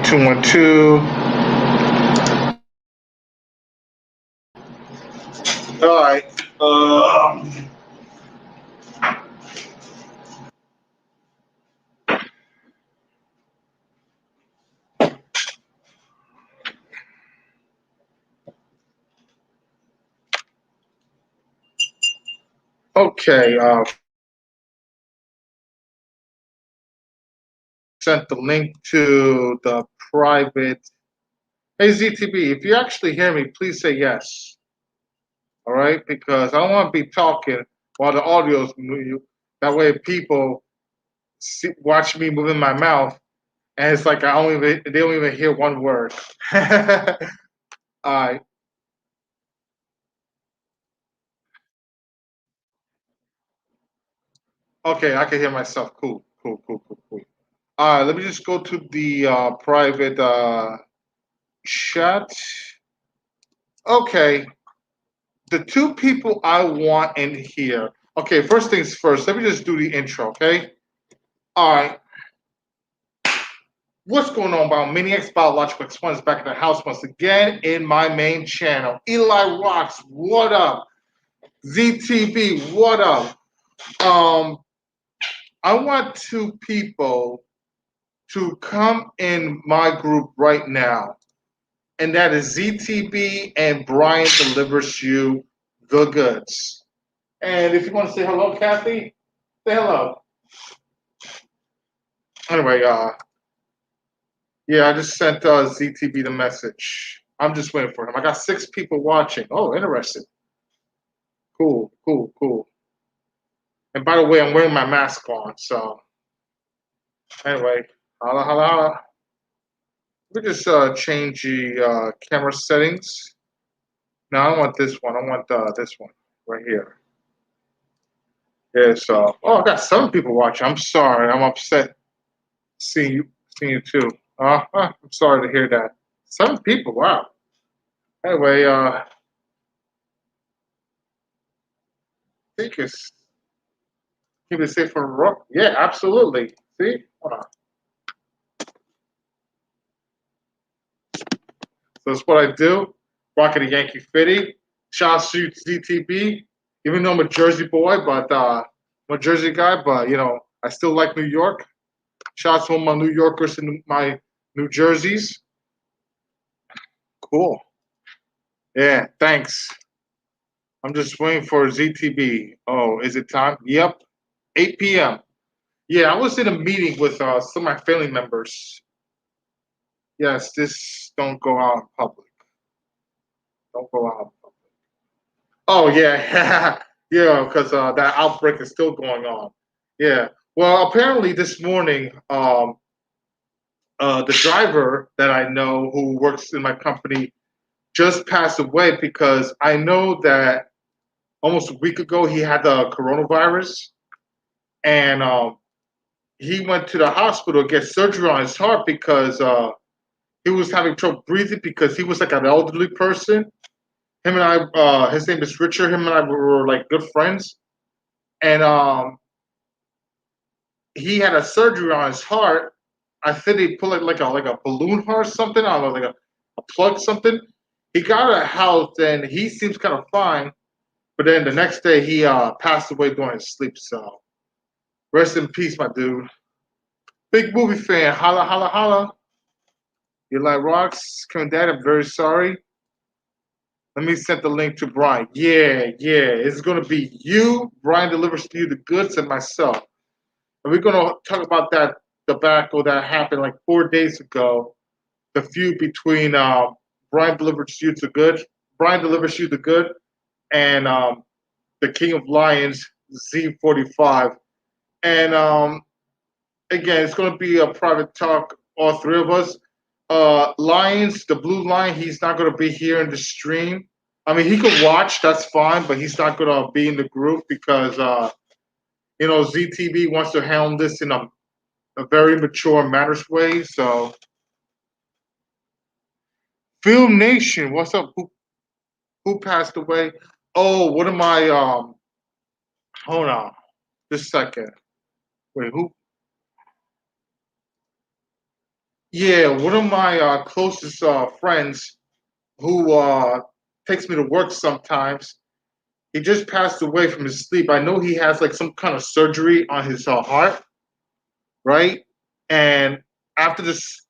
Two, 1, 2. All right. Okay. Sent the link to the private. Hey ZTB, if you actually hear me, please say yes. All right, because I don't want to be talking while the audio's moving. That way, people watch me moving my mouth, and it's like they don't even hear one word. All right. Okay, I can hear myself. Cool. All right, let me just go to the private chat. Okay, the two people I want in here. Okay, first things first. Let me just do the intro. Okay. All right. What's going on, Biomaniacs? Biological X1 is back in the house once again in my main channel. Eli Rocks, what up? ZTB, what up? I want two people to come in my group right now, and that is ZTB and Bryan delivers you the goods. And if you want to say hello, Kathy, say hello. Anyway, yeah, I just sent ZTB the message. I'm just waiting for him. I got 6 people watching. Oh, interesting. Cool. And by the way, I'm wearing my mask on. So anyway, holla. Let me just change the camera settings. No, I don't want this one. I want this one right here. Yeah. So, oh, I got 7 people watching. I'm sorry. I'm upset seeing you too. I'm sorry to hear that. 7 people. Wow. Anyway, I think it's keep it safe for rock. Yeah, absolutely. See, hold on. So that's what I do. Rocking a Yankee Fitty. Shout out to ZTB. Even though I'm a Jersey boy, but I'm a Jersey guy, but I still like New York. Shout out to all my New Yorkers and my New Jerseys. Cool. Yeah, thanks. I'm just waiting for ZTB. Oh, is it time? Yep. 8 p.m. Yeah, I was in a meeting with some of my family members. Yes, this don't go out in public. Don't go out in public. Oh yeah, yeah, because that outbreak is still going on. Yeah. Well, apparently this morning, the driver that I know who works in my company just passed away because I know that almost a week ago he had the coronavirus and he went to the hospital to get surgery on his heart because he was having trouble breathing because he was like an elderly person. Him and I, his name is Richard. Him and I were like good friends, and he had a surgery on his heart. I think they put it like a balloon heart or something. I don't know, like a plug something. He got out of house and he seems kind of fine. But then the next day he passed away during his sleep. So rest in peace, my dude. Big movie fan. Holla. You like rocks? Coming dad, I'm very sorry. Let me send the link to Bryan. Yeah. It's gonna be you. Bryan delivers to you the goods and myself. And we're gonna talk about that debacle that happened like 4 days ago. The feud between Bryan delivers you the good. Bryan delivers you the good, and the King of Lions Z45. And again, it's going to be a private talk. All 3 of us. Lions, the Blue Lion, he's not going to be here in the stream. I mean, he could watch. That's fine, but he's not going to be in the group because ZTB wants to handle this in a very mature, matters way. So, Film Nation, what's up? who passed away? Oh, one of my hold on, just a second. Wait, who? Yeah, one of my closest friends who takes me to work sometimes. He just passed away from his sleep. I know he has like some kind of surgery on his heart, right? And after this,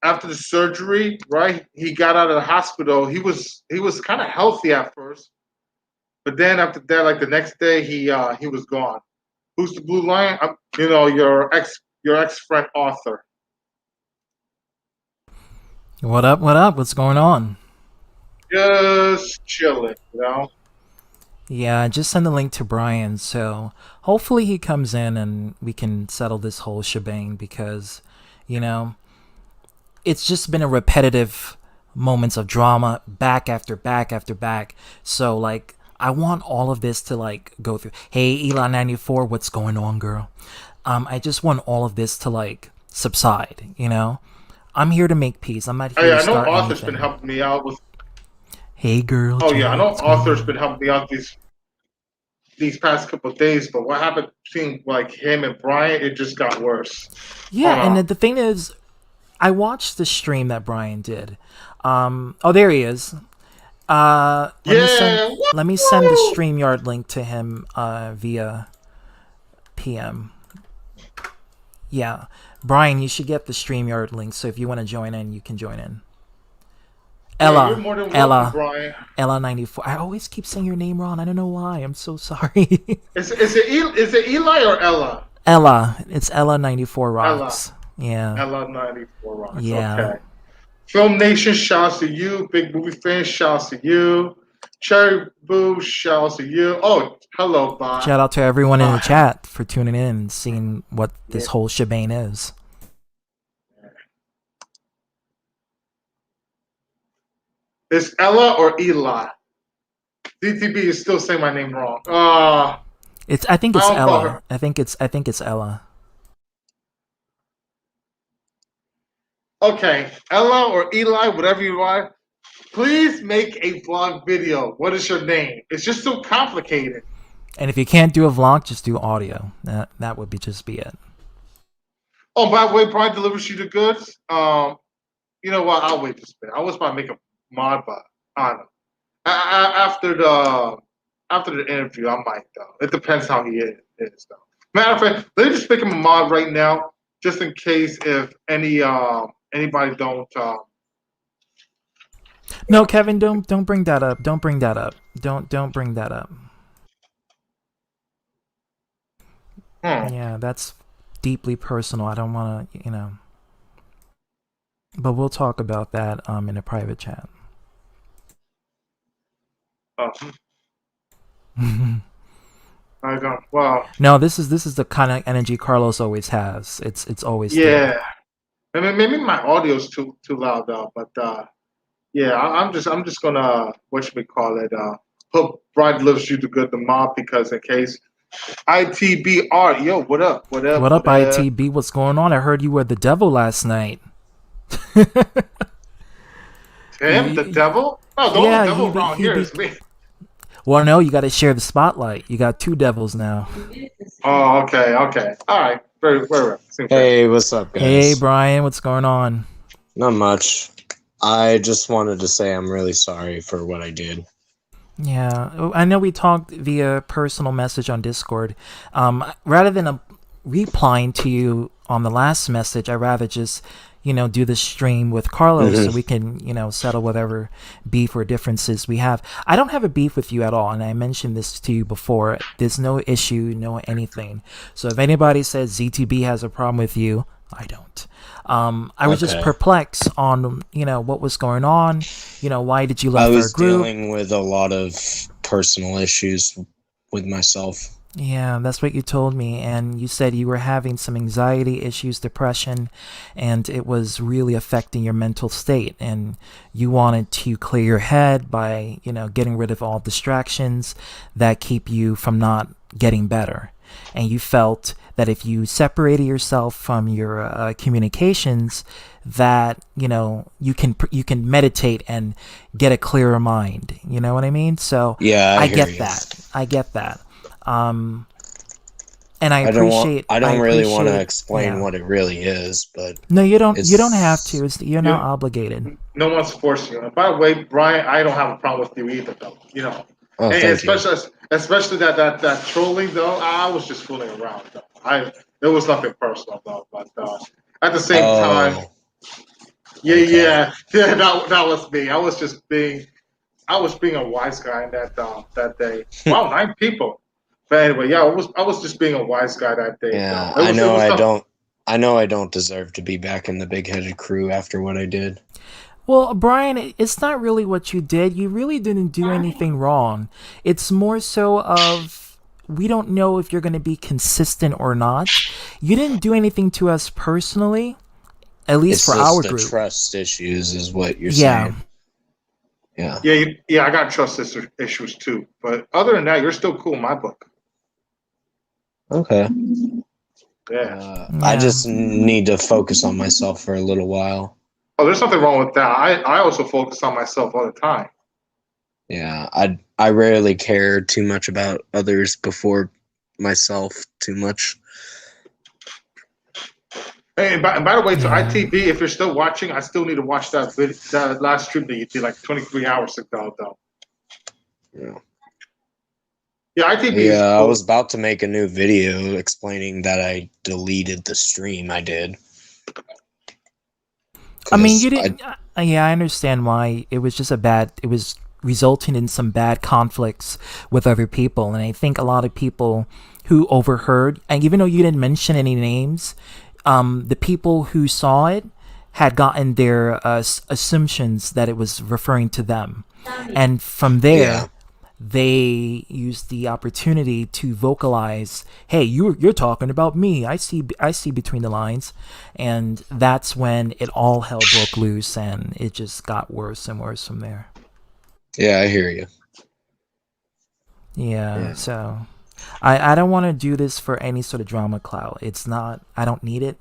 after the surgery, right, he got out of the hospital. He was kind of healthy at first, but then after that, like the next day, he was gone. Who's the Blue Lion? Your ex friend Arthur. What up? What up? What's going on? Just chilling, you know. Yeah, I just send the link to Bryan, so hopefully he comes in and we can settle this whole shebang because, you know, it's just been a repetitive moments of drama back after back after back. So like I want all of this to like go through. Hey, Eli94, what's going on, girl? I just want all of this to like subside, you know? I'm here to make peace. I'm not here to I know start Arthur's been anything. helping me out with. Hey girl, Oh yeah, I Jade, know what's going Arthur's been on? helping me out these past couple of days. But what happened between like him and Brian? It just got worse. Yeah, Hold and on. the thing is, I watched the stream that Bryan did. Oh, there he is. Let me send Yeah. let me send the Woo! StreamYard link to him via PM. Yeah, Bryan, you should get the StreamYard link. So if you want to join in, you can join in. Yeah, you're Ella, more than welcome, Ella, Brian. Ella94. I always keep saying your name wrong. I don't know why. I'm so sorry. Is it Eli or Ella? Ella, it's Ella94 Ella. rocks. Yeah, Ella 94 rocks. yeah. Okay. Film Nation, shouts to you. Big movie fans, shouts to you. Cherry Boo, shouts to you. Oh, hello, bot. Shout out to everyone in the Uh, chat for tuning in and seeing what yeah. this whole shebang is. Is Ella or Eli? DTB is still saying my name wrong. It's I think I it's don't call Ella. her. I think it's Ella. Okay, Ella or Eli, whatever you are, please make a vlog video. What is your name? It's just so complicated. And if you can't do a vlog, just do audio. That would be just be it. Oh, by the way, Brian delivers you the goods. You know what? I'll wait this minute. I was about to make a mod, but I don't know. After the interview, I might though. It depends how he is though. Matter of fact, let me just make him a mod right now, just in case if anybody don't you No, know. Kevin, don't bring that up. Don't bring that up. Don't bring that up. Hmm. Yeah, that's deeply personal. I don't want to, But we'll talk about that in a private chat. Uh, I don't. Well, No, this is the kind of energy Carlos always has. It's always there. yeah. Maybe my audio's too loud though, but yeah, I'm just gonna what should we call it? Hope Brian delivers you the good the mob because in case ITBR, yo, what up? What up? What up, What up? ITB? What's going on? I heard you were the devil last night. Him, the You- devil? No, the only yeah, devil around he here be. is me. Well, no, you got to share the spotlight. You got two devils now. Oh, okay, okay. All right. Very seems fair. Hey, what's up, Hey, guys? Bryan, what's going on? Not much. I just wanted to say I'm really sorry for what I did. Yeah, I know we talked via personal message on Discord. Rather than replying to you on the last message, I'd rather just, do the stream with Carlos so hmm we can, settle whatever beef or differences we have. I don't have a beef with you at all, and I mentioned this to you before. There's no issue, no anything. So if anybody says ZTB has a problem with you, I don't. I was just Okay. perplexed on, what was going on. Why did you I left our was group? dealing with a lot of personal issues with myself. Yeah, that's what you told me. And you said you were having some anxiety issues, depression, and it was really affecting your mental state. And you wanted to clear your head by, getting rid of all distractions that keep you from not getting better. And you felt that if you separated yourself from your communications, that you can meditate and get a clearer mind. You know what I mean? So Yeah, I I hear get you. that. I get that. And I I don't really want to appreciate. explain Yeah. what it really is, but No, you don't. You don't have it's to. You're not You, obligated. no one's forcing you. And by the way, Brian, I don't have a problem with you either, though. oh, And thank you. especially that trolling though. I was just fooling around though. There was nothing personal though. But at the same time, Oh, yeah, okay. yeah, that was me. I was being a wise guy in that day. Wow, 9 people. But anyway, yeah, I was just being a wise guy that day though. Yeah, It was tough. I know I don't deserve to be back in the big-headed crew after what I did. Well, Brian, it's not really what you did. You really didn't do anything wrong. It's more so of we don't know if you're going to be consistent or not. You didn't do anything to us personally, at least It's for just our the group. trust issues is what you're Yeah. saying. Yeah. Yeah, yeah, I got trust issues too. But other than that, you're still cool in my book. Okay. Yeah. I Yeah. just need to focus on myself for a little while. Oh, there's nothing wrong with that. I also focus on myself all the time. Yeah, I rarely care too much about others before myself too much. Hey, and by the way, to Yeah. ITB, if you're still watching, I still need to watch that last stream that you did like 23 hours ago, though. Yeah. Yeah, ITB is Yeah, I cool. was about to make a new video explaining that I deleted the stream I did. I mean, 'Cause you didn't. Yeah, I understand why. It was just a bad. It was resulting in some bad conflicts with other people, and I think a lot of people who overheard, and even though you didn't mention any names, the people who saw it had gotten their assumptions that it was referring to them, and from yeah, there they used the opportunity to vocalize, "Hey, you're talking about me. I see between the lines," and that's when it all hell broke loose, and it just got worse and worse from there. yeah, I hear you. Yeah, Yeah, so I don't want to do this for any sort of drama clout. It's not. I don't need it.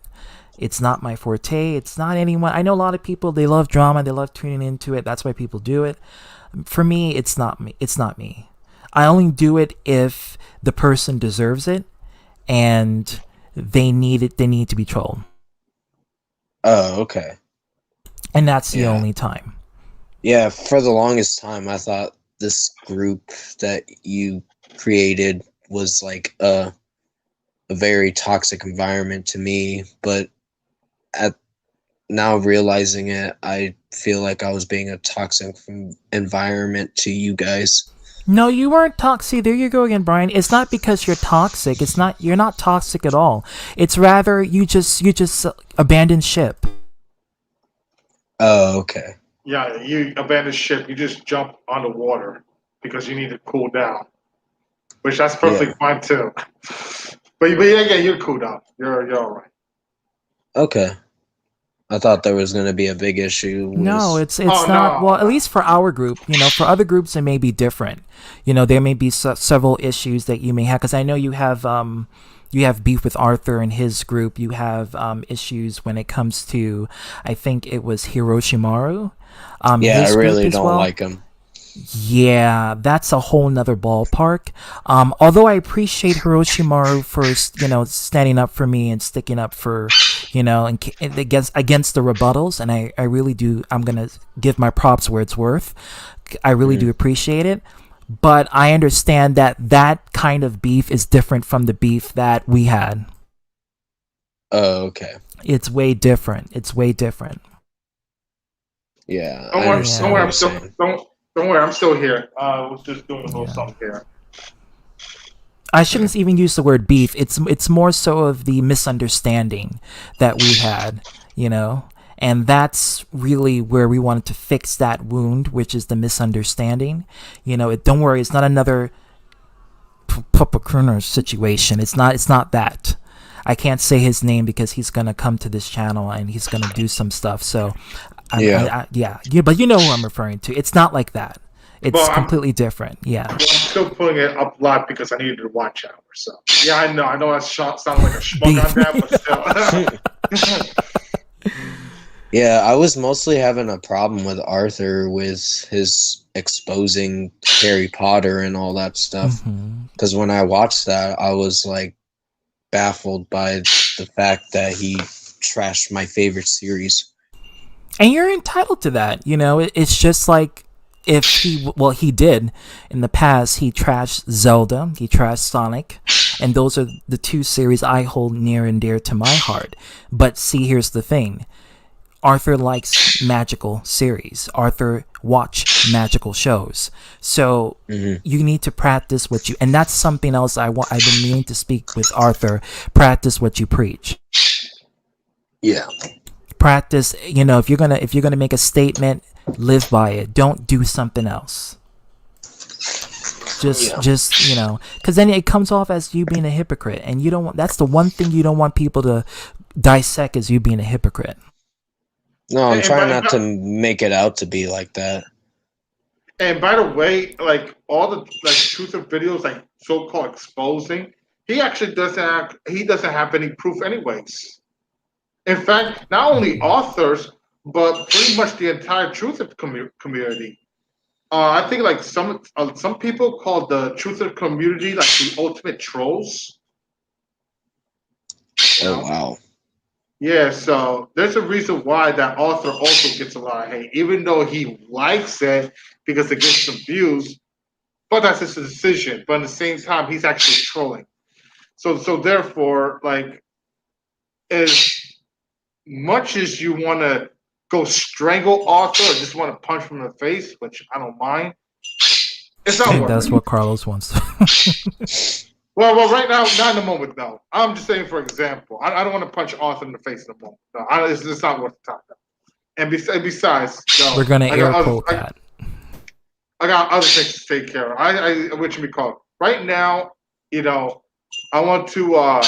It's not my forte. It's not anyone. I know a lot of people. They love drama. They love tuning into it. That's why people do it. For me, it's not me. It's not me. I only do it if the person deserves it and they need it. They need to be trolled, oh, okay. and that's the Yeah, only time. yeah. For the longest time, I thought this group that you created was like a very toxic environment to me, but at now realizing it, I feel like I was being a toxic environment to you guys. No, you weren't toxic. There you go again, Brian. It's not because you're toxic. It's not. You're not toxic at all. It's rather you just abandoned ship. Oh, okay. Yeah, you abandon ship. You just jump on the water because you need to cool down, which that's perfectly Yeah. fine too. But yeah, you're cool down. You're all right. Okay. I thought there was going to be a big issue No, with. it's Oh not. Well, no, at no. least for our group, for other groups it may be different. There may be several issues that you may have because I know you have beef with Arthur and his group. You have issues when it comes to, I think it was Hiroshimaru, Yeah, I his group really as don't well. like him. Yeah, that's a whole nother ballpark. Although I appreciate Hiroshimaru for standing up for me and sticking up for and against the rebuttals, and I really do. I'm gonna give my props where it's worth. I really do appreciate it, but I understand that that kind of beef is different from the beef that we had. Oh, okay. It's way different. It's way different. Yeah, Don't I worry, understand don't Yeah, what worry. you're saying. Don't worry. I'm still here. I was just doing a little yeah. something here. I shouldn't even use the word beef. It's more so of the misunderstanding that we had, and that's really where we wanted to fix that wound, which is the misunderstanding. Don't worry, it's not another Papa Kruner situation. It's not that. I can't say his name because he's gonna come to this channel and he's gonna do some stuff. So, Yeah. yeah, but you know who I'm referring to. It's not like that. It's Well, completely different. Yeah. I'm still putting it up live because I needed to watch hour. So yeah, I know. That sounds like a schmuck Beef. on that, but still. Yeah, I was mostly having a problem with Arthur with his exposing Harry Potter and all that stuff. Hmm. Because when I watched that, I was like baffled by the fact that he trashed my favorite series. And you're entitled to that. You know, it's just like if he did in the past. He trashed Zelda, he trashed Sonic, and those are the two series I hold near and dear to my heart. But see, here's the thing. Arthur likes magical series. Arthur watch magical shows. So Hmm. you need to practice what you, and that's something else I've been meaning to speak with Arthur. Practice what you preach. Yeah. Practice, if you're gonna make a statement, live by it. Don't do something else. Yeah. Just because then it comes off as you being a hypocrite, and you don't want. That's the one thing you don't want people to dissect as you being a hypocrite. No, I'm And trying by, not to make it out to be like that. and by the way, like all the like truth of videos, like so-called exposing, he actually doesn't have any proof anyways. In fact, not only authors, but pretty much the entire truth of community. I think like some people call the truth of community like the ultimate trolls. You Oh know? wow. Yeah, so there's a reason why that author also gets a lot of hate, even though he likes it because it gets some views. But that's just a decision. But at the same time, he's actually trolling. So therefore, like as much as you want to go strangle author or just want to punch from the face, which I don't mind, it's I not think worth that's it. what Carlos wants to. Well, right now, not in the moment, no. I'm just saying, for example, I don't want to punch author in the face in the moment. No, it's just not worth the time. Besides, no, We're gonna I got air other, quote that. I got other things to take care of. What you call it. Right now, you know, I want to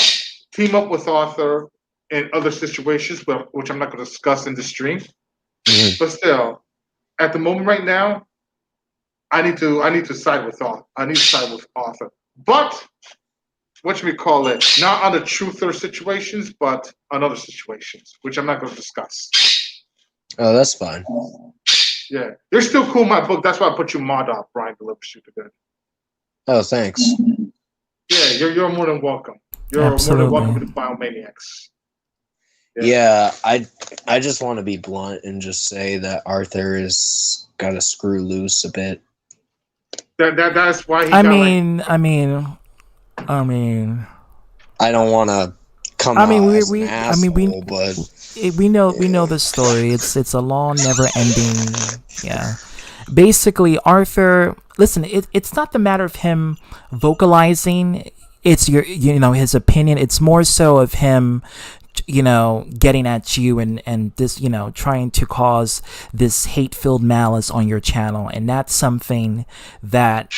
team up with Arthur in other situations, which I'm not going to discuss in the stream. Mhm. But still, at the moment, right now, I need to side with Arthur. I need to side with Arthur. But what you call it? Not on the truther situations, but on other situations, which I'm not going to discuss. Oh, that's fine. Yeah, you're still cool in my book. That's why I put you mod up, Brian Delivers you today. Oh, thanks. Yeah, you're more than welcome. You're more than welcome Absolutely. to Biomaniacs. Yeah, I just want to be blunt and just say that Arthur is got to screw loose a bit. That's why he I got like. mean, I mean, I mean, I don't want to come I mean, out we as an we I mean asshole, but we know the story. It's a long, never ending. Yeah. Basically, Arthur. Listen, it's not the matter of him vocalizing. It's his opinion. It's more so of him, getting at you and this, trying to cause this hate-filled malice on your channel. And that's something that,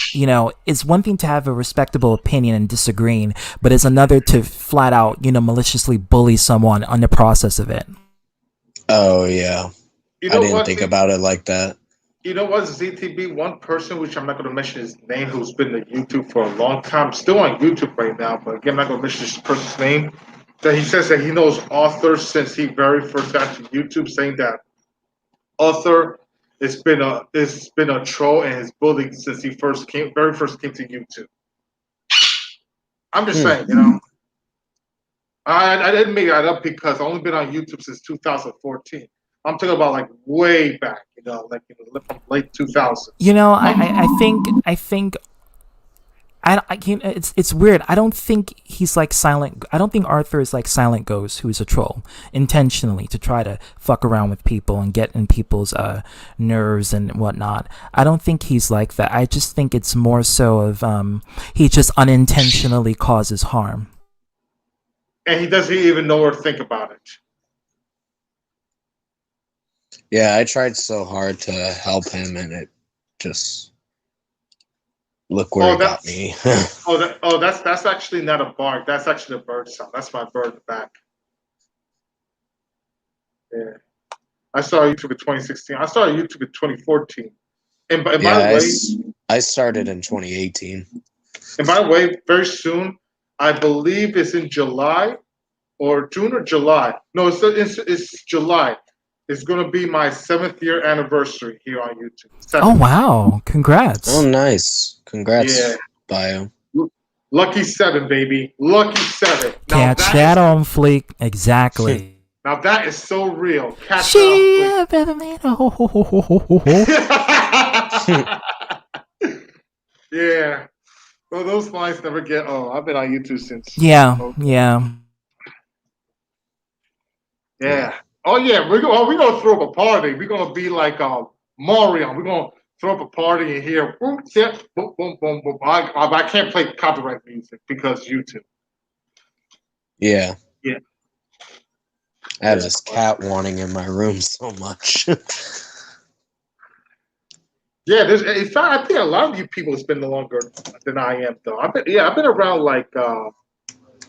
is one thing to have a respectable opinion and disagreeing, but it's another to flat out, maliciously bully someone on the process of it. oh yeah, You I know didn't what? think about it like that. You know what? ZTB, one person, which I'm not going to mention his name, who's been to YouTube for a long time, still on YouTube right now, but again, I'm not going to mention this person's name. That he says that he knows authors since he very first got to YouTube, saying that author it's been a troll and his bully since he very first came to YouTube. I'm just Hmm. saying, I didn't make that up because I've only been on YouTube since 2014. I'm talking about like way back, from late 2000s. I can't. It's weird. I don't think he's like Silent. I don't think Arthur is like Silent Ghost, who's a troll intentionally to try to fuck around with people and get in people's nerves and whatnot. I don't think he's like that. I just think it's more so of he just unintentionally causes harm. And he doesn't even know or think about it. Yeah, I tried so hard to help him, and it just look where Oh, it got me. that's actually not a bark. That's actually a bird sound. That's my bird in the back. Yeah, I started YouTube in 2016. I started YouTube in 2014. And by the Yeah, way, I started in 2018. very soon, I believe it's in July or June or July. No, it's July. It's gonna be my 7th year anniversary here on YouTube. Oh wow! Congrats. Oh, nice. Congrats, Yeah. Bio. Lucky 7, baby. Lucky 7. Catch that on fleek. Exactly. Now that is so real. Catch She that on fleek. Yeah. Well, those lines never get old. I've been on YouTube since. Yeah. Oh yeah, we're gonna throw up a party. We're gonna be like Mario. We're gonna throw up a party in here. Boom, tip, boom, boom, boom, boom. I can't play copyright music because YouTube. Yeah. Yeah. I have this cat wanting in my room so much. Yeah, in fact, I think a lot of you people have been longer than I am, though. I've been around like around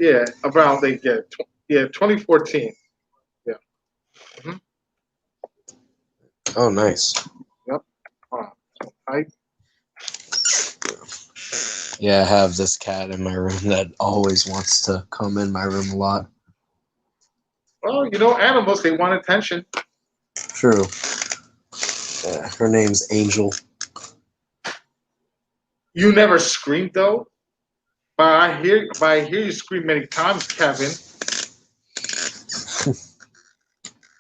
2014. Yeah. Mm-hmm. Oh, nice. Yep. Yeah, I have this cat in my room that always wants to come in my room a lot. Well, animals, they want attention. True. Yeah, her name's Angel. You never screamed though, but I hear you scream many times, Kevin.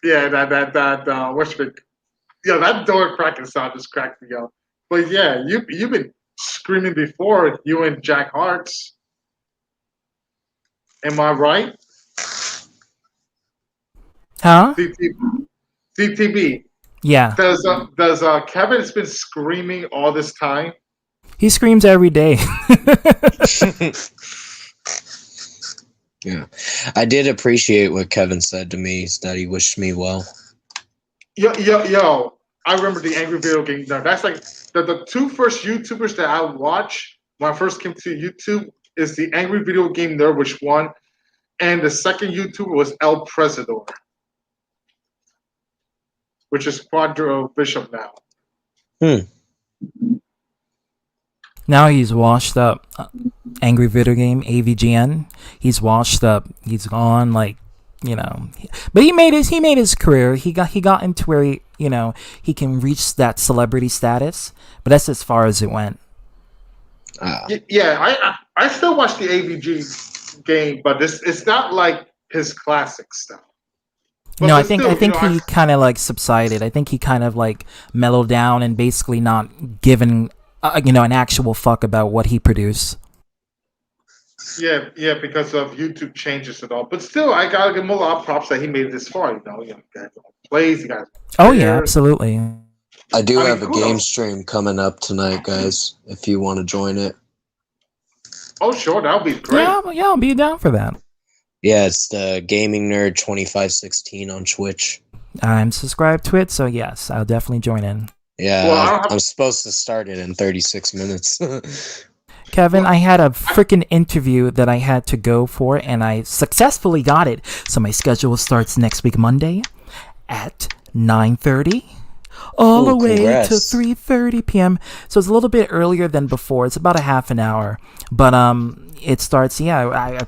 Yeah, that what's it? Yeah, that door cracking sound just cracked me up. But yeah, you've been screaming before, you and Jack Hart's. Am I right? Huh? ZTB. Yeah. Does Kevin's been screaming all this time? He screams every day. Yeah. I did appreciate what Kevin said to me, that he wished me well. Yo. I remember the Angry Video Game Nerd. That's like the two first YouTubers that I watched when I first came to YouTube is the Angry Video Game Nerd, which won, and the second YouTuber was El Presidor, which is Quadro Bishop now. Now he's washed up. Angry Video Game, AVGN. He's washed up. He's gone, but he made his career. He got into where he can reach that celebrity status, but that's as far as it went. Yeah, I still watch the AVG game, but it's not like his classic stuff. No, I think he kind of subsided. I think he kind of mellowed down and basically not given an actual fuck about what he produced. Yeah, because of YouTube changes and all. But still, I gotta give him a lot of props that he made it this far. He got plays, he got. Oh yeah, absolutely. I have a game stream coming up tonight, guys. If you want to join it. Oh sure, that'll be great. Yeah, I'll be down for that. Yeah, it's the Gaming Nerd 2516 on Twitch. I'm subscribed to it, so yes, I'll definitely join in. Yeah, I'm supposed to start it in 36 minutes. Kevin, I had a freaking interview that I had to go for, and I successfully got it. So my schedule starts next week, Monday, at 9:30, all the way to 3:30 p.m. So it's a little bit earlier than before. It's about a half an hour, but it starts. Yeah, I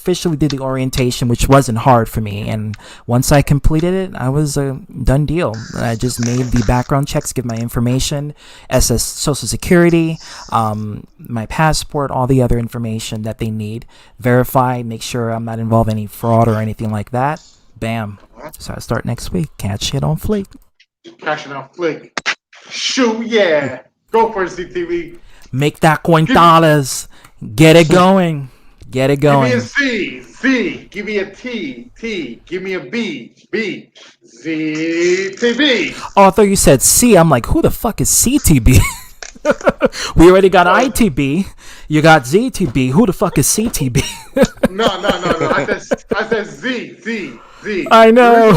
officially did the orientation, which wasn't hard for me, and once I completed it, I was a done deal. I just made the background checks, give my information, social security, my passport, all the other information that they need, verify, make sure I'm not involved in any fraud or anything like that. Bam. So I start next week. Catch it on Fleek. Catch it on Fleek. Shoot, yeah. Go for it, ZTV. Make that coin dollars. Get it going. Get it going. Give me a C. Give me a T. Give me a B. ZTB. Oh, I thought you said C. I'm like, who the fuck is CTB? We already got ITB. You got ZTB. Who the fuck is CTB? No. I said Z. I know.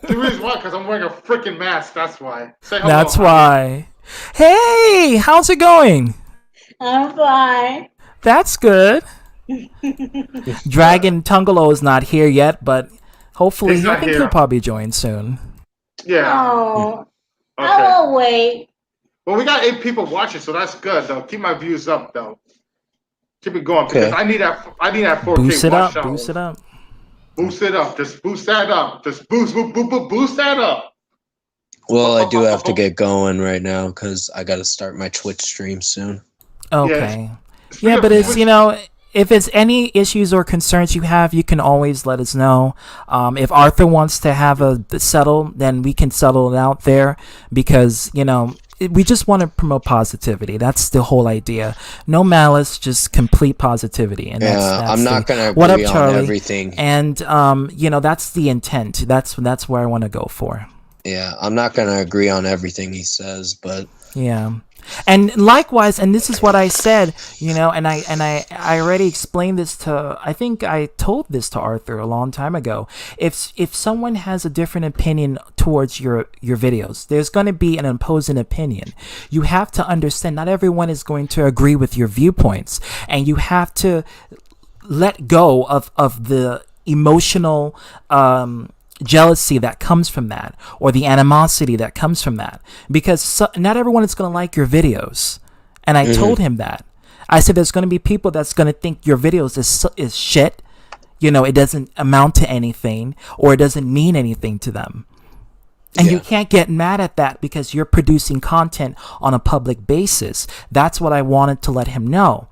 The reason why, because I'm wearing a freaking mask. That's why. Say hello. That's why. Hey, how's it going? I'm fine. That's good. Dragon Tungalo is not here yet, but hopefully he'll probably join soon. Yeah. Oh, okay. I will wait. Well, we got 8 people watching, so that's good though. Keep my views up though. Keep it going because I need that 4K. Boost it up. Boost it up. Just boost that up. Just boost that up. Well, I do have to get going right now because I got to start my Twitch stream soon. Okay. Speaking Yeah, of but it's, Twitch- you know, if it's any issues or concerns you have, you can always let us know. If Arthur wants to have a settle, then we can settle it out there because, you know, we just want to promote positivity. That's the whole idea. No malice, just complete positivity. And Yeah, I'm not gonna what up, agree on Charlie? everything. And you know, that's the intent. That's where I want to go for. Yeah, I'm not gonna agree on everything he says, but Yeah. And likewise, and this is what I said, you know, and I already explained this to, I think I told this to Arthur a long time ago. If someone has a different opinion towards your videos, there's going to be an opposing opinion. You have to understand not everyone is going to agree with your viewpoints, and you have to let go of the emotional jealousy that comes from that, or the animosity that comes from that, because not everyone is going to like your videos. And I told him that. I said there's going to be people that's going to think your videos is shit, you know, it doesn't amount to anything, or it doesn't mean anything to them. And you can't get mad at that because you're producing content on a public basis. That's what I wanted to let him know.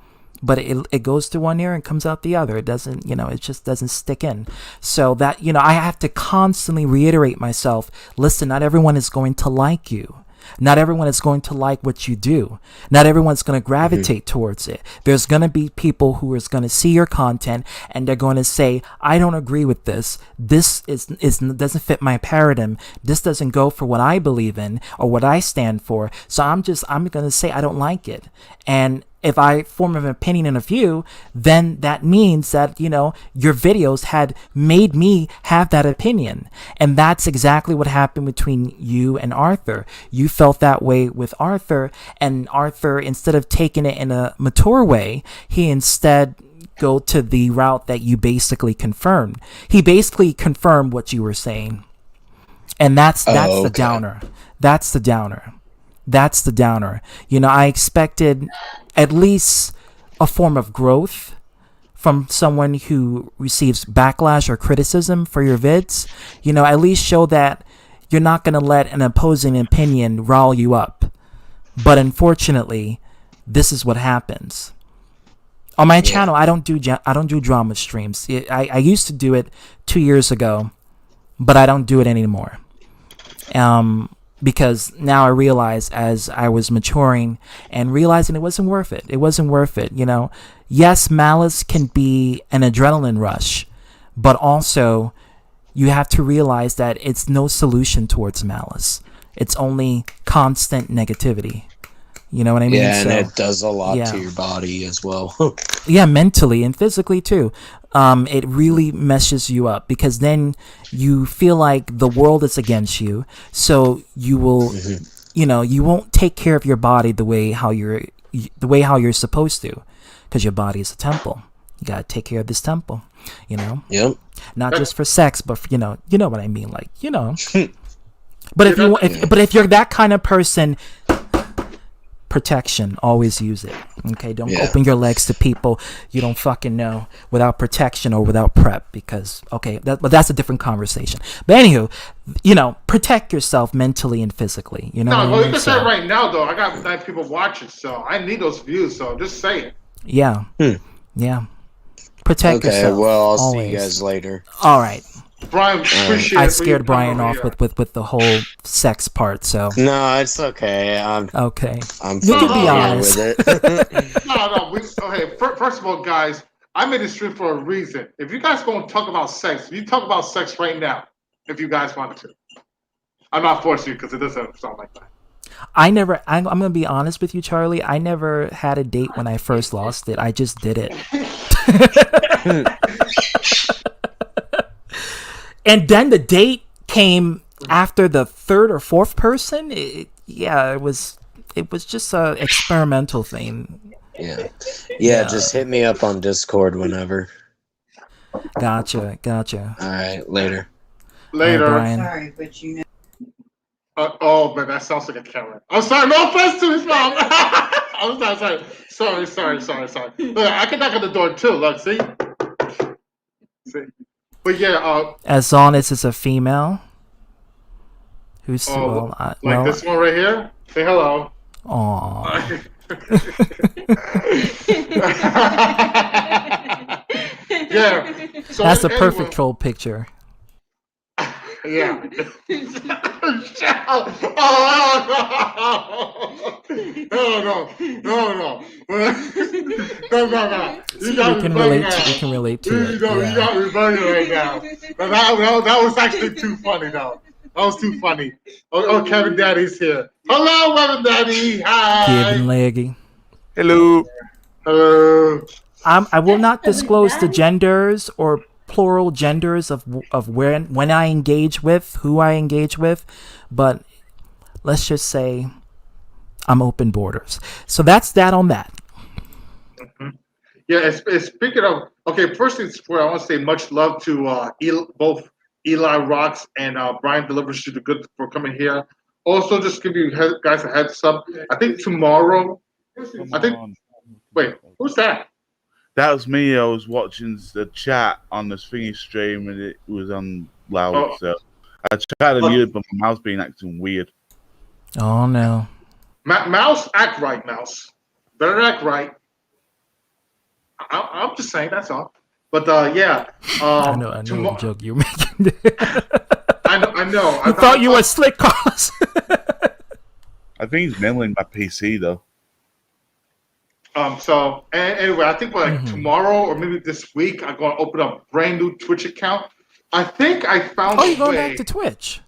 But it goes to one ear and comes out the other. It doesn't, you know, it just doesn't stick in. So that, you know, I have to constantly reiterate myself. Listen, not everyone is going to like you. Not everyone is going to like what you do. Not everyone's going to gravitate towards it. There's going to be people who is going to see your content and they're going to say, I don't agree with this. This doesn't fit my paradigm. This doesn't go for what I believe in or what I stand for. So I'm going to say I don't like it. And if I form an opinion and a view, then that means that, you know, your videos had made me have that opinion. And that's exactly what happened between you and Arthur. You felt that way with Arthur, and Arthur, instead of taking it in a mature way, he instead go to the route that you basically confirmed. He basically confirmed what you were saying. And that's the downer. That's the downer. That's the downer. You know, I expected at least a form of growth from someone who receives backlash or criticism for your vids. You know, at least show that you're not going to let an opposing opinion rile you up. But unfortunately, this is what happens. On my channel, I don't do drama streams. I used to do it 2 years ago, but I don't do it anymore. Because now I realize, as I was maturing and realizing it wasn't worth it. It wasn't worth it, you know. Yes, malice can be an adrenaline rush, but also you have to realize that it's no solution towards malice. It's only constant negativity. You know what I mean? Yeah, and it does a lot to your body as well. Yeah, mentally and physically too. It really meshes you up, because then you feel like the world is against you. So you will, you know, you won't take care of your body the way how you're supposed to, because your body is a temple. You gotta take care of this temple. You know. Yep. Not just for sex, but for, you know what I mean. Like, you know. But if you're that kind of person, protection, always use it. Okay, don't open your legs to people you don't fucking know without protection or without prep, because but that's a different conversation. But anywho, you know, protect yourself mentally and physically. You know. No, well, you you can say it right now though. I got 9 people watching, so I need those views. So just say it. Yeah. Yeah. Protect yourself. Okay, well, I'll always. see you guys later. All right. Brian, appreciate I it. scared Brian off with the whole sex part, so. No, it's okay. I'm you can be honest with it. No. Okay, first of all, guys, I made this stream for a reason. If you guys going to talk about sex, you talk about sex right now. If you guys wanted to, I'm not forcing you because it doesn't sound like that. I'm gonna be honest with you, Charlie. I never had a date when I first lost it. I just did it. And then the date came after the third or fourth person. It was just a experimental thing. Yeah, just hit me up on Discord whenever. Gotcha. All right, later. Later. Brian. Sorry, but you know. Oh man, that sounds like a Karen. I'm sorry, no offense to his mom. I'm sorry. Sorry. Look, I can knock on the door too. Look, see. But yeah. As long as it's a female. Who's Oh, like well? this one right here. Say hello. Aw. Yeah. So That's a perfect anyway, troll picture. yeah. Oh no. No. You See, we got me can bugging relate now. to we can relate to it. You Yeah. got me bugging right now. That was actually too funny though. That was too funny. Oh, Kevin Daddy's here. Hello, Kevin Daddy. Kevin Hi. Leggy. Hello. Hello. I will not Kevin disclose the Daddy. genders or plural genders of when I engage with, who I engage with, but let's just say I'm open borders. So that's that on that. Yeah, speaking of, okay, first things first, I want to say much love to both Eli Rocks and Brian Delivers You the Good for coming here. Also, just give you guys a heads up. I think tomorrow, I think, wait, who's that? That was me. I was watching the chat on the thingy stream and it was on loud. Oh, So I tried to mute it, but my mouse being acting weird. Oh no. Mouse, act right, Mouse. Better act right. I'm just saying, that's all. But yeah, I know the joke you're making. I know. You thought you were slick, Carlos. I think he's meddling my PC though. So anyway, I think like tomorrow or maybe this week, I'm gonna open up a brand new Twitch account. I think I found. Oh, you're going back to Twitch?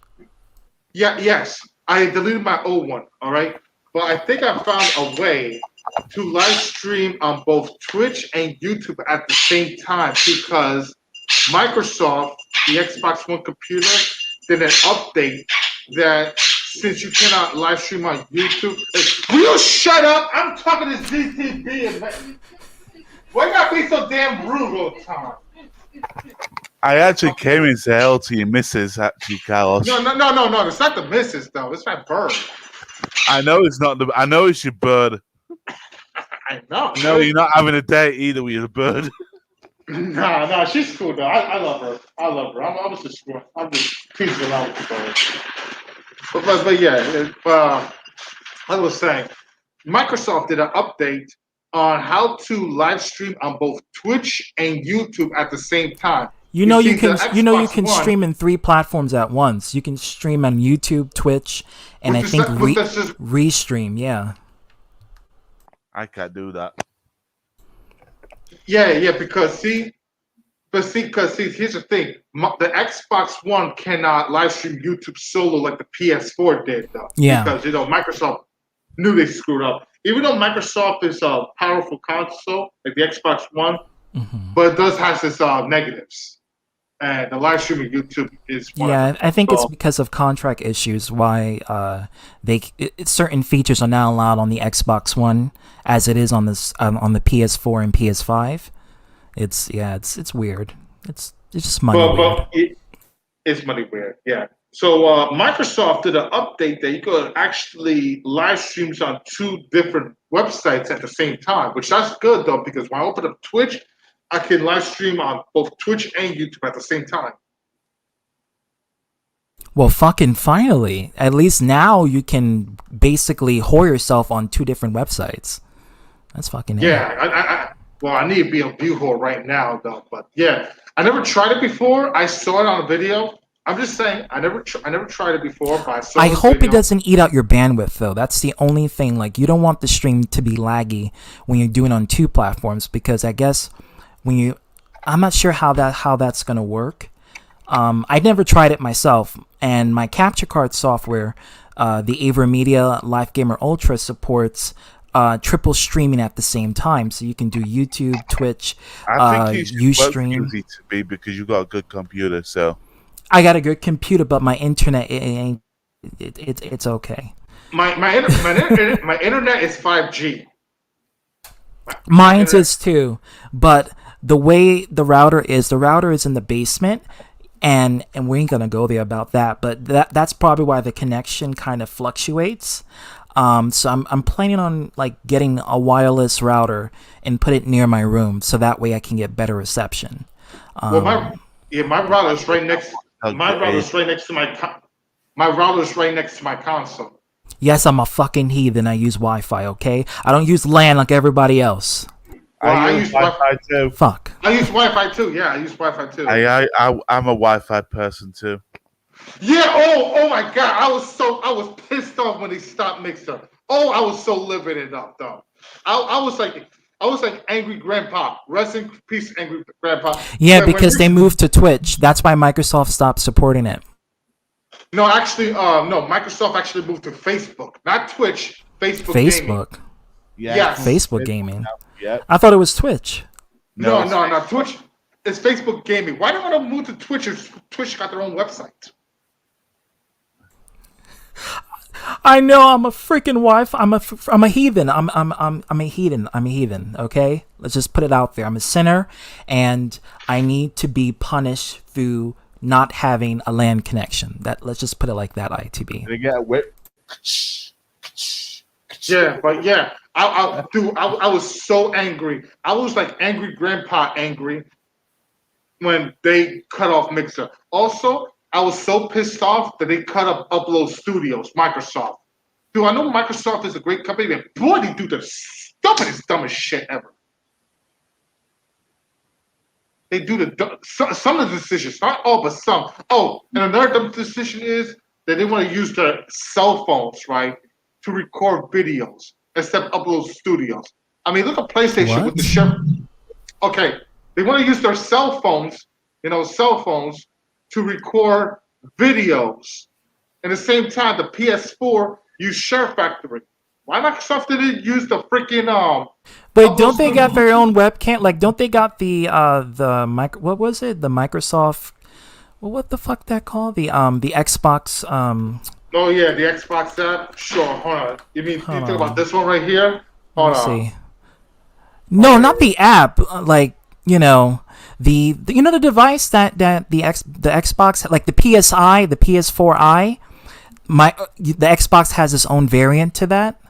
Yeah. Yes, I deleted my old one. All right, but I think I found a way to live stream on both Twitch and YouTube at the same time because Microsoft, the Xbox One computer, did an update that since you cannot live stream on YouTube, will you shut up? I'm talking to ZTB and why you gotta be so damn rude all the time? I actually came in to say hello to your missus, actually, Carlos. No. It's not the missus though. It's my bird. I know it's not the. I know it's your bird. I know. No, you're not having a date either with your bird. No, she's cool though. I love her. I'm just teasing around with the bird. But yeah, I was saying, Microsoft did an update on how to live stream on both Twitch and YouTube at the same time. You know you can One, stream in 3 platforms at once. You can stream on YouTube, Twitch, and I think Restream. Yeah. I can't do that. Yeah, because here's the thing: the Xbox One cannot live stream YouTube solo like the PS4 did, though. Yeah. Because Microsoft knew they screwed up. Even though Microsoft is a powerful console like the Xbox One, but it does have its negatives. And the live streaming YouTube is one. Yeah, I think it's because of contract issues why certain features are not allowed on the Xbox One as it is on this on the PS4 and PS5. It's weird. It's just money weird. It's money weird. Yeah. So Microsoft did an update that you could actually live streams on 2 different websites at the same time, which that's good though because when I open up Twitch, I can live stream on both Twitch and YouTube at the same time. Well, fucking finally. At least now you can basically whore yourself on 2 different websites. That's fucking yeah. I need to be a view whore right now though. But yeah, I never tried it before. I saw it on a video. I'm just saying, I never tried it before. But I hope it doesn't eat out your bandwidth though. That's the only thing. Like you don't want the stream to be laggy when you're doing it on 2 platforms because I guess I'm not sure how that's gonna work. I never tried it myself, and my capture card software, the AverMedia Live Gamer Ultra supports triple streaming at the same time, so you can do YouTube, Twitch, I think you should Ustream. work to be because you got a good computer. So I got a good computer, but my internet it's okay. My internet is 5G. Mine is too, but the way the router is in the basement, and we ain't gonna go there about that. But that's probably why the connection kind of fluctuates. So I'm planning on like getting a wireless router and put it near my room, so that way I can get better reception. My router's right next. My router's right next to my. My router's right next to my console. Yes, I'm a fucking heathen. I use Wi-Fi, okay? I don't use LAN like everybody else. Well, I use Wi-Fi too. Fuck. I use Wi-Fi too. Yeah, I use Wi-Fi too. I'm a Wi-Fi person too. Yeah. Oh my God. I was pissed off when they stopped Mixer. Oh, I was so living it up though. I was like angry grandpa. Rest in peace, angry grandpa. Yeah, Like, when because they Mixer- moved to Twitch. That's why Microsoft stopped supporting it. No, actually, no. Microsoft actually moved to Facebook, not Twitch. Facebook. Gaming. Facebook. Yes. Facebook gaming. Yeah. I thought it was Twitch. No. Twitch. It's Facebook Gaming. Why don't want to move to Twitch if Twitch got their own website? I know I'm a freaking wife. I'm a heathen. I'm a heathen. I'm a heathen. Okay, let's just put it out there. I'm a sinner, and I need to be punished through not having a LAN connection. Let's just put it like that. ITB. They get whipped. Yeah, but yeah, I was so angry. I was like angry grandpa angry when they cut off Mixer. Also, I was so pissed off that they cut up Upload Studios, Microsoft. Dude, I know Microsoft is a great company, but boy, they do the stupidest, dumbest shit ever. They do some of the decisions, not all, but some. Oh, and another dumb decision is that they want to use their cell phones, right, to record videos instead of Upload Studios. I mean, look at PlayStation with the shit. Okay, they want to use their cell phones, to record videos. At the same time, the PS4 used Share Factory. Why Microsoft didn't use the freaking Wait, don't they got their own webcam? Like, don't they got the what was it? The Microsoft. Well, what the fuck that called? The Xbox. Oh yeah, the Xbox app. Sure, hold on. You think about this one right here? Hold on. See. No, not the app. Like, the device that the Xbox, like the PSI, the PS4i. The Xbox has its own variant to that.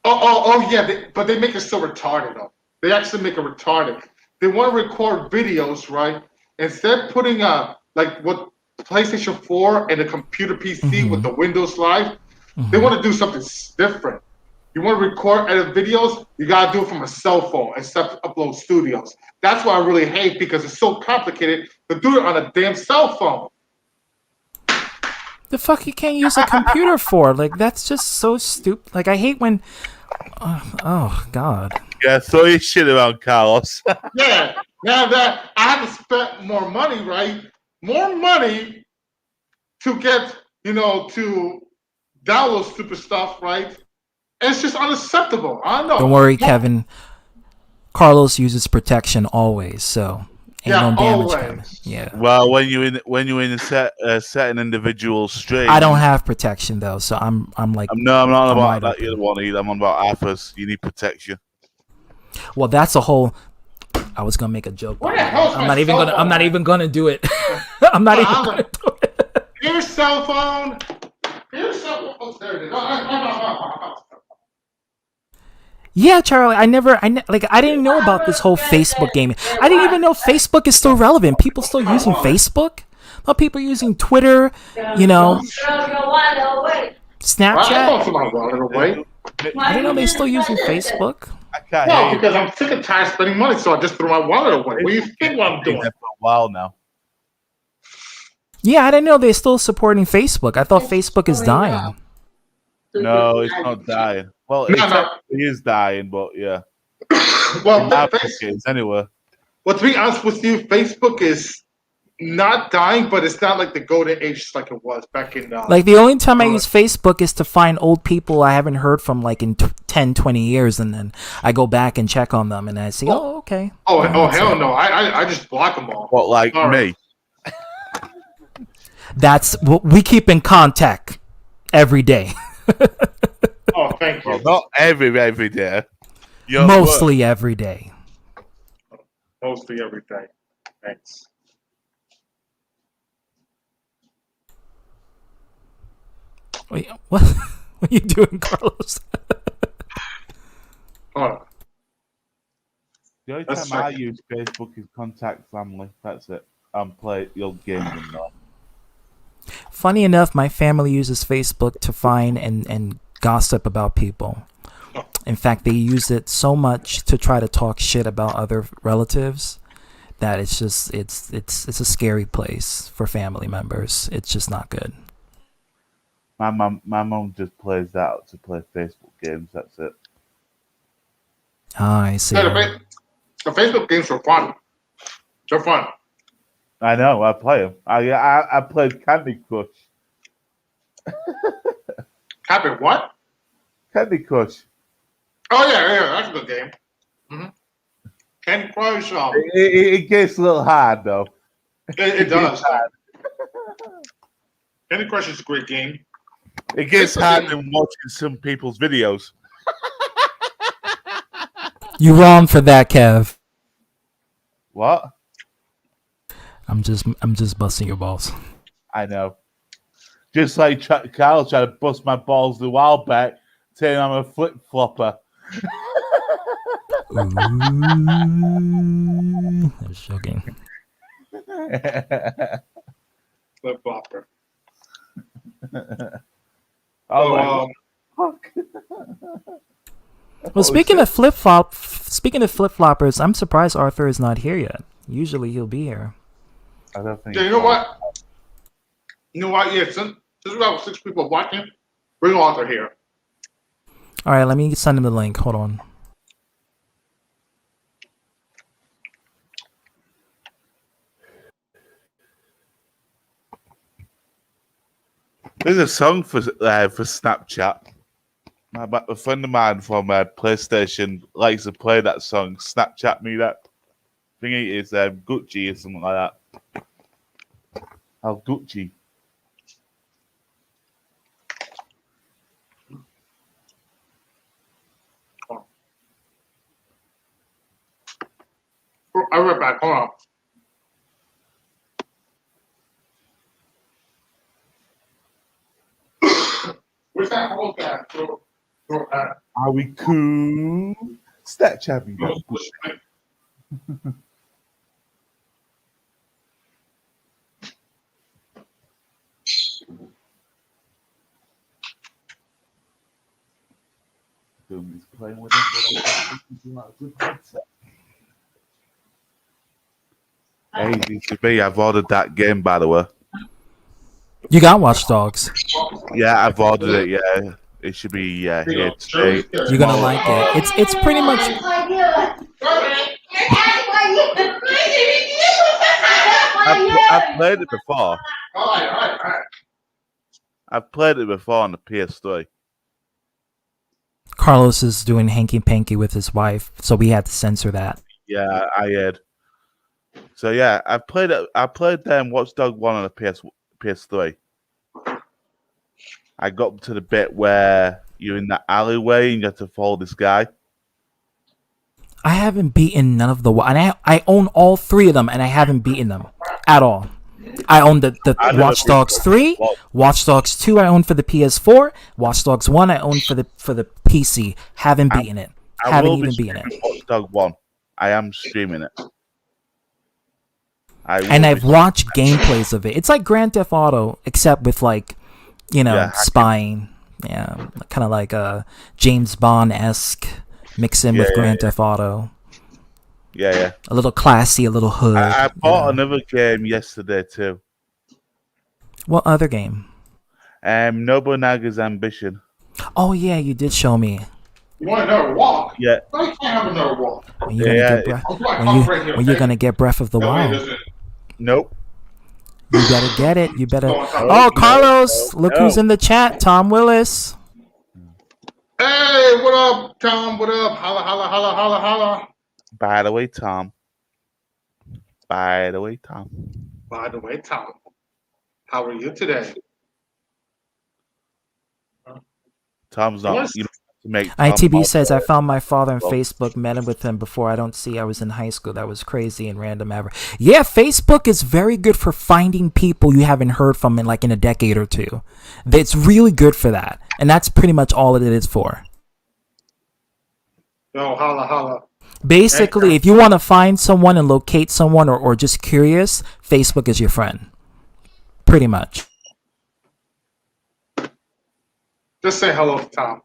Oh yeah, but they make it so retarded though. They actually make it retarded. They want to record videos, right? Instead of putting like what PlayStation 4 and a computer PC with the Windows Live, they want to do something different. You want to record edit videos, you gotta do it from a cell phone instead of Upload Studios. That's what I really hate because it's so complicated to do it on a damn cell phone. The fuck you can't use a computer for? Like, that's just so stupid. Like, I hate when. Oh God. Yeah, throw your shit around, Carlos. Yeah. Now that I have to spend more money, right? More money to get, to download stupid stuff, right? It's just unacceptable. I don't know. Don't worry, Kevin. Carlos uses protection always, so ain't no damage coming. Yeah. Well, when you're in a certain individual stream, I don't have protection though, so I'm like. I'm not about that. Open. You don't want either. I'm on about Arthur's. You need protection. Well, that's a whole. I was gonna make a joke. I'm not even gonna do it. I'm not even gonna do it. Here's cell phone. Oh, there it is. Yeah, Charlie. I didn't know about this whole Facebook gaming. I didn't even know Facebook is still relevant. People still using Facebook. A lot of people are using Twitter. Snapchat. I didn't know they're still using Facebook. No, because I'm sick and tired of spending money, so I just threw my wallet away. What do you think what I'm doing? For a while now. Yeah, I didn't know they're still supporting Facebook. I thought Facebook is dying. No, it's not dying. Well, it is dying, but yeah. Well, anyway. Well, to be honest with you, Facebook is not dying, but it's not like the golden age like it was back in. Like, the only time I use Facebook is to find old people I haven't heard from like in 10, 20 years, and then I go back and check on them, and I see, okay. Oh, hell no. I just block them all. What, like me? That's what we keep in contact every day. Oh, thank you. Well, not every day. Mostly every day. Mostly every day. Thanks. Wait, what are you doing, Carlos? Hold on. The only time I use Facebook is contact family. That's it. Play your games and that. funny enough, my family uses Facebook to find and gossip about people. In fact, they use it so much to try to talk shit about other relatives that it's just it's a scary place for family members. It's just not good. My mom just plays that to play Facebook games. That's it. Ah, I see. Yeah, the Facebook games are fun. They're fun. I know. I play them. I played Candy Crush. Happy what? Candy Crush. Oh yeah, that's a good game. Mm-hmm. Candy Crush. It gets a little hard though. It does. Candy Crush is a great game. It gets hard in watching some people's videos. You wrong for that, Kev. What? I'm just busting your balls. I know. Just like Carl tried to bust my balls a while back, saying I'm a flip flopper. Ooh, that's shocking. Flip flopper. Oh, fuck. Well, speaking of flip floppers, I'm surprised Arthur is not here yet. Usually he'll be here. I don't think. Yeah, you know what? Yeah, since we have 6 people watching, bring Arthur here. All right, let me send him the link. Hold on. There's a song for Snapchat. A friend of mine from PlayStation likes to play that song. Snapchat me that. I think it is Gucci or something like that. Oh, Gucci. I'll be right back. Hold on. Where's that whole guy? Are we cool? Snapchat me that. He's playing with it. Hey, DCB, I've ordered that game, by the way. You got Watch Dogs. Yeah, I've ordered it. Yeah, it should be here today. You're gonna like it. It's pretty much. I've played it before. I've played it before on the PS3. Carlos is doing hanky panky with his wife, so we had to censor that. Yeah, I had. So yeah, I played it. I played Watch Dogs 1 on the PS3. I got to the bit where you're in that alleyway and you have to follow this guy. I haven't beaten none of the, and I own all 3 of them, and I haven't beaten them at all. I own the Watch Dogs 3, Watch Dogs 2 I own for the PS4, Watch Dogs 1 I own for the PC. Haven't beaten it. Haven't even beaten it. Watch Dogs 1. I am streaming it. I've watched gameplays of it. It's like Grand Theft Auto, except with spying. Yeah, kind of like a James Bond-esque mix in with Grand Theft Auto. Yeah. A little classy, a little hood. I bought another game yesterday too. What other game? Nobunaga's Ambition. Oh yeah, you did show me. You want another walk? Yeah. I can't have another walk. When you're gonna get Breath of the Wild? Nope. You better get it. You better. Oh, Carlos! Look who's in the chat. Tom Willis. Hey, what up, Tom? What up? Holla, holla, holla, holla, holla. By the way, Tom. By the way, Tom. How are you today? Tom's not. You don't have to make. ITB says I found my father on Facebook, met him with him before. I don't see. I was in high school. That was crazy and random ever. Yeah, Facebook is very good for finding people you haven't heard from in a decade or two. It's really good for that, and that's pretty much all it is for. Yo, holla, holla. Basically, if you want to find someone and locate someone or just curious, Facebook is your friend. Pretty much. Just say hello to Tom.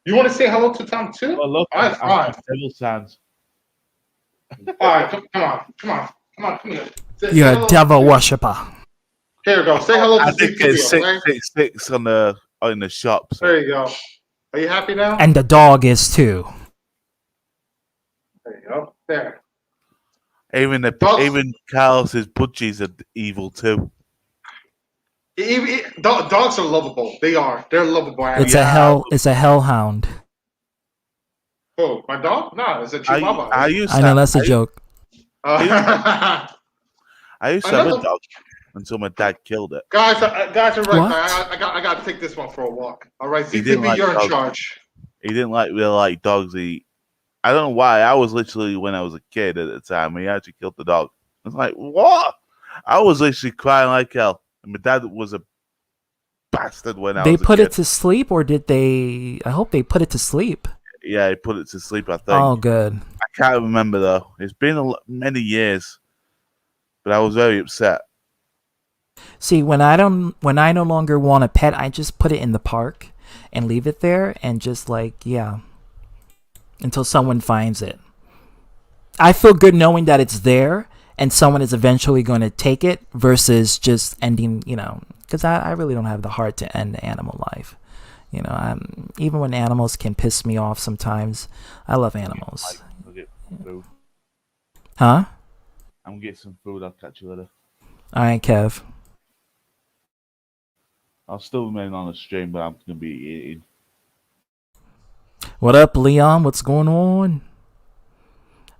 You want to say hello to Tom too? Oh, look, All right, fine. several times. All right, come here. Say You're a hello devil to- worshiper. Here we go. Say hello I to did ZTB, get okay? 666 on in the shop. So. There you go. Are you happy now? And the dog is too. There you go. There. Even Carlos's budgies are evil too. Dogs are lovable. They are. They're lovable animals. It's a hellhound. Oh, my dog? No, it's a Chihuahua. I used I know that's a joke. I used to have a Another- dog until my dad killed it. guys are right. What? I got to take this one for a walk. All right, He didn't ZTB, like you're in dogs. charge. He didn't really like dogs. I don't know why. I was literally, when I was a kid at the time, he actually killed the dog. I was like, what? I was literally crying like hell. And my dad was a bastard when I They was a put kid. it to sleep, or did they? I hope they put it to sleep. Yeah, he put it to sleep, I think. Oh, good. I can't remember, though. It's been many years. But I was very upset. See, when I no longer want a pet, I just put it in the park and leave it there, and just until someone finds it. I feel good knowing that it's there and someone is eventually going to take it versus just ending, because I really don't have the heart to end animal life. Even when animals can piss me off sometimes, I love animals. I'll get food. Huh? I'm going to get some food. I'll catch you later. All right, Kev. I'll still remain on the stream, but I'm going to be eating. What up, Leon? What's going on?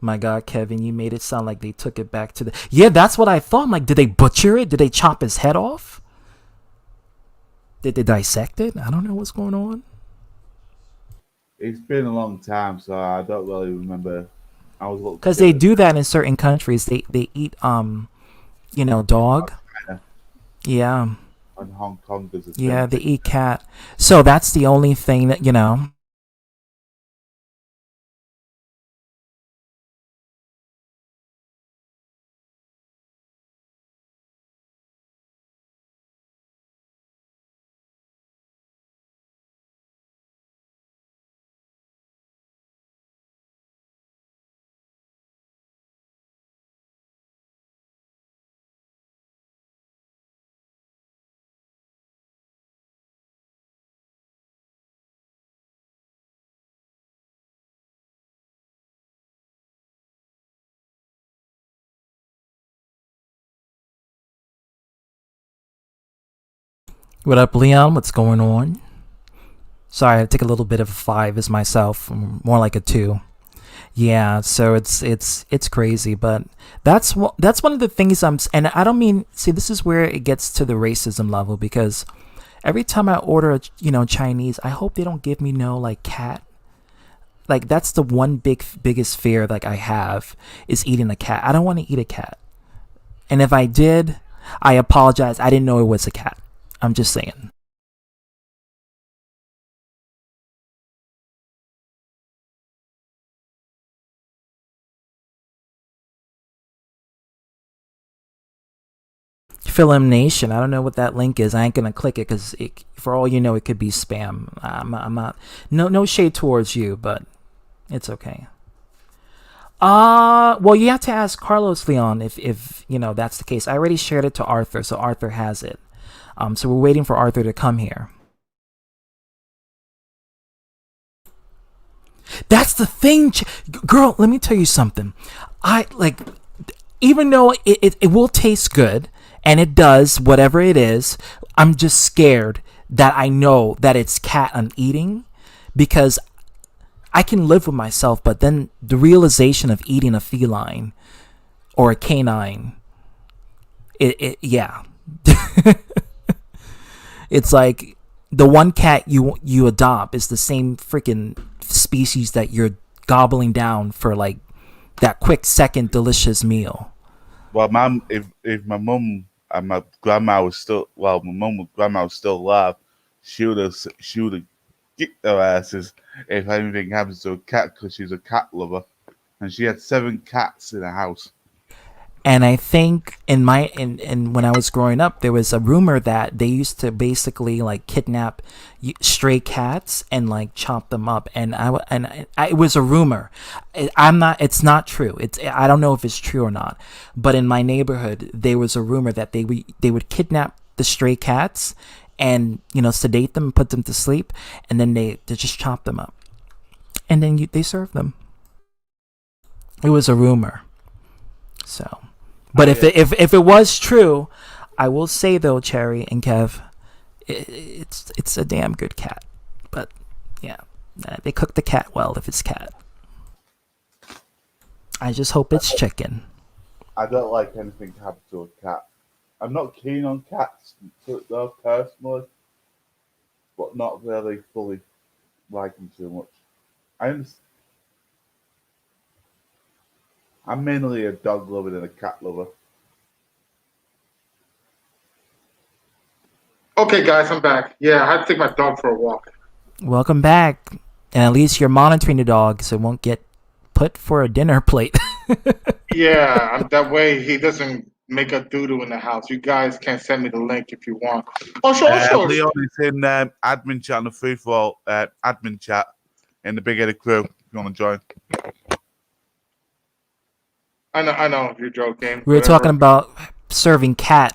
My God, Kevin, you made it sound like they took it back to the... Yeah, that's what I thought. I'm like, did they butcher it? Did they chop his head off? Did they dissect it? I don't know what's going on. It's been a long time, so I don't really remember. I was because they do that in certain countries. They eat dog. Yeah. In Hong Kong, there's a Yeah, they eat cat. So that's the only thing that What up, Leon? What's going on? Sorry, I take a little bit of a 5 as myself, more like a 2. Yeah, so it's crazy, but that's one of the things and I don't mean, see, this is where it gets to the racism level, because every time I order Chinese, I hope they don't give me no cat. That's the one biggest fear I have, is eating a cat. I don't want to eat a cat. And if I did, I apologize. I didn't know it was a cat. I'm just saying. Film Nation. I don't know what that link is. I ain't gonna click it because, for all you know, it could be spam. I'm not. No shade towards you, but it's okay. Well, you have to ask Carlos, Leon, if that's the case. I already shared it to Arthur, so Arthur has it. So we're waiting for Arthur to come here. That's the thing, girl. Let me tell you something. Even though it will taste good, and it does, whatever it is, I'm just scared that I know that it's cat I'm eating, because I can live with myself, but then the realization of eating a feline or a canine, yeah. It's like the one cat you adopt is the same freaking species that you're gobbling down for that quick second delicious meal. Well, mom, if my mum and my grandma was still, my mum and grandma was still alive, she would have kicked their asses if anything happens to a cat, because she's a cat lover, and she had 7 cats in the house. And I think in when I was growing up, there was a rumor that they used to basically like kidnap stray cats and like chop them up. And it was a rumor. It's not true. I don't know if it's true or not. But in my neighborhood, there was a rumor that they would kidnap the stray cats and sedate them and put them to sleep, and then they just chop them up, and then they serve them. It was a rumor. So. But if it was true, I will say though, Cherry and Kev, it's a damn good cat. But yeah, they cook the cat well if it's cat. I just hope it's chicken. I don't like anything to happen to a cat. I'm not keen on cats though personally, but not really fully like them too much. I'm mainly a dog lover than a cat lover. Okay, guys, I'm back. Yeah, I had to take my dog for a walk. Welcome back. And at least you're monitoring the dog so it won't get put for a dinner plate. Yeah, that way he doesn't make a doo-doo in the house. You guys can send me the link if you want. Oh, sure. Leon is in admin chat on the free for all admin chat in the Big Headed Crew if you want to join. I know, you're joking. We were talking about serving cat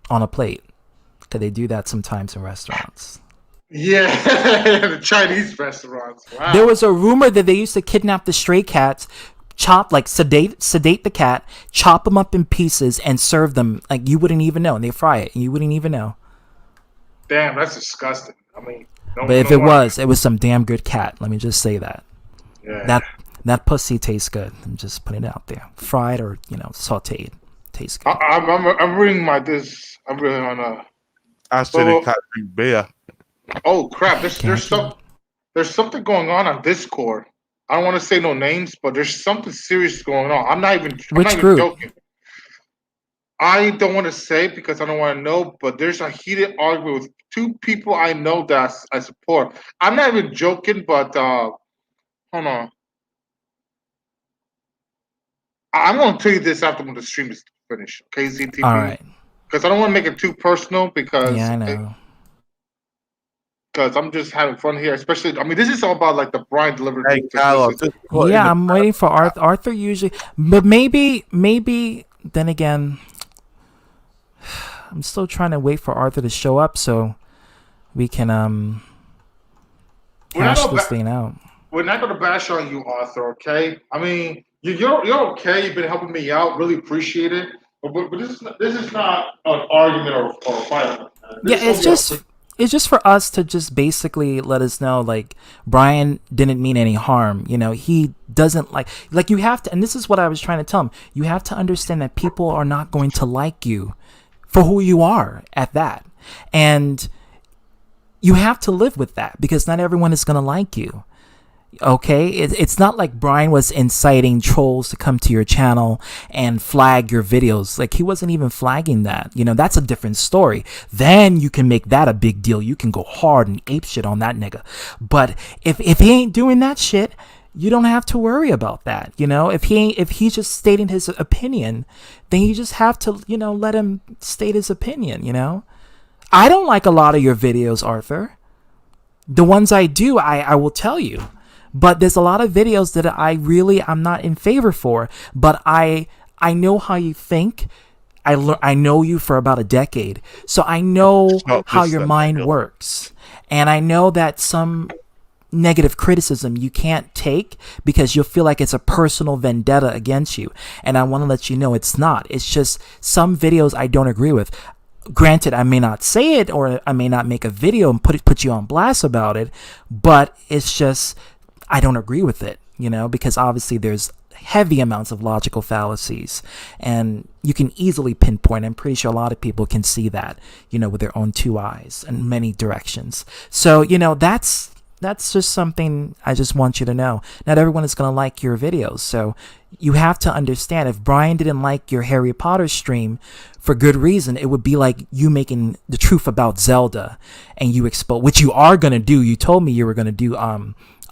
on a plate. Because they do that sometimes in restaurants. Yeah, the Chinese restaurants. Wow. There was a rumor that they used to kidnap the stray cats, sedate the cat, chop them up in pieces, and serve them. Like, you wouldn't even know. And they fry it, and you wouldn't even know. Damn, that's disgusting. I mean, but if it was some damn good cat. Let me just say that. Yeah. That pussy tastes good. I'm just putting it out there. Fried or sautéed, tastes good. I'm reading I'm really on a. Actually, the cat drink beer. Oh crap! There's something going on Discord. I don't want to say no names, but there's something serious going on. I'm not even joking. I don't want to say because I don't want to know, but there's a heated argument with two people I know that I support. I'm not even joking, but hold on. I'm going to tell you this after when the stream is finished. Okay, ZTB? All right. Because I don't want to make it too personal because... Yeah, I know. Because I'm just having fun here, especially... I mean, this is all about, like, the Bryan delivered... Hey, Carlos. Yeah, I'm waiting for Arthur. Arthur usually... But maybe, then again... I'm still trying to wait for Arthur to show up so we can hash this thing out. We're not going to bash on you, Arthur, okay? I mean... You're okay. You've been helping me out. Really appreciate it. But this is not an argument or a fight. Yeah, it's just for us to just basically let us know, like, Bryan didn't mean any harm. He doesn't like you have to, and this is what I was trying to tell him. You have to understand that people are not going to like you for who you are at that, and you have to live with that because not everyone is going to like you. Okay, it's not like Bryan was inciting trolls to come to your channel and flag your videos. Like, he wasn't even flagging that. That's a different story. Then you can make that a big deal. You can go hard and ape shit on that nigga. But if he ain't doing that shit, you don't have to worry about that. If he's just stating his opinion, then you just have to let him state his opinion. I don't like a lot of your videos, Arthur. The ones I do, I will tell you. But there's a lot of videos that I'm not in favor for. But I know how you think. I know you for about a decade. So I know how your mind works. And I know that some negative criticism you can't take because you'll feel like it's a personal vendetta against you. And I want to let you know it's not. It's just some videos I don't agree with. Granted, I may not say it or I may not make a video and put you on blast about it. But it's just... I don't agree with it, because obviously there's heavy amounts of logical fallacies and you can easily pinpoint. I'm pretty sure a lot of people can see that, with their own two eyes in many directions. So, that's just something I just want you to know. Not everyone is going to like your videos. So you have to understand if Bryan didn't like your Harry Potter stream for good reason, it would be like you making the truth about Zelda and you expose, which you are going to do. You told me you were going to do,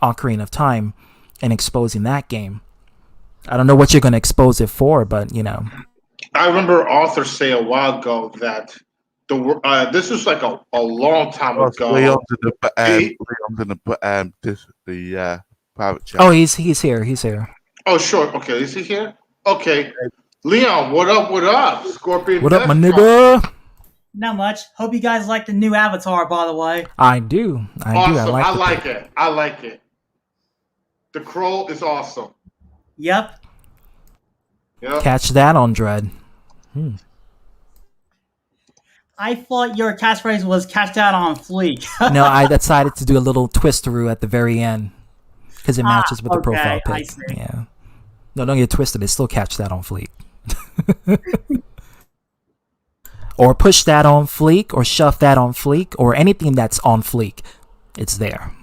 Ocarina of Time and exposing that game. I don't know what you're going to expose it for, but I remember authors say a while ago that this was like a long time Oh, ago. Leon's in the He- private chat. oh, he's here. He's here. oh, sure. Okay, is he here? Okay. Leon, what up? What up? Scorpion. What up, my Death Drop. nigga? Not much. Hope you guys like the new avatar, by the way. I do. Awesome. I the like pic. it. I like it. The crow is awesome. Yep. Yep. Catch that on Dread. I thought your catchphrase was catch that on fleek. No, I decided to do a little twisteroo at the very end because it matches with the profile okay, I pic. see. Yeah. No, don't get twisted. They still catch that on fleek. Or push that on fleek, or shove that on fleek, or anything that's on fleek. It's there.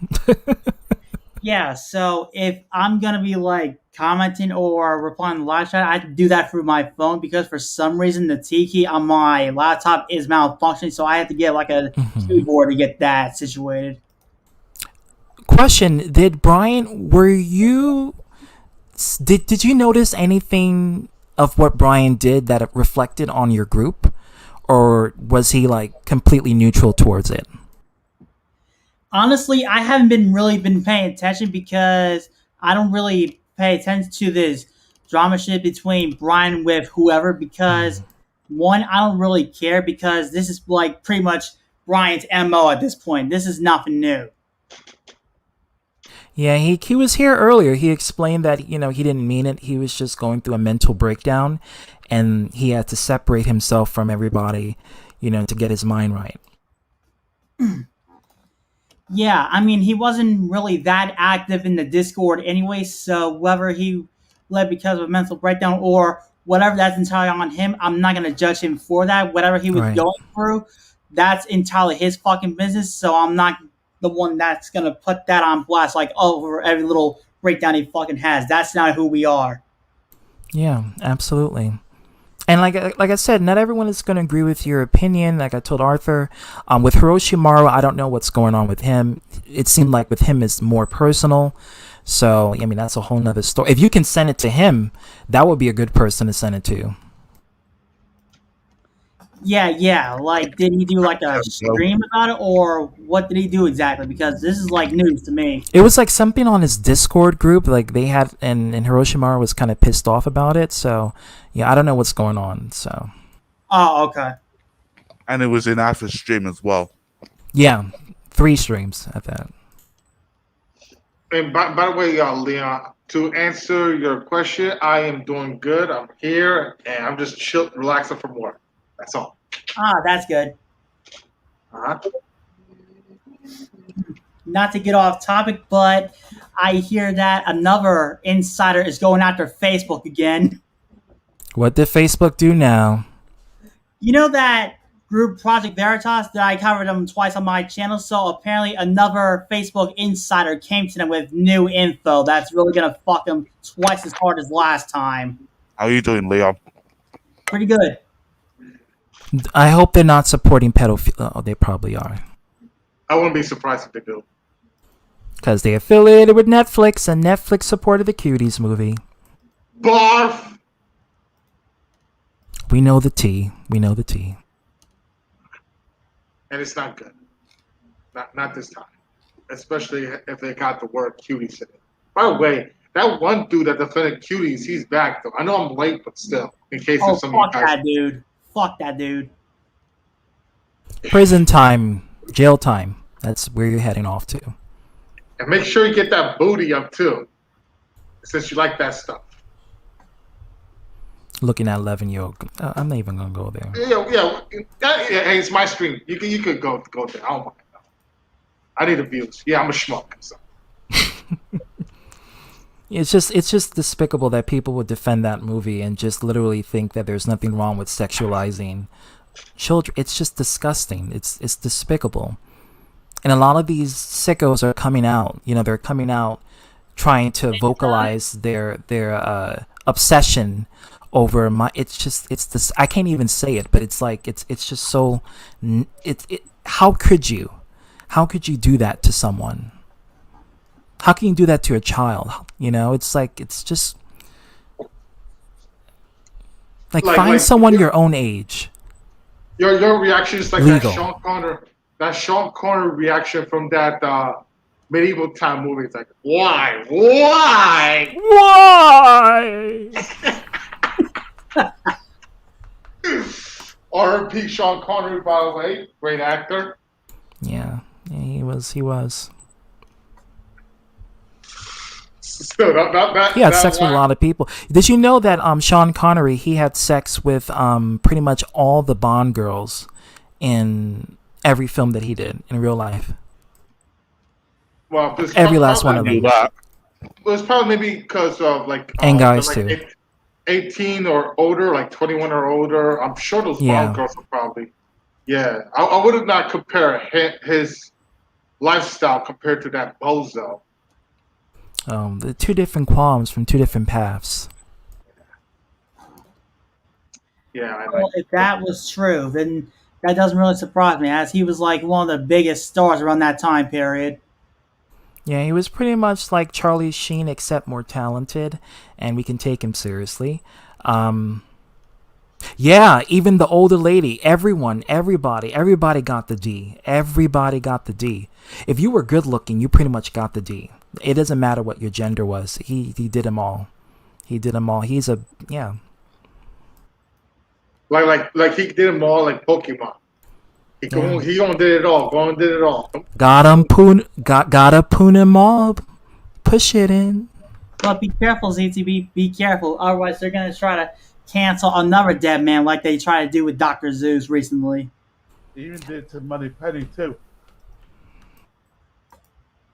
Yeah, so if I'm gonna be like commenting or replying to the live chat, I have to do that through my phone because for some reason the T key on my laptop is malfunctioning, so I have to get like a keyboard to get that situated. Question: Did Bryan? Did you notice anything of what Bryan did that it reflected on your group, or was he like completely neutral towards it? Honestly, I haven't really been paying attention because I don't really pay attention to this drama shit between Bryan with whoever because one, I don't really care because this is like pretty much Bryan's MO at this point. This is nothing new. Yeah, he was here earlier. He explained that he didn't mean it. He was just going through a mental breakdown, and he had to separate himself from everybody, to get his mind right. Yeah, I mean, he wasn't really that active in the Discord anyway, so whether he led because of a mental breakdown or whatever, that's entirely on him. I'm not going to judge him for that. Whatever he was Right. going through, that's entirely his fucking business, so I'm not the one that's going to put that on blast like over every little breakdown he fucking has. That's not who we are. Yeah, absolutely. And like I said, not everyone is going to agree with your opinion. Like I told Arthur, with Hiroshimaru, I don't know what's going on with him. It seemed like with him it's more personal. So, I mean, that's a whole nother story. If you can send it to him, that would be a good person to send it to. Yeah. Like, did he do like a stream about it, or what did he do exactly? Because this is like news to me. It was like something on his Discord group. Like they had, and Hiroshimaru was kind of pissed off about it. So, yeah, I don't know what's going on. So, Oh, okay. And it was in Alpha's stream as well. yeah, 3 streams at that. And by the way, Leon, to answer your question, I am doing good. I'm here, and I'm just chill, relaxing from work. That's all. That's good. Uh-huh. Not to get off topic, but I hear that another insider is going after Facebook again. What did Facebook do now? You know that group Project Veritas that I covered them twice on my channel? So apparently another Facebook insider came to them with new info that's really going to fuck them twice as hard as last time. How are you doing, Leon? Pretty good. I hope they're not supporting pedophilia. Oh, they probably are. I wouldn't be surprised if they do. Because they affiliated with Netflix, and Netflix supported the Cuties movie. Barf! We know the tea. We know the tea. And it's not good. Not this time. Especially if they got the word cuties in it. By the way, that one dude that defended cuties, he's back though. I know I'm late, but still. In case Oh, there's some of fuck you guys. that dude. Fuck that dude. Prison time. Jail time. That's where you're heading off to. And make sure you get that booty up too. Since you like that stuff. Looking at 11-year-old. I'm not even going to go there. Yeah. Hey, it's my stream. You could go there. I don't mind. I need the views. Yeah, I'm a schmuck. So. It's just despicable that people would defend that movie and just literally think that there's nothing wrong with sexualizing children. It's just disgusting. It's despicable. And a lot of these sickos are coming out. They're coming out trying to vocalize their obsession over my. It's this. I can't even say it, but it's like it's just so. How could you? How could you do that to someone? How can you do that to a child? It's like it's just Like, Like- find like- someone your own age. Your reaction is like Legal. that Sean Connery reaction from that medieval time movie. It's like, why? Why? Why? R.P. Sean Connery, by the way, great actor. Yeah, he was. Still, that He had that sex with a lot of people. Did you know that Sean Connery, he had sex with pretty much all the Bond girls in every film that he did in real life? Well, Every last one of Knew them. that. It was probably maybe because of like And guys, like too. 18 or older, like 21 or older. I'm sure those Yeah. Bond girls are probably. Yeah, I would have not compare his lifestyle compared to that bozo. The two different qualms from two different paths. Yeah, Well, if that was true, then that doesn't really surprise me, as he was like one of the biggest stars around that time period. Yeah, he was pretty much like Charlie Sheen, except more talented, and we can take him seriously. Yeah, even the older lady, everybody got the D. Everybody got the D. If you were good looking, you pretty much got the D. It doesn't matter what your gender was. He did them all. He did them all. He's a, yeah. like he did them all like Pokemon. He gonna did it all. Go and did it all. Gotta poon him all. Push it in. But be careful, ZTB. Be careful. Otherwise, they're going to try to cancel another dead man like they tried to do with Dr. Zeus recently. He even did to Money Penny too.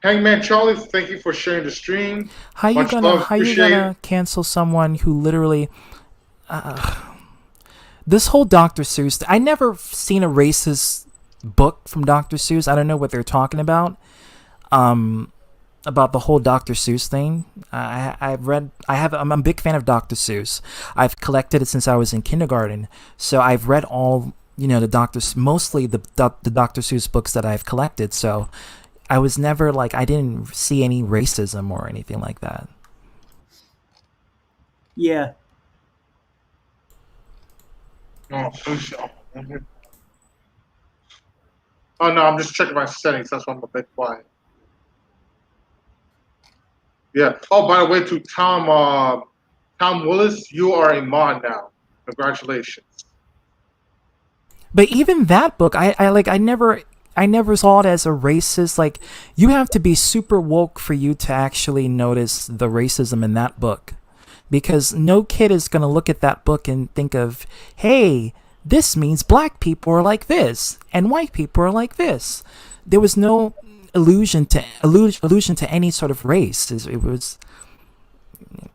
Hangman Charlie, thank you for sharing the stream. How you Much gonna love, how you appreciate gonna it. cancel someone who literally this whole Dr. Seuss, I never seen a racist book from Dr. Seuss. I don't know what they're talking about the whole Dr. Seuss thing. I'm a big fan of Dr. Seuss. I've collected it since I was in kindergarten, so I've read all, mostly the Dr. Seuss books that I've collected. So I was never like, I didn't see any racism or anything like that. Yeah. Oh, oh no, I'm just checking my settings. That's why I'm a bit quiet. Yeah. Oh, by the way, to Tom Willis, you are a mod now. Congratulations. But even that book, I never saw it as a racist. Like, you have to be super woke for you to actually notice the racism in that book, because no kid is gonna look at that book and think of, hey, this means black people are like this and white people are like this. There was no allusion to any sort of race. It was.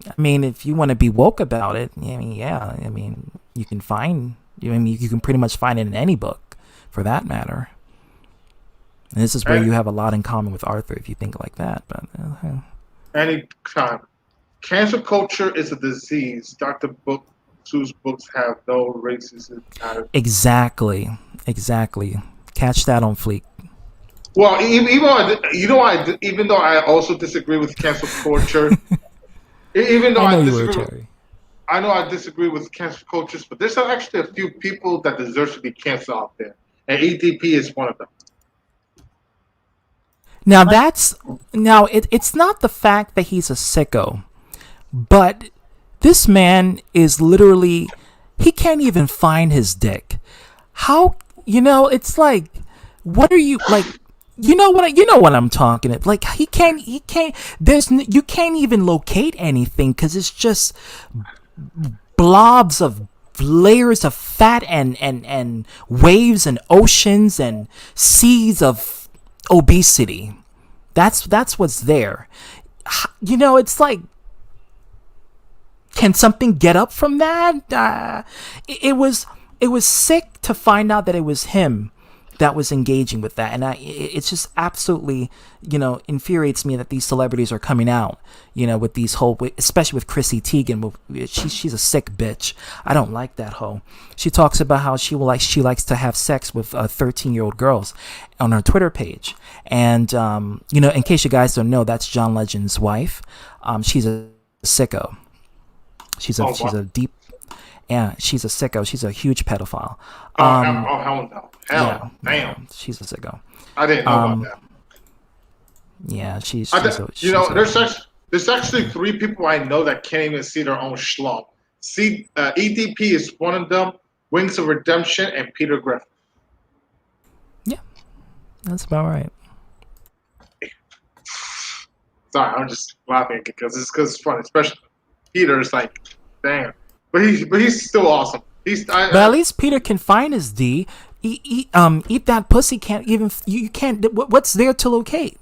I mean, if you want to be woke about it, I mean, you can find. You can pretty much find it in any book, for that matter. And this is where you have a lot in common with Arthur, if you think like that. But Anytime. Cancel culture is a disease. Dr. Seuss books have no racism. exactly. Catch that on fleek. Well, even though I also disagree with cancel culture, even though I know I you were, disagree, Terry. I know I disagree with cancel cultures, but there's actually a few people that deserve to be canceled out there, and EDP is one of them. Now it's not the fact that he's a sicko, but this man is literally, he can't even find his dick. How, it's like, what are you like? You know what I'm talking about. Like, you can't even locate anything, because it's just blobs of layers of fat and waves and oceans and seas of obesity. That's what's there. It's like, can something get up from that? It was sick to find out that it was him that was engaging with that, and it's just absolutely, infuriates me that these celebrities are coming out, with these especially with Chrissy Teigen. She's a sick bitch. I don't like that hoe. She talks about how she likes to have sex with 13-year-old girls on her Twitter page, and in case you guys don't know, that's John Legend's wife. She's a sicko. She's a deep. Yeah, she's a sicko. She's a huge pedophile. Oh, hell no. Hell Yeah, no. Damn. she's a sicko. I didn't know about that. Yeah, she's there's actually 3 people I know that can't even see their own schlong. EDP is one of them, Wings of Redemption, and Peter Griffin. Yeah, that's about right. Sorry, I'm just laughing because it's funny, especially Peter's like, damn, but he's still awesome. But at least Peter can find his D. Eat that pussy can't even. You can't. What's there to locate?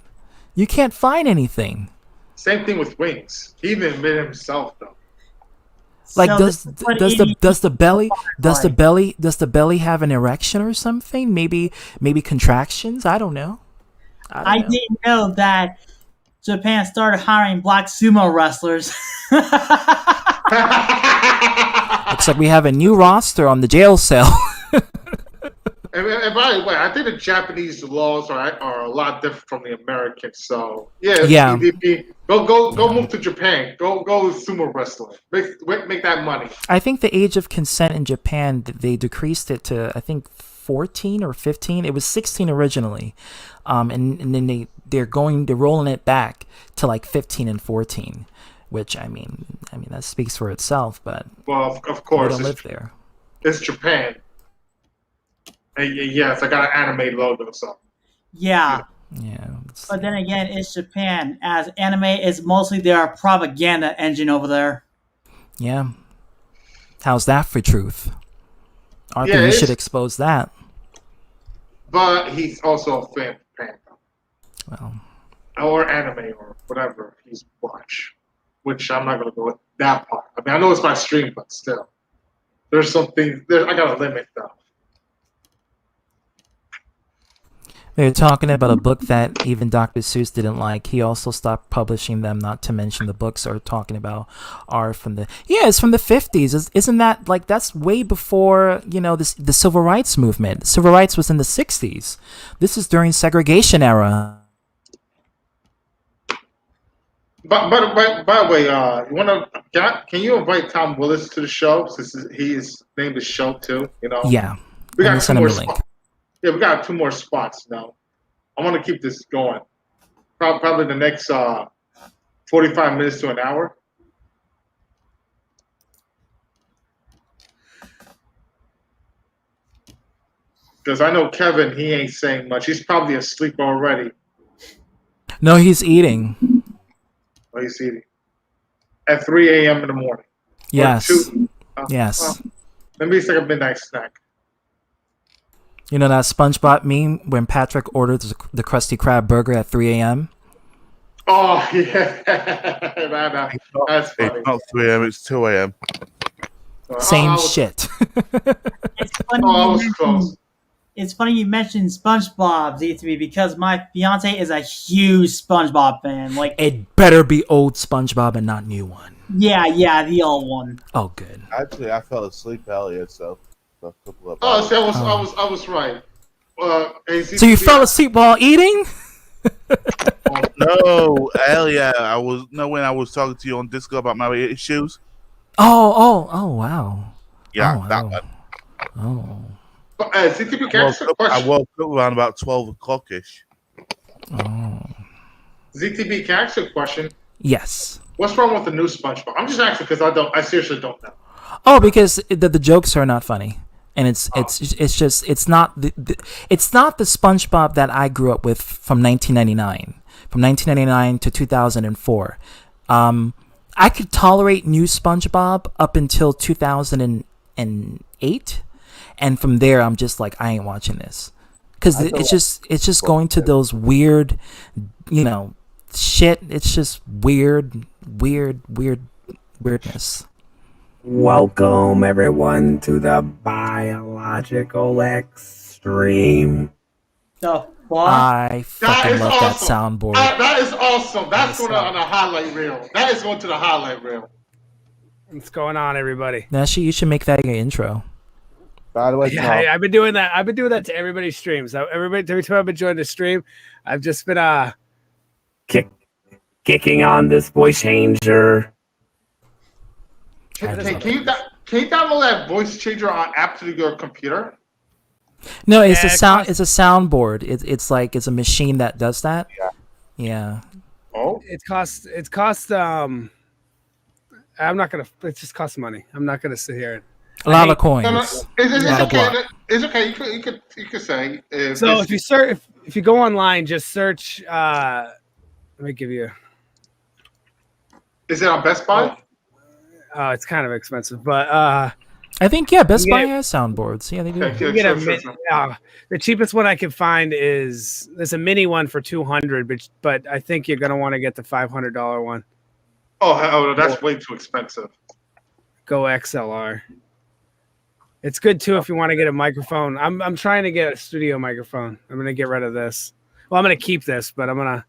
You can't find anything. Same thing with Wings. He even admitted himself though. Like So does the belly have an erection or something? Maybe contractions. I don't know. I didn't know that Japan started hiring black sumo wrestlers. Looks like we have a new roster on the jail cell. And by the way, I think the Japanese laws are a lot different from the Americans. So yeah. EDP, go move to Japan. Go sumo wrestling. Make that money. I think the age of consent in Japan, they decreased it to, I think, 14 or 15. It was 16 originally, and then they're rolling it back to like 15 and 14, which I mean that speaks for itself. But well, of course, we don't live there. It's Japan. And yes, I got an anime logo, so Yeah. Yeah. But then again, it's Japan, as anime is mostly their propaganda engine over there. Yeah. How's that for truth? I think we should expose that. But he's also a fan of Japan. Well. Or anime or whatever he's watched. Which I'm not going to go with that part. I mean, I know it's my stream, but still. There's something, I got a limit though. They're talking about a book that even Dr. Seuss didn't like. He also stopped publishing them, not to mention the books are talking about are from it's from the 50s. Isn't that, like, that's way before, the civil rights movement. Civil rights was in the 60s. This is during segregation era. By the way, can you invite Tom Willis to the show, since he's named the show too, Yeah. We got 2 more link. spots. Yeah, we got 2 more spots now. I want to keep this going. Probably the next 45 minutes to an hour. Because I know Kevin, he ain't saying much. He's probably asleep already. No, he's eating. Oh, he's eating. At 3 a.m. in the morning. Yes. Yes. Maybe it's like a midnight snack. You know that SpongeBob meme when Patrick orders the Krusty Krab burger at 3 a.m.? Oh, yeah. That's funny. It's not 3 a.m., it's 2 a.m. Same shit. It's funny, it's funny you mentioned SpongeBob, ZTB, because my fiance is a huge SpongeBob fan. Like, it better be old SpongeBob and not new one. Yeah, the old one. Oh, good. Actually, I fell asleep earlier, so... I was right. So you fell asleep while eating? No, earlier when I was talking to you on Discord about my issues. Oh, wow. Yeah, oh, that wow. one. Oh. But, I woke up around about 12 o'clock-ish. Oh. ZTB, can I ask you a question? Yes. What's wrong with the new SpongeBob? I'm just asking because I seriously don't know. Oh, because the jokes are not funny. And it's not the SpongeBob that I grew up with from 1999 to 2004. I could tolerate new SpongeBob up until 2008, and from there I'm just like, I ain't watching this, because it's just going to those weird, shit. It's just weirdness. Welcome everyone to the Biological Extreme. The fuck? I fucking love that soundboard. That is awesome. That's going on the highlight reel. That is going to the highlight reel. What's going on, everybody? Actually, you should make that your intro. By the way, Yeah, I've been doing that. I've been doing that to everybody's streams. Every time I've been joining the stream, I've just been kicking on this voice changer. Can Can you download that voice changer on app to your computer? No, it's Yeah, a sound. It's a soundboard. It's like it's a machine that does that. Yeah. Oh, It costs. I'm not gonna. It just costs money. I'm not gonna sit here. A lot of no, no, coins. it's A lot of okay. guap. It's okay. You could say. So if you search, if you go online, just search. Let me give you. Is it on Best Buy? It's kind of expensive, but I think Best You Buy get- has soundboards. Yeah, they do. Okay, you get a sure. the cheapest one I can find is there's a mini one for $200, but I think you're gonna want to get the $500 one. Oh, that's way too expensive. Go XLR. It's good too if you want to get a microphone. I'm trying to get a studio microphone. I'm gonna get rid of this. Well, I'm gonna keep this, but I'm gonna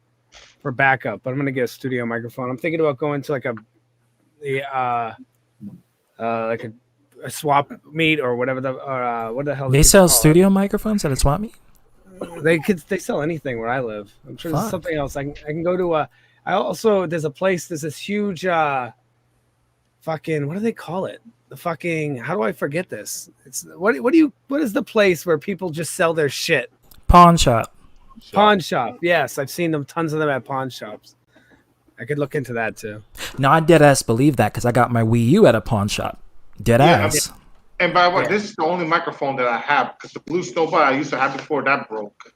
for backup. But I'm gonna get a studio microphone. I'm thinking about going to like a swap meet or whatever what the hell They do sell people call studio microphones at a swap meet. it? They sell anything where I live. I'm sure there's Fuck. something else. I can go to there's a place. There's this huge fucking what do they call it? The fucking how do I forget this? It's what is the place where people just sell their shit? Pawn shop. Pawn shop. Yes, I've seen them tons of them at pawn shops. I could look into that too. No, I dead ass believe that because I got my Wii U at a pawn shop. Dead Yeah, ass. And by the way, this is the only microphone that I have because the Blue Snowball I used to have before that broke.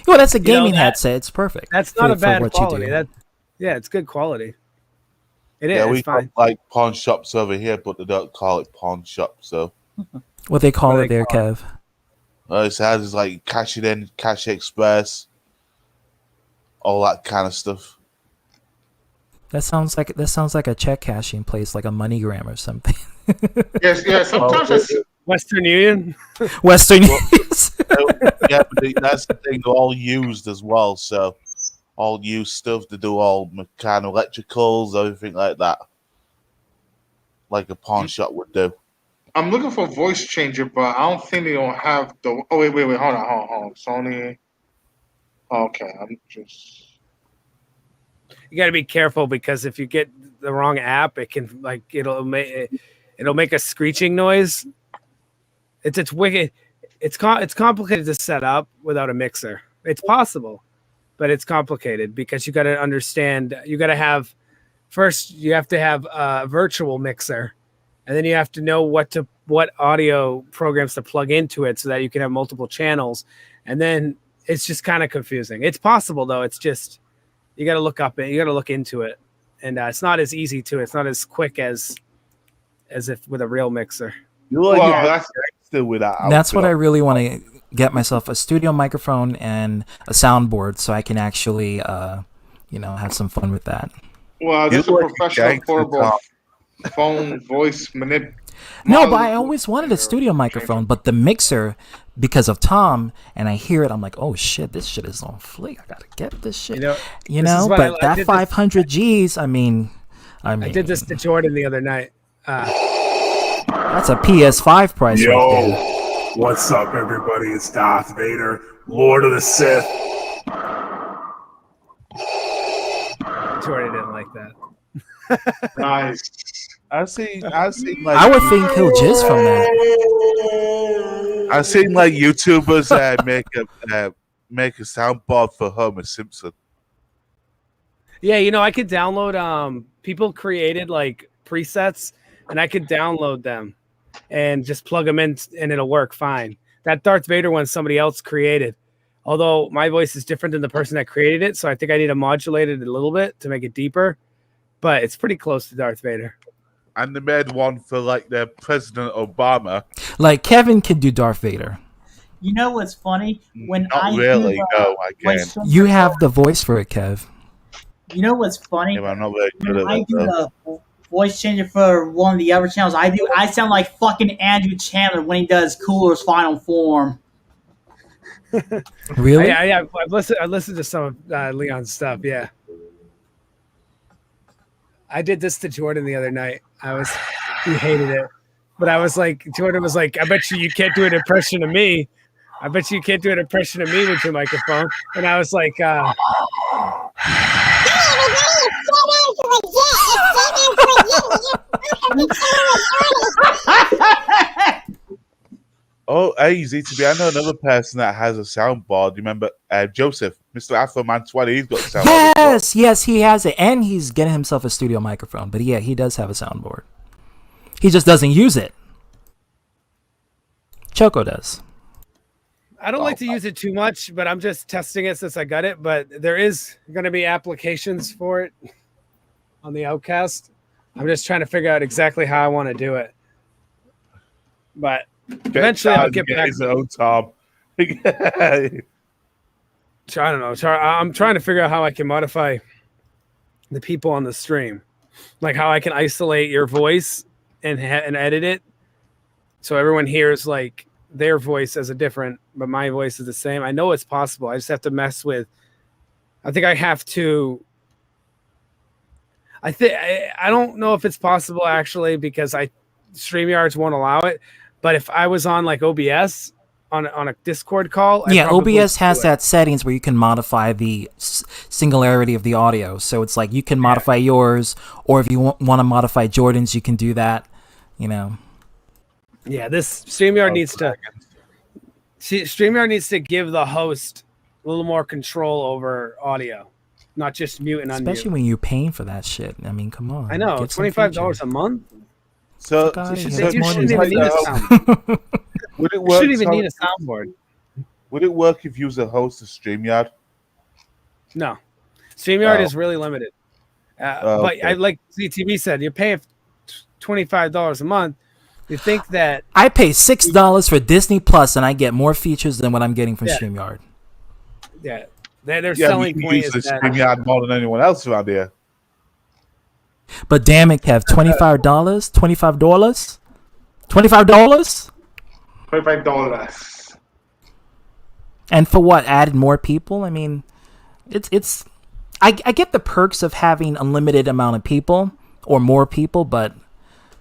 Well, that's a know, gaming that- headset. It's perfect. That's not for- a bad for what quality. you do. It's good quality. It is. Yeah, we It's fine. got like pawn shops over here, but they don't call it pawn shop. So What they call What it they there, call Kev. it has like Cash It In, Cash Express, all that kind of stuff. That sounds like a check cashing place, like a MoneyGram or something. Yes, yeah. Sometimes Oh, it's, Western Union. Western Union. Yeah, but that's the thing. They're all used as well. So all used stuff. They do all mechanical electricals, everything like that, like a pawn shop would do. I'm looking for a voice changer, but I don't think they don't have the. Oh wait, hold on. Sony. Okay, I'm just. You got to be careful because if you get the wrong app, it can it'll make a screeching noise. It's wicked. It's complicated to set up without a mixer. It's possible, but it's complicated because you got to understand. You got to have first. You have to have a virtual mixer, and then you have to know what audio programs to plug into it so that you can have multiple channels. And then it's just kind of confusing. It's possible though. It's just you got to look up it. You got to look into it, and it's not as easy to. It's not as quick as if with a real mixer. You like Well, get that's still with that. That's what I outfit. really want to get myself, a studio microphone and a soundboard so I can actually have some fun with that. well, this is a You like professional gangster portable talk. phone voice manip. No, but I always wanted a studio microphone, but the mixer, because of Tom, and I hear it, I'm like, oh shit, this shit is on fleek. I gotta get this shit. This is what But I that did this- 500 G's, I mean, I did this to Jordan the other night. that's a PS5 price right there. Yo, what's up, everybody? It's Darth Vader, Lord of the Sith. Jordan didn't like that. Nice. I've seen like I would think he'll jizz from that. I've seen like YouTubers make a soundboard for Homer Simpson. Yeah, I could download. People created like presets, and I could download them and just plug them in, and it'll work fine. That Darth Vader one somebody else created, although my voice is different than the person that created it, so I think I need to modulate it a little bit to make it deeper. But it's pretty close to Darth Vader. And they made one for like their President Obama. Like Kevin can do Darth Vader. You know what's funny? When Not I really, do, no, I can't. voice changer You have the voice for it, Kev. You know what's funny? Yeah, but I'm not very good When at I that. do though. the voice changer for one of the other channels, I sound like fucking Andrew Chandler when he does Cooler's Final Form. Really? I've listened to some of Leon's stuff. Yeah, I did this to Jordan the other night. He hated it, but I was like, Jordan was like, I bet you can't do an impression of me. I bet you can't do an impression of me with your microphone. And I was like, Oh, hey, ZTB, I know another person that has a soundboard. You remember Joseph, Mr. Afroman 20? He's got a soundboard. Yes, yes, he has it, and he's getting himself a studio microphone. But yeah, he does have a soundboard. He just doesn't use it. Choco does. I don't like to use it too much, but I'm just testing it since I got it. But there is going to be applications for it on the Outcast. I'm just trying to figure out exactly how I want to do it. But eventually I'll get back. His own Tom. I don't know. I'm trying to figure out how I can modify the people on the stream, like how I can isolate your voice and edit it so everyone hears like their voice as a different, but my voice is the same. I know it's possible. I just have to mess with. I think I have to. I don't know if it's possible actually because StreamYards won't allow it. But if I was on like OBS on a Discord call, yeah, OBS has that settings where you can modify the singularity of the audio. So it's like you can modify yours, or if you want to modify Jordan's, you can do that. You know. Yeah, this StreamYard needs to give the host a little more control over audio, not just mute and unmute. Especially when you're paying for that shit. I mean, come on. I know, $25 a month. So you shouldn't even need a soundboard. Would it work? You shouldn't even need a soundboard. Would it work if you was a host of StreamYard? No, StreamYard is really limited. But I like ZTB said, you're paying $25 a month. You think that I pay $6 for Disney Plus and I get more features than what I'm getting from StreamYard. Yeah, their selling point is that StreamYard more than anyone else around here. But damn it, Kev, $25, $25, $25, $25. And for what? Added more people? I mean, it's. I get the perks of having unlimited amount of people or more people, but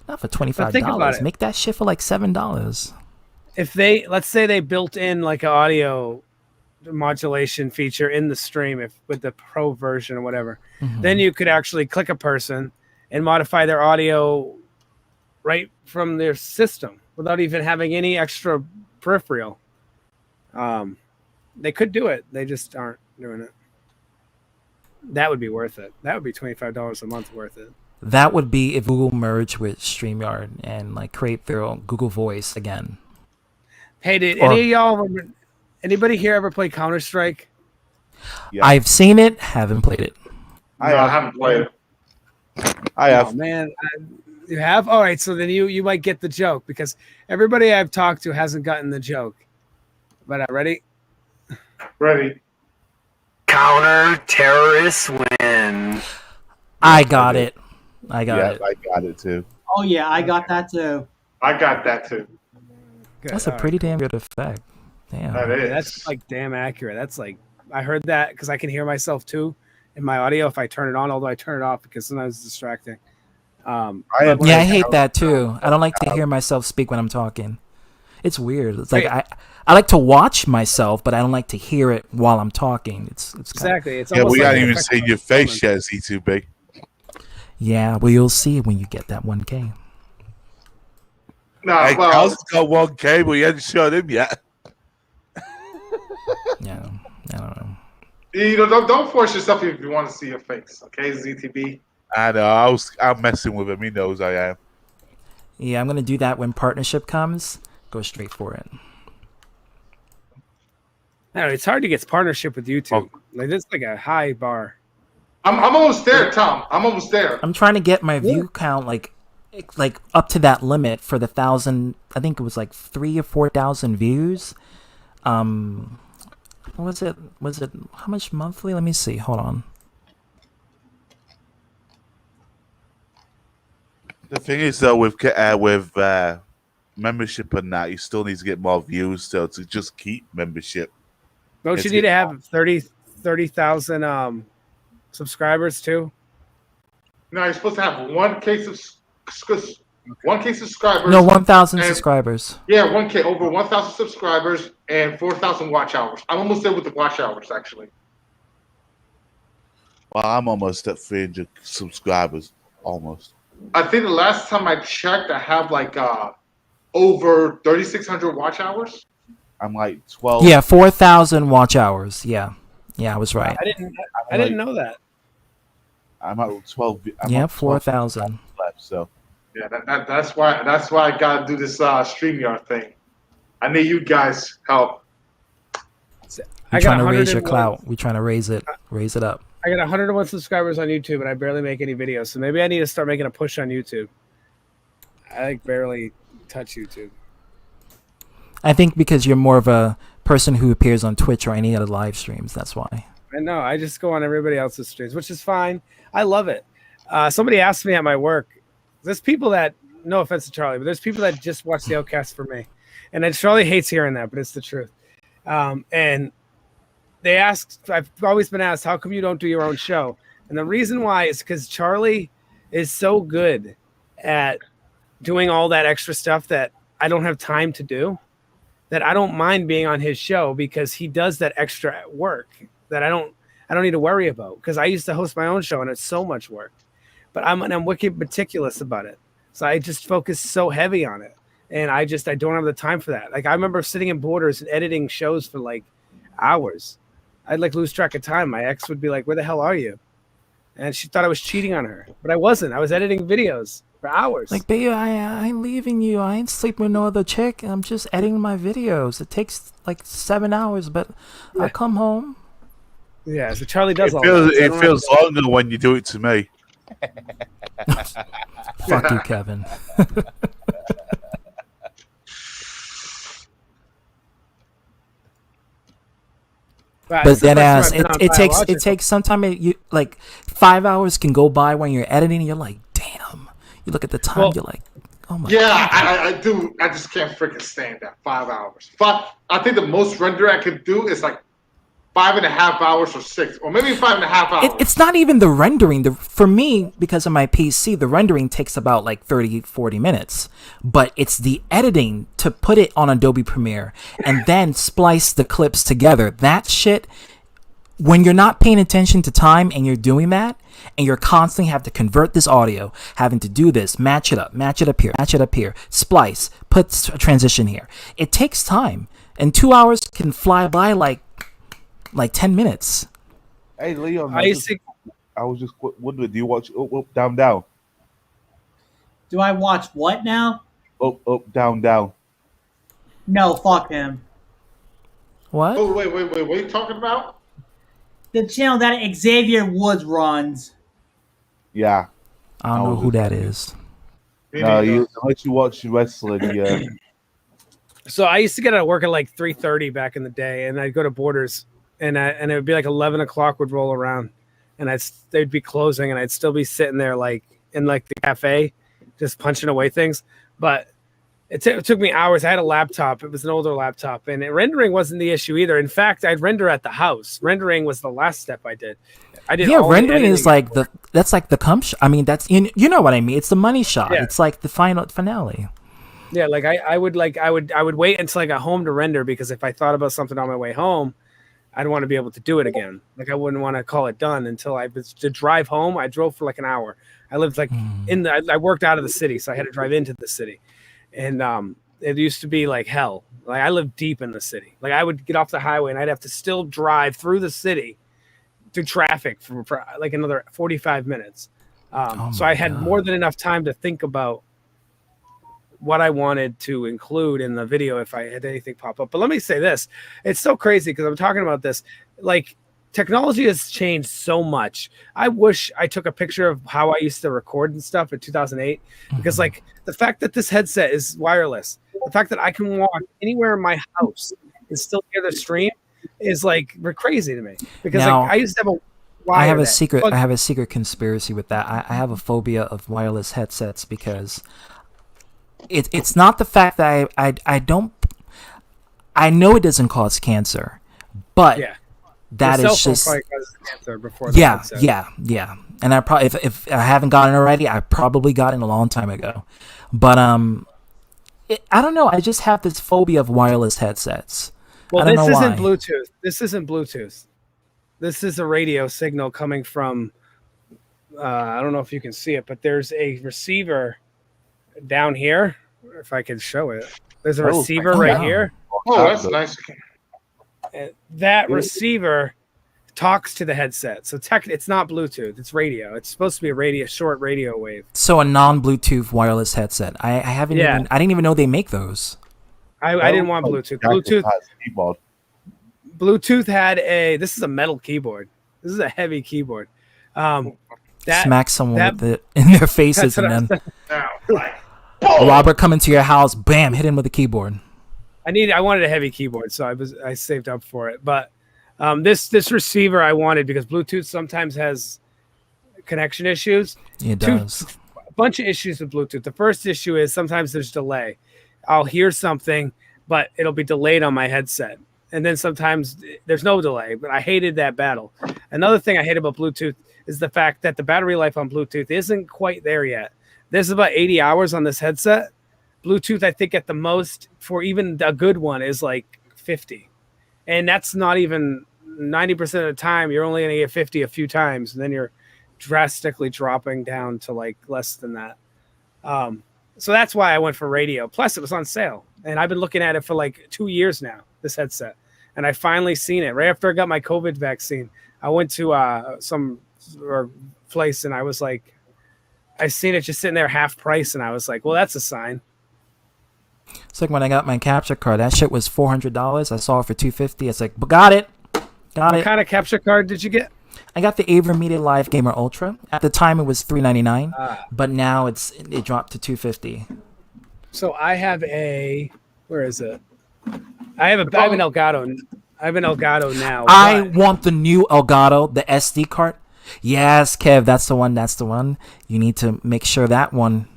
not for $25. Make that shit for like $7. If let's say they built in like an audio modulation feature in the stream, with the pro version or whatever, then you could actually click a person and modify their audio right from their system without even having any extra peripheral. They could do it. They just aren't doing it. That would be worth it. That would be $25 a month worth it. That would be if Google merged with StreamYard and like create their own Google Voice again. Hey, did any of y'all, anybody here ever play Counter-Strike? Yeah. I've seen it, haven't played it. I haven't played it. I have. Oh, man. You have? All right, so then you might get the joke because everybody I've talked to hasn't gotten the joke. But ready? Ready. Counter-terrorists win. I got it. I got it. I got it too. Oh, yeah, I got that too. I got that too. Good. That's a pretty damn good effect. Damn. That is. That's like damn accurate. That's like, I heard that because I can hear myself too in my audio if I turn it on, although I turn it off because sometimes it's distracting. I hate that too. I don't like to hear myself speak when I'm talking. It's weird. It's like I like to watch myself, but I don't like to hear it while I'm talking. It's exactly. It's we like haven't even seen your face yet, Z2B. Yeah, well, you'll see it when you get that 1K. No, hey, Cal's got 1K, but he hasn't showed him yet. Yeah, I don't know. You know, don't force yourself if you want to see your face, okay, ZTB? I know. I'm messing with him. He knows I am. Yeah, I'm gonna do that when partnership comes. Go straight for it. I don't know, it's hard to get partnership with YouTube. Like it's like a high bar. I'm almost there, Tom. I'm almost there. I'm trying to get my view count like up to that limit for the 1,000. I think it was like 3,000 or 4,000 views. What was it? Was it how much monthly? Let me see. Hold on. The thing is, though, with membership and that, you still need to get more views still to just keep membership. Don't you need to have 30,000 subscribers too? No, you're supposed to have 1K subscribers. No, 1,000 subscribers. Yeah, 1K, over 1,000 subscribers and 4,000 watch hours. I'm almost there with the watch hours, actually. Well, I'm almost at 300 subscribers, almost. I think the last time I checked, I have like over 3,600 watch hours. I'm like 12. Yeah, 4,000 watch hours. Yeah, I was right. I didn't know that. I'm at 12. Yeah, 4,000. left. So Yeah, that's why I gotta do this StreamYard thing. I need you guys' help. We're I got trying to raise your 101 clout. We're trying to raise it up. I got 101 subscribers on YouTube, and I barely make any videos. So maybe I need to start making a push on YouTube. I like barely touch YouTube. I think because you're more of a person who appears on Twitch or any other live streams. That's why. I know. I just go on everybody else's streams, which is fine. I love it. Somebody asked me at my work. There's people that, no offense to Charlie, but there's people that just watch the Outcast for me, and then Charlie hates hearing that, but it's the truth. And they asked, I've always been asked, how come you don't do your own show? And the reason why is because Charlie is so good at doing all that extra stuff that I don't have time to do, that I don't mind being on his show because he does that extra work that I don't need to worry about, because I used to host my own show and it's so much work, but I'm wicked meticulous about it. So I just focus so heavy on it. And I don't have the time for that. Like I remember sitting in Borders and editing shows for like hours. I'd like lose track of time. My ex would be like, where the hell are you? And she thought I was cheating on her, but I wasn't. I was editing videos for hours. Like, babe, I ain't leaving you. I ain't sleeping with no other chick. I'm just editing my videos. It takes like 7 hours, but I'll come home. Yeah, so Charlie does all that. It feels longer when you do it to me. Fuck you, Kevin. But then it takes sometime. You like 5 hours can go by when you're editing. And you're like, damn. You look at the time. You're like, oh my. Yeah, God. I do. I just can't freaking stand that 5 hours. I think the most render I could do is like 5.5 hours or 6, or maybe 5.5 hours. It's not even the rendering. For me, because of my PC, the rendering takes about like 30-40 minutes. But it's the editing to put it on Adobe Premiere and then splice the clips together. That shit, when you're not paying attention to time and you're doing that, and you're constantly have to convert this audio, having to do this, match it up here, splice, put a transition here. It takes time. And 2 hours can fly by like 10 minutes. Hey, Leon, I was just wondering, do you watch Up, Up, Down, Down? Do I watch what now? Up, Up, Down, Down. No, fuck him. What? Oh, wait, what are you talking about? The channel that Xavier Woods runs. Yeah. I don't know who that is. No, unless you watch wrestling, yeah. So I used to get out of work at like 3:30 back in the day, and I'd go to Borders, and it would be like 11 o'clock would roll around, and they'd be closing, and I'd still be sitting there like in like the cafe, just punching away things. But it took me hours. I had a laptop. It was an older laptop, and rendering wasn't the issue either. In fact, I'd render at the house. Rendering was the last step I did. Yeah, rendering is like that's like the I mean, that's you know what I mean. It's the money shot. Yeah. It's like the finale. Yeah, like I would wait until I got home to render, because if I thought about something on my way home, I'd want to be able to do it again. Like I wouldn't want to call it done until to drive home. I drove for like an hour. I lived like I worked out of the city, so I had to drive into the city, and it used to be like hell. Like I lived deep in the city. Like I would get off the highway and I'd have to still drive through the city, through traffic for like another 45 minutes. So I had more than enough time to think about what I wanted to include in the video if I had anything pop up. But let me say this. It's so crazy because I'm talking about this. Like technology has changed so much. I wish I took a picture of how I used to record and stuff in 2008, because like the fact that this headset is wireless, the fact that I can walk anywhere in my house and still hear the stream is like crazy to me, because now, like I used to have I have a secret conspiracy with that. I have a phobia of wireless headsets because it's not the fact that I know it doesn't cause cancer, but that is just cancer before yeah. And I probably if I haven't gotten it already, I probably got it a long time ago. But I don't know. I just have this phobia of wireless headsets. Well, this isn't Bluetooth. This isn't Bluetooth. This is a radio signal coming from. I don't know if you can see it, but there's a receiver down here if I can show it. There's a Oh, receiver oh, right wow. here. Oh, that's nice. And that receiver talks to the headset. So it's not Bluetooth. It's radio. It's supposed to be a short radio wave. So a non-Bluetooth wireless headset. I haven't Yeah. even. I didn't even know they make those. I didn't want Bluetooth. Keyboard. Bluetooth had this is a metal keyboard. This is a heavy keyboard. Smack someone with it in their faces, and then Now, like, Robert come into your house, bam, hit him with a keyboard. I wanted a heavy keyboard, so I saved up for it. But this receiver I wanted because Bluetooth sometimes has connection issues. It does. A bunch of issues with Bluetooth. The first issue is sometimes there's delay. I'll hear something, but it'll be delayed on my headset. And then sometimes there's no delay, but I hated that battle. Another thing I hate about Bluetooth is the fact that the battery life on Bluetooth isn't quite there yet. There's about 80 hours on this headset. Bluetooth, I think at the most for even a good one is like 50. And that's not even 90% of the time. You're only going to get 50 a few times. And then you're drastically dropping down to like less than that. So that's why I went for radio. Plus it was on sale. And I've been looking at it for like 2 years now, this headset. And I finally seen it right after I got my COVID vaccine. I went to some place and I was like, I seen it just sitting there half price. And I was like, well, that's a sign. It's like when I got my capture card. That shit was $400. I saw it for $250. It's like, got it. What kind of capture card did you get? I got the AverMedia Live Gamer Ultra. At the time, it was $399, but now it dropped to $250. So I have where is it? I have an Elgato. I have an Elgato now. I want the new Elgato, the SD card. Yes, Kev, that's the one. That's the one. You need to make sure that one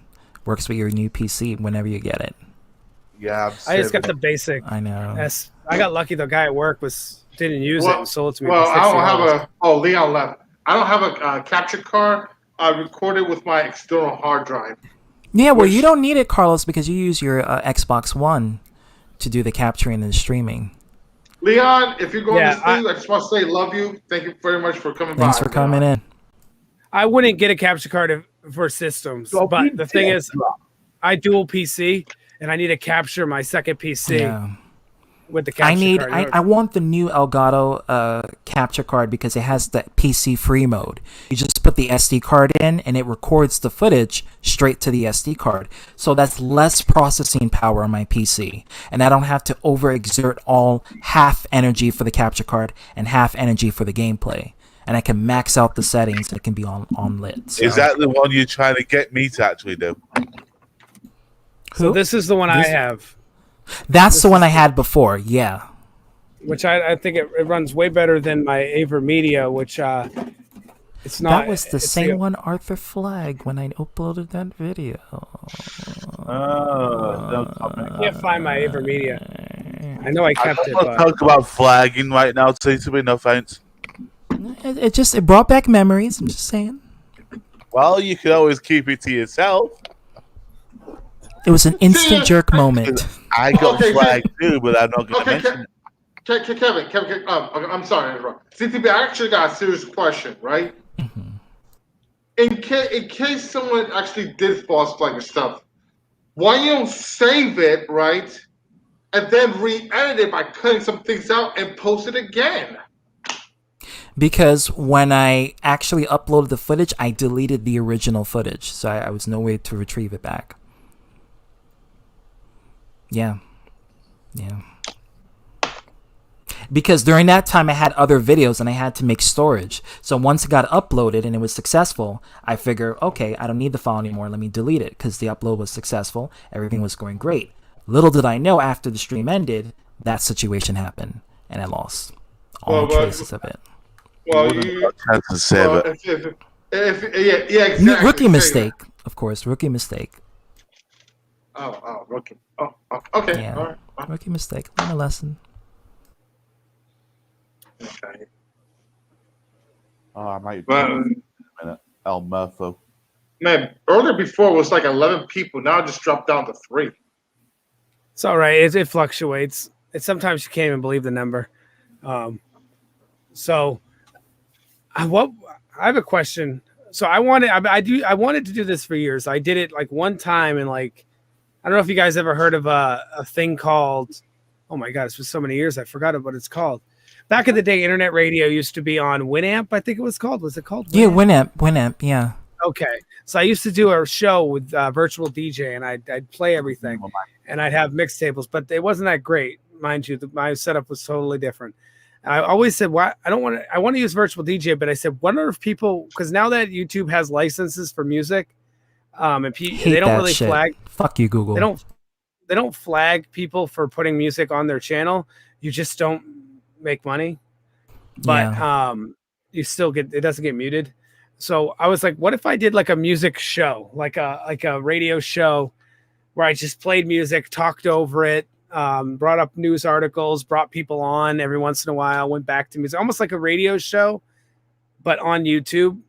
works with your new PC whenever you get it. Yeah, I just got the basic. I know. I got lucky. The guy at work didn't use it and sold it to me. Well, for I don't $60. have Leon left. I don't have a capture card. I recorded with my external hard drive. Yeah, well, you don't need it, Carlos, because you use your Xbox One to do the capturing and streaming. Leon, if you're going to Yeah, sleep, I just want to say love you. Thank you very much for coming by. Thanks for coming in. I wouldn't get a capture card for systems, but the thing is, I dual PC and I need to capture my second PC with the capture card. I want the new Elgato capture card because it has the PC free mode. You just put the SD card in and it records the footage straight to the SD card. So that's less processing power on my PC. And I don't have to overexert all half energy for the capture card and half energy for the gameplay. And I can max out the settings and it can be on lit. So. Is that the one you're trying to get me to actually do? So this is the one I have. That's the one I had before, yeah. Which I think it runs way better than my AverMedia, which it's not. That was the same one Arthur flagged when I uploaded that video. I can't find my AverMedia. I know I kept it. But talk about flagging right now, TTB, no thanks. It brought back memories, I'm just saying. Well, you could always keep it to yourself. It was an instant jerk moment. I got flagged too, but I'm not going to mention it. Kevin, I'm sorry. CTB, I actually got a serious question, right? Mm-hmm. In case someone actually did false flag your stuff, why you don't save it, right, and then re-edit it by cutting some things out and post it again? Because when I actually uploaded the footage, I deleted the original footage, so I was no way to retrieve it back. Yeah. Because during that time I had other videos and I had to make storage. So once it got uploaded and it was successful, I figured, okay, I don't need the file anymore. Let me delete it because the upload was successful. Everything was going great. Little did I know after the stream ended, that situation happened and I lost all traces of it. Well, exactly. Rookie mistake, of course. Rookie mistake. Rookie. Oh, okay. Yeah. All right. Rookie mistake. Learn a lesson. Okay. Oh, I might be a minute. El Murpho. Man, earlier before it was like 11 people. Now it just dropped down to 3. It's all right. It fluctuates. Sometimes you can't even believe the number. So, I have a question. So I wanted to do this for years. I did it like one time in like I don't know if you guys ever heard of a thing called, oh my God, it's been so many years, I forgot what it's called. Back in the day, internet radio used to be on Winamp, I think it was called. Was it called Winamp? Winamp, yeah. Okay. So I used to do a show with virtual DJ, and I'd play everything, and I'd have mixtables, but it wasn't that great, mind you. My setup was totally different. And I always said, "Why? I want to use virtual DJ," but I said, "Wonder if people, because now that YouTube has licenses for music, and they don't really flag. Fuck you, Google. They don't flag people for putting music on their channel. You just don't make money, but you still get, it doesn't get muted." So I was like, what if I did like a music show, like a radio show where I just played music, talked over it, brought up news articles, brought people on every once in a while, went back to music, almost like a radio show, but on YouTube,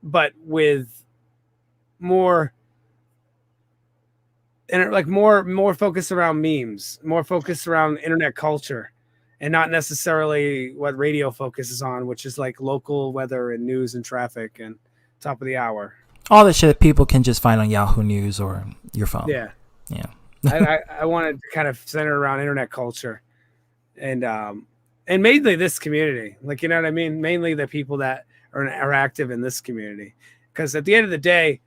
but with more and like more focused around memes, more focused around internet culture, and not necessarily what radio focuses on, which is like local weather and news and traffic and top of the hour. All the shit people can just find on Yahoo News or your phone. Yeah. Yeah. I wanted to kind of center around internet culture and mainly this community. Like, you know what I mean? Mainly the people that are active in this community. Because at the end of the day,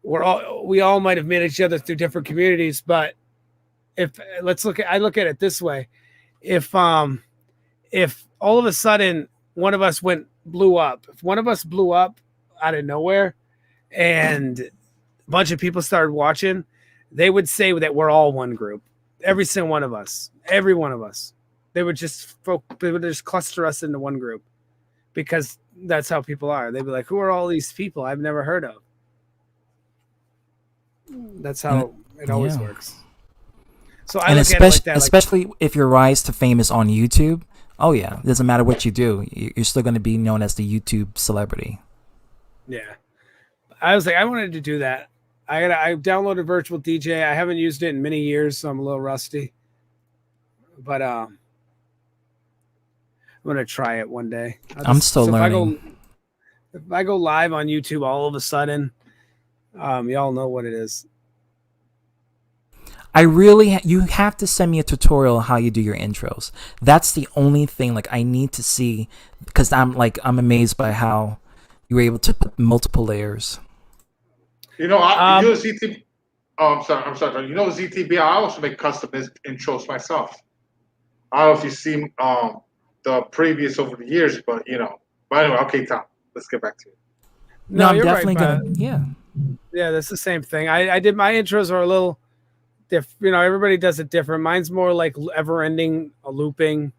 we all might have met each other through different communities, but I look at it this way. If all of a sudden one of us blew up, if one of us blew up out of nowhere and a bunch of people started watching, they would say that we're all one group. Every single one of us, every one of us. They would just cluster us into one group because that's how people are. They'd be like, who are all these people I've never heard of? That's how it always works. So I look at it like that, especially if your rise to fame is on YouTube. Oh yeah, it doesn't matter what you do, you're still going to be known as the YouTube celebrity. Yeah, I was like, I wanted to do that. I downloaded Virtual DJ. I haven't used it in many years, so I'm a little rusty. But I'm gonna try it one day. I'm still learning. If I go live on YouTube all of a sudden, y'all know what it is. You have to send me a tutorial on how you do your intros. That's the only thing like I need to see, because I'm amazed by how you were able to put multiple layers. You know, ZTB. Oh, I'm sorry. You know, ZTB. I also make custom intros myself. I don't know if you've seen the previous over the years, but you know. But anyway, okay, Tom. Let's get back to it. No, I'm definitely gonna. Yeah. Yeah, that's the same thing. I did, my intros are a little different. You know, everybody does it different. Mine's more like ever-ending, a looping,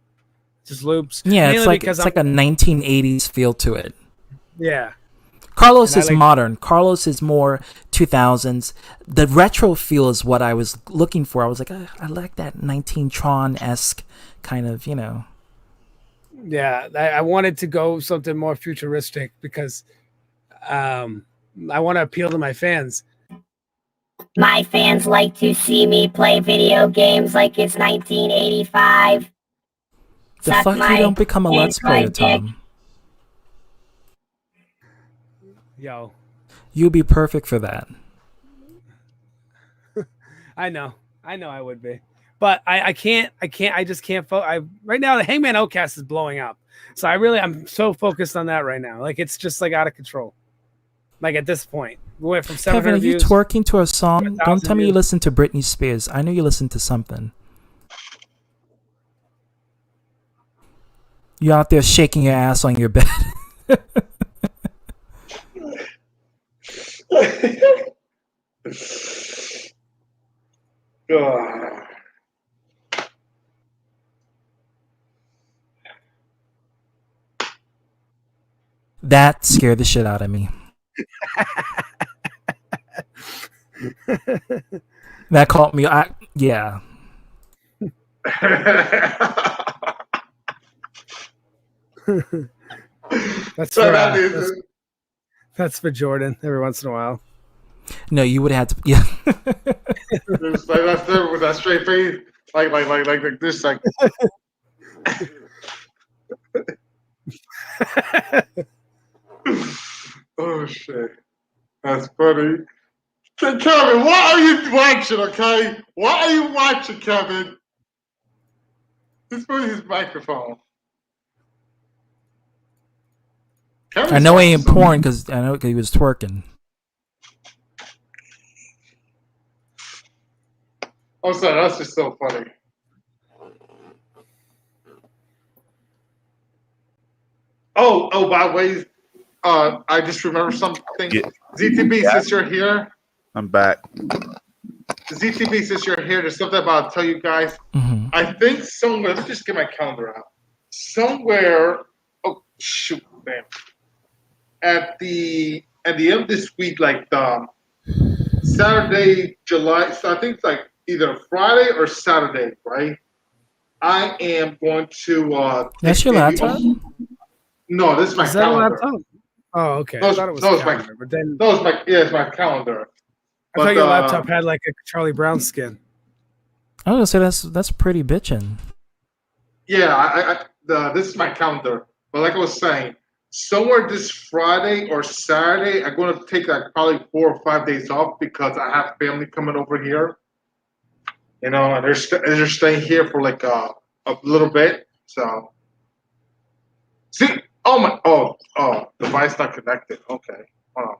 just loops. Yeah, it's like a 1980s feel to it. Yeah. Carlos is modern. Carlos is more 2000s. The retro feel is what I was looking for. I was like, I like that 19 Tron-esque kind of, you know. Yeah, I wanted to go something more futuristic because I want to appeal to my fans. My fans like to see me play video games like it's 1985. The fuck you don't become a Let's Player, Tom? Yo. You'd be perfect for that. I know I would be. But I just can't right now the Hangman Outcast is blowing up. So I'm so focused on that right now. Like it's just like out of control. Like at this point. We went from 700 Kevin, are you views twerking to a song? Don't tell me you views. listen to Britney Spears. I know you listen to something. You out there shaking your ass on your bed. That scared the shit out of me. That caught me. Yeah. That's for Jordan every once in a while. No, you would have had to. Yeah. It's like that's there with that straight face, like this, like. Oh shit, that's funny. Kevin, what are you watching, okay? What are you watching, Kevin? He's putting his microphone. I know he ain't porn because I know he was twerking. I'm sorry, that's just so funny. Oh, by the way, I just remember something. Yeah. ZTB, since you're here. I'm back. ZTB, since you're here, there's something about to tell you guys. Mm-hmm. I think somewhere, let's just get my calendar out. Somewhere, oh shoot, man. At the end of this week, like Saturday, July, so I think it's like either Friday or Saturday, right? I am going to That's your laptop? No, this is my Is that a calendar. laptop? Oh, okay. No, I thought it was no, a it's my- calendar, but then No, it's my calendar. I thought your laptop had like a Charlie Brown skin. I was gonna say that's pretty bitchin'. Yeah, this is my calendar. But like I was saying, somewhere this Friday or Saturday, I'm going to take like probably 4 or 5 days off because I have family coming over here. You know, and they're staying here for like a little bit. So, see, device not connected. Okay, hold on.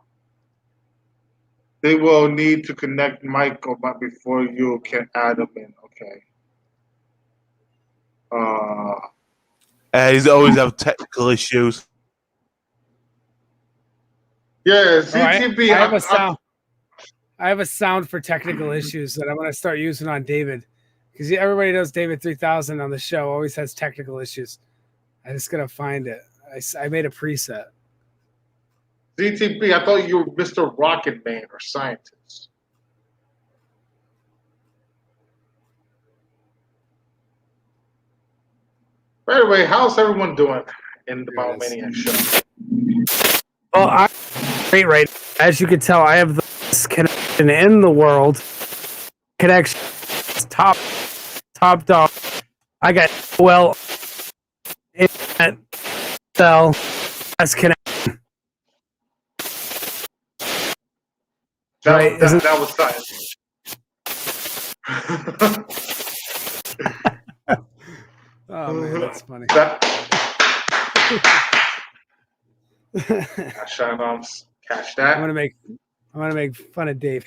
They will need to connect Michael before you can add them in. Okay. He's always have technical issues. Yeah, ZTB. I have a sound for technical issues that I'm going to start using on David, because everybody knows David 3000 on the show always has technical issues. I'm just going to find it. I made a preset. ZTB, I thought you were Mr. Rocket Man or scientist. By the way, how's everyone doing in the Biomaniac show? Well, I'm great right now. As you can tell, I have the best connection in the world. Connection top dog. I got internet cell best connection. That was science. Oh man, that's funny. Catch that. I'm gonna make fun of Dave.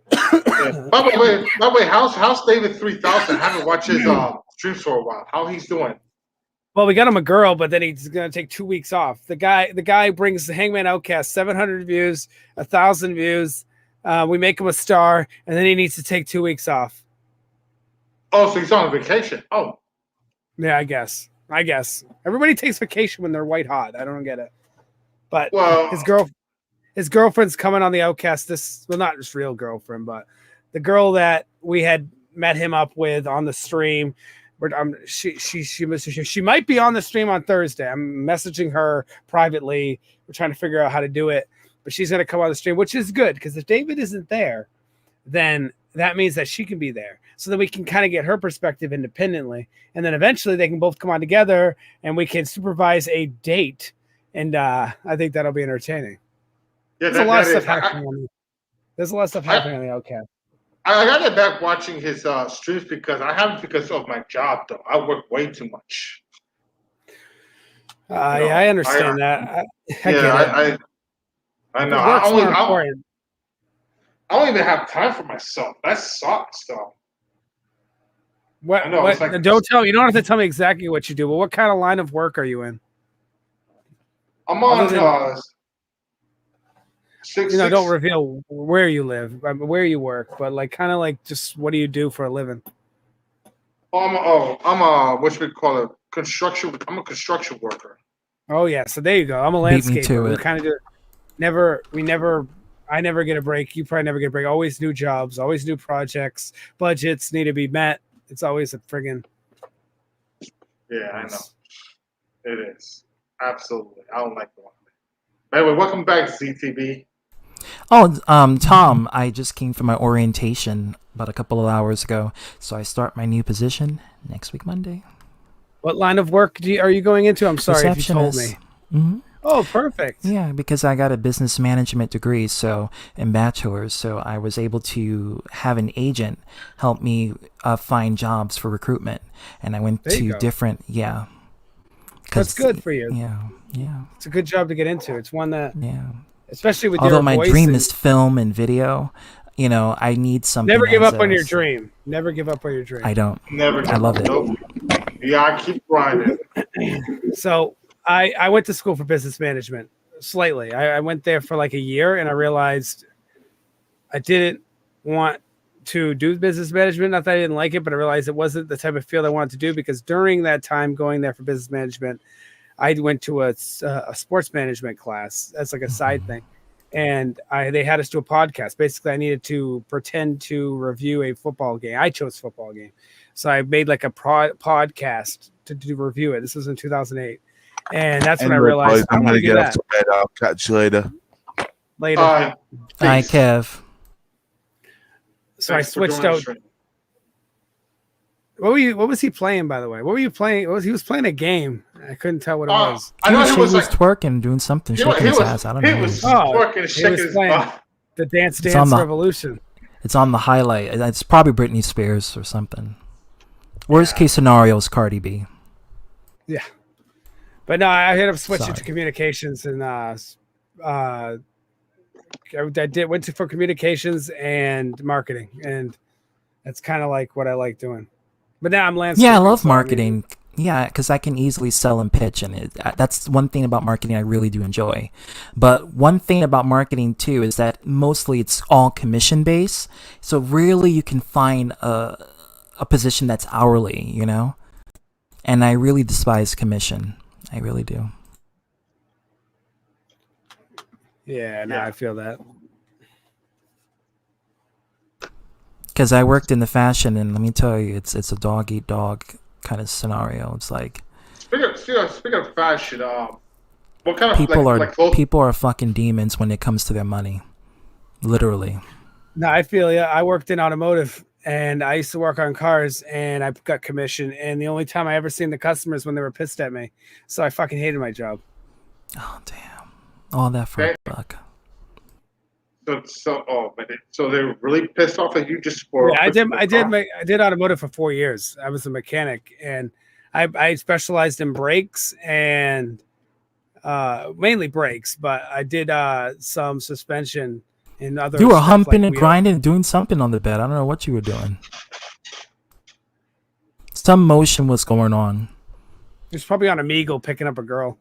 By the way, how's David 3000? I haven't watched his streams for a while. How he's doing? Well, we got him a girl, but then he's gonna take 2 weeks off. The guy brings the Hangman Outcast 700 views, 1,000 views. We make him a star, and then he needs to take 2 weeks off. Oh, so he's on vacation. Oh, yeah, I guess. Everybody takes vacation when they're white hot. I don't get it. But his girlfriend's coming on the Outcast. Not just real girlfriend, but the girl that we had met him up with on the stream. She might be on the stream on Thursday. I'm messaging her privately. We're trying to figure out how to do it, but she's going to come on the stream, which is good because if David isn't there, then that means that she can be there. So then we can kind of get her perspective independently, and then eventually they can both come on together and we can supervise a date. And I think that'll be entertaining. Yeah, There's a lot of stuff happening. There's a lot of stuff happening on the Outcast. I got to back watching his streams because of my job, though. I work way too much. Yeah, I understand that. I know. I don't even have time for myself. That sucks, though. What? Don't tell me. You don't have to tell me exactly what you do. But what kind of line of work are you in? I'm on don't reveal where you live, where you work, but like kind of like just what do you do for a living? I'm a what we call it construction. I'm a construction worker. Oh yeah, so there you go. I'm a landscaper. We kind of do. I never get a break. You probably never get a break. Always new jobs, always new projects. Budgets need to be met. It's always a friggin'. Yeah, I know. It is. Absolutely. I don't like the one. Anyway, welcome back, ZTB. Oh, Tom, I just came from my orientation about a couple of hours ago, so I start my new position next week, Monday. What line of work are you going into? I'm sorry if you told me. Mm-hmm. Oh, perfect. Yeah, because I got a business management degree, so in bachelor's, so I was able to have an agent help me find jobs for recruitment, and I went There you to go. different That's good for you. Yeah. It's a good job to get into. It's one that, Yeah. especially with Although your my voice. dream is film and video, I need something. Never give as up on a- your dream. Never give up on your dream. I don't. Never. I love it. Nope. Yeah, I keep grinding. So I went to school for business management slightly. I went there for like a year and I realized I didn't want to do business management. Not that I didn't like it, but I realized it wasn't the type of field I wanted to do because during that time going there for business management, I went to a sports management class. That's like a side thing. And they had us do a podcast. Basically, I needed to pretend to review a football game. I chose football game. So I made like a podcast to review it. This was in 2008. And that's when I Anyway, realized boys, I I'm want going to to do get off that to bed. I'll catch you later. later. Hi, Kev. So I switched out. What was he playing, by the way? What were you playing? He was playing a game. I couldn't tell what it was. I know He was twerking, doing something, shaking his ass. I don't know. He was Oh, twerking, he shaking was his playing butt. the Dance It's on Dance the- Revolution. It's on the highlight. It's probably Britney Spears or something. Worst case scenario is Cardi B. Yeah. But no, I ended up switching Sorry. to communications and I went for communications and marketing, and that's kind of like what I like doing. But now I'm landscaping. Yeah, I love so I mean, marketing. Yeah, because I can easily sell and pitch, and that's one thing about marketing I really do enjoy. But one thing about marketing too is that mostly it's all commission based. So really, you can find a position that's hourly, And I really despise commission. I really do. Yeah, no, I feel that. Because I worked in the fashion, and let me tell you, it's a dog eat dog kind of scenario. It's like Speaking of fashion, what kind of people are fucking demons when it comes to their money, literally. No, I feel I worked in automotive, and I used to work on cars, and I got commission. And the only time I ever seen the customers when they were pissed at me, so I fucking hated my job. Oh damn! All that for a buck. So they were really pissed off at you just for. Yeah, I did automotive for 4 years. I was a mechanic, and I specialized in brakes and mainly brakes, but I did some suspension and other. You were stuff humping like and wheel. grinding, doing something on the bed. I don't know what you were doing. Some motion was going on. He was probably on Amigo picking up a girl.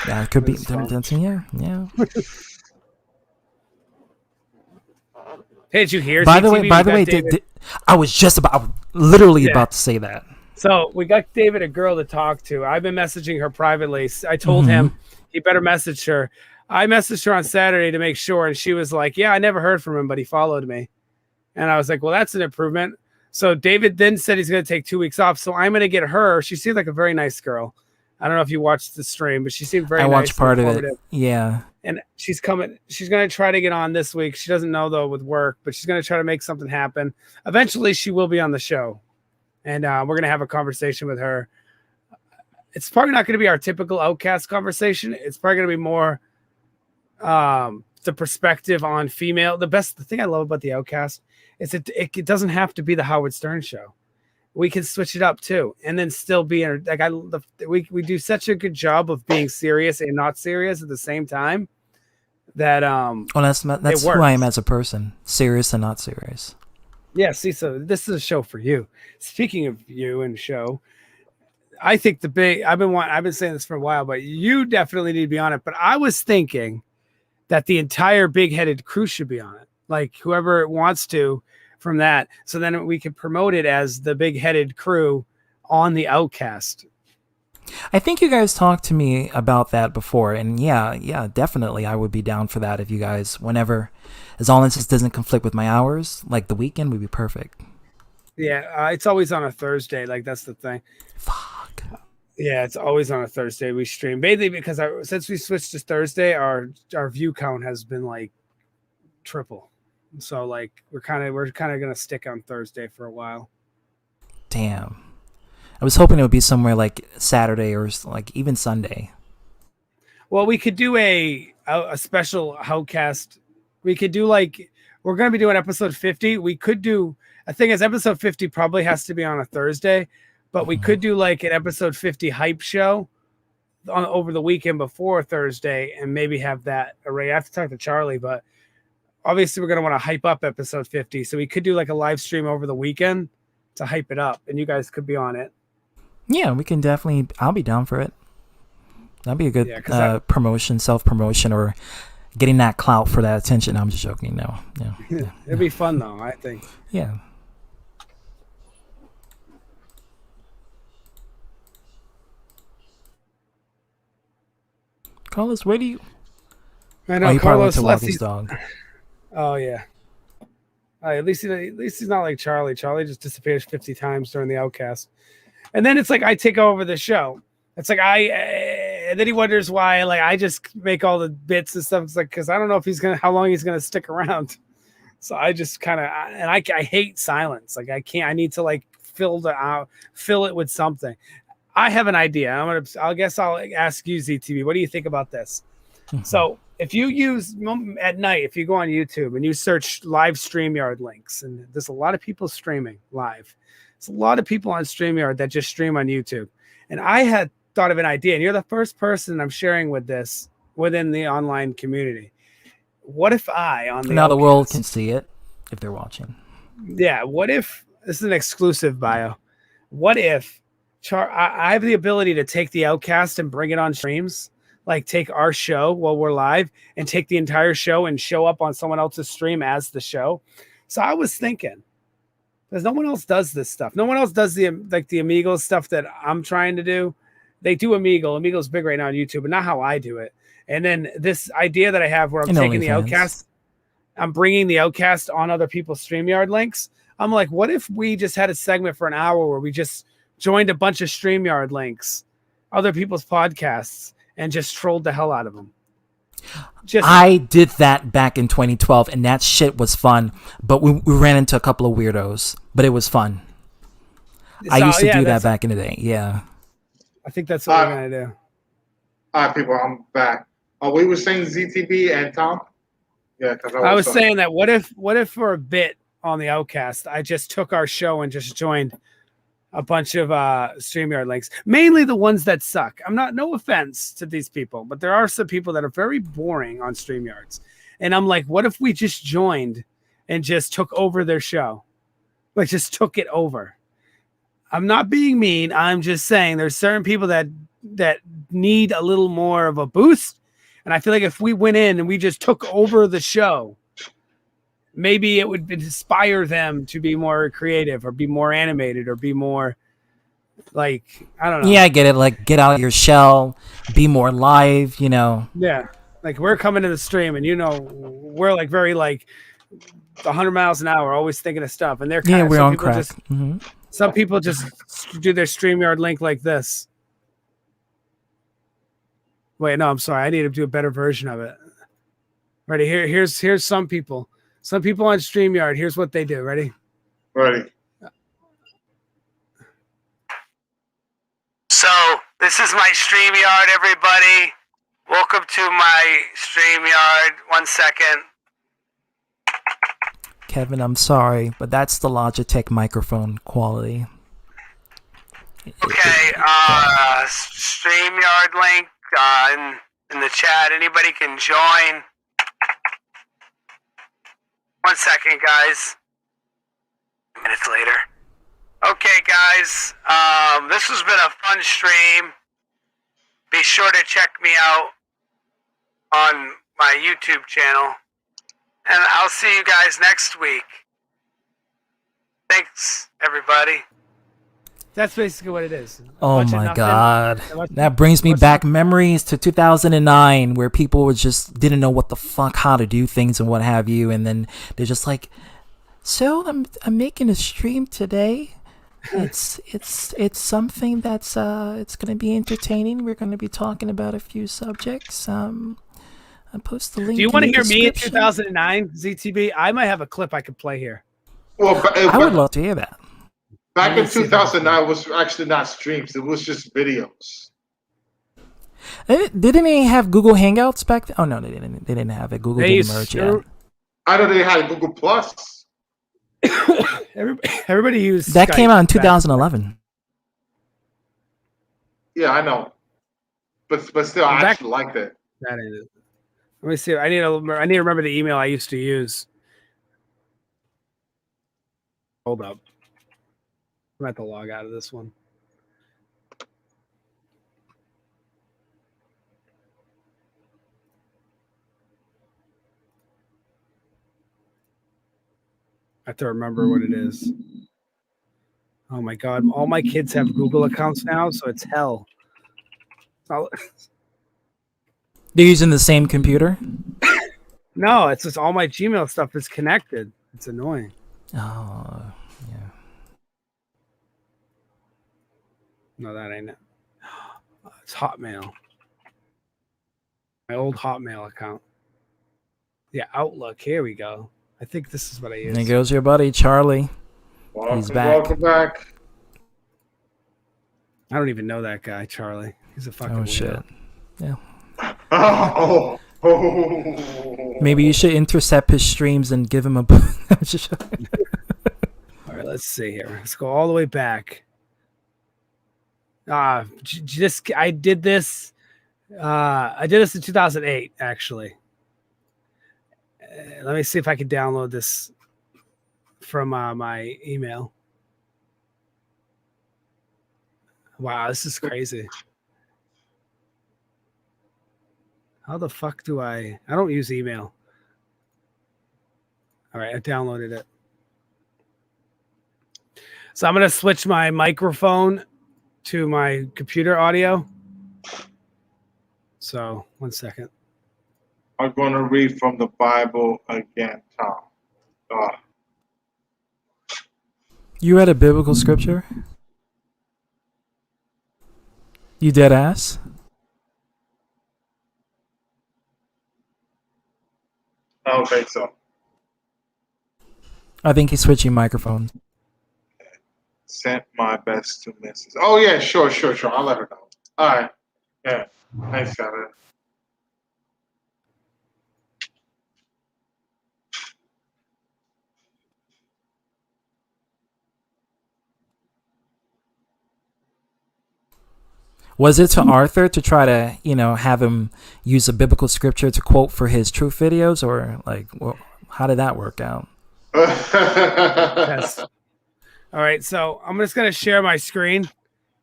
Yeah, it could be. That's fun. Yeah. Hey, did you hear? By the ZTB? way, I was just about to say that. So we got David a girl to talk to. I've been messaging her privately. I told him he better message her. I messaged her on Saturday to make sure, and she was like, "Yeah, I never heard from him, but he followed me." And I was like, "Well, that's an improvement." So David then said he's going to take 2 weeks off. So I'm going to get her. She seemed like a very nice girl. I don't know if you watched the stream, but she seemed very nice. I watched part of it. informative. Yeah. And she's coming. She's going to try to get on this week. She doesn't know, though, with work, but she's going to try to make something happen. Eventually, she will be on the show. And we're going to have a conversation with her. It's probably not going to be our typical Outcast conversation. It's probably going to be more the perspective on female. The thing I love about the Outcast is it doesn't have to be the Howard Stern show. We can switch it up too, and then still be like we do such a good job of being serious and not serious at the same time that Well, that's who I am as a person, serious and not serious. Yeah, see, so this is a show for you. Speaking of you and show, I think I've been saying this for a while, but you definitely need to be on it. But I was thinking that the entire big-headed crew should be on it, like whoever wants to from that. So then we could promote it as the big-headed crew on the Outcast. I think you guys talked to me about that before, and yeah, definitely I would be down for that if you guys, whenever, as long as this doesn't conflict with my hours, like the weekend would be perfect. Yeah, it's always on a Thursday. Like that's the thing. Fuck. Yeah, it's always on a Thursday. We stream mainly because since we switched to Thursday, our view count has been like triple. So like we're kind of gonna stick on Thursday for a while. Damn. I was hoping it would be somewhere like Saturday or like even Sunday. Well, we could do a special Howcast. We could do like we're going to be doing episode 50. We could do. I think as episode 50 probably has to be on a Thursday, but we could do like an episode 50 hype show on over the weekend before Thursday, and maybe have that array. I have to talk to Charlie, but obviously we're going to want to hype up episode 50, so we could do like a live stream over the weekend to hype it up, and you guys could be on it. Yeah, we can definitely. I'll be down for it. That'd be a good promotion, self-promotion, or getting that clout for that attention. I'm just joking. No, yeah. It'd be fun though, I think. Yeah. Carlos, where do you? I know, he Carlos probably went to walk left his dog. Oh yeah. At least he's not like Charlie. Charlie just disappears 50 times during the Outcast, and then it's like I take over the show. It's like and then he wonders why like I just make all the bits and stuff. It's like because I don't know if how long he's gonna stick around. So I just kind of I hate silence. Like I can't. I need to like fill it with something. I have an idea. I'll ask you, ZTB. What do you think about this? So if you use at night, if you go on YouTube and you search live StreamYard links, and there's a lot of people streaming live. There's a lot of people on StreamYard that just stream on YouTube. And I had thought of an idea, and you're the first person I'm sharing with this within the online community. What if now the world can see it if they're watching? Yeah. What if this is an exclusive bio? What if I have the ability to take the Outcast and bring it on streams? Like take our show while we're live and take the entire show and show up on someone else's stream as the show. So I was thinking, because no one else does this stuff. No one else does the Amigo stuff that I'm trying to do. They do Amigo. Amigo's big right now on YouTube, but not how I do it. And then this idea that I have where I'm taking the Outcast, I'm bringing the Outcast on other people's StreamYard links. I'm like, what if we just had a segment for an hour where we just joined a bunch of StreamYard links, other people's podcasts, and just trolled the hell out of them? I did that back in 2012, and that shit was fun. But we ran into a couple of weirdos, but it was fun. I used to do that back in the day. Yeah. I think that's what we're going to do. All right, people, I'm back. We were saying ZTB and Tom? Yeah, because I was saying that what if for a bit on the Outcast, I just took our show and just joined a bunch of StreamYard links, mainly the ones that suck. No offense to these people, but there are some people that are very boring on StreamYards. And I'm like, what if we just joined and just took over their show? Like just took it over. I'm not being mean. I'm just saying there's certain people that need a little more of a boost. And I feel like if we went in and we just took over the show, maybe it would inspire them to be more creative or be more animated or be more like, I don't know. Yeah, I get it. Like get out of your shell, be more live, Yeah. Like we're coming to the stream and, we're like very like 100 miles an hour, always thinking of stuff. And they're we're on crack. Some people just do their StreamYard link like this. Wait, no, I'm sorry. I need to do a better version of it. Ready? Here's some people. Some people on StreamYard, here's what they do. Ready? Ready. So, this is my StreamYard, everybody. Welcome to my StreamYard. 1 second. Kevin, I'm sorry, but that's the Logitech microphone quality. Okay, StreamYard link in the chat. Anybody can join. 1 second, guys. Minutes later. Okay, guys. This has been a fun stream. Be sure to check me out on my YouTube channel. And I'll see you guys next week. Thanks, everybody. That's basically what it is. Oh my God. That brings me back memories to 2009 where people didn't know what the fuck, how to do things and what have you. And then they're just like, so I'm making a stream today. It's something that's it's going to be entertaining. We're going to be talking about a few subjects. I post the link. Do you want to hear me in 2009, ZTB? I might have a clip I could play here. Well, I would love to hear that. Back in 2009 was actually not streams. It was just videos. Didn't they have Google Hangouts back then? Oh no, they didn't. They didn't have it. Google didn't merge yet. I know they had Google Plus. Everybody used That Skype came out in back 2011. Yeah, I know. But still, I actually liked it. That is. Let me see. I need to remember the email I used to use. Hold up. I'm at to log out of this one. I have to remember what it is. Oh my god! All my kids have Google accounts now, so it's hell. They're using the same computer? No, it's just all my Gmail stuff is connected. It's annoying. Oh, yeah. No, that ain't it. It's Hotmail. My old Hotmail account. Yeah, Outlook. Here we go. I think this is what I use. There goes your buddy, Charlie. He's back. Welcome back. I don't even know that guy, Charlie. He's a fucking Oh, weirdo. shit. Yeah. Oh. Maybe you should intercept his streams and give him a... All right, let's see here. Let's go all the way back. I did this in 2008, actually. Let me see if I can download this from my email. Wow, this is crazy. How the fuck do I don't use email. All right, I downloaded it. So I'm going to switch my microphone to my computer audio. So, 1 second. I'm going to read from the Bible again, Tom. You read a biblical scripture? You dead ass? I don't think so. I think he's switching microphones. Sent my best to Mrs. Oh, yeah, sure. I'll let her know. All right. Yeah. Thanks, Kevin. Was it to Arthur to try to, have him use a biblical scripture to quote for his truth videos, or how did that work out? Yes. All right, so I'm just going to share my screen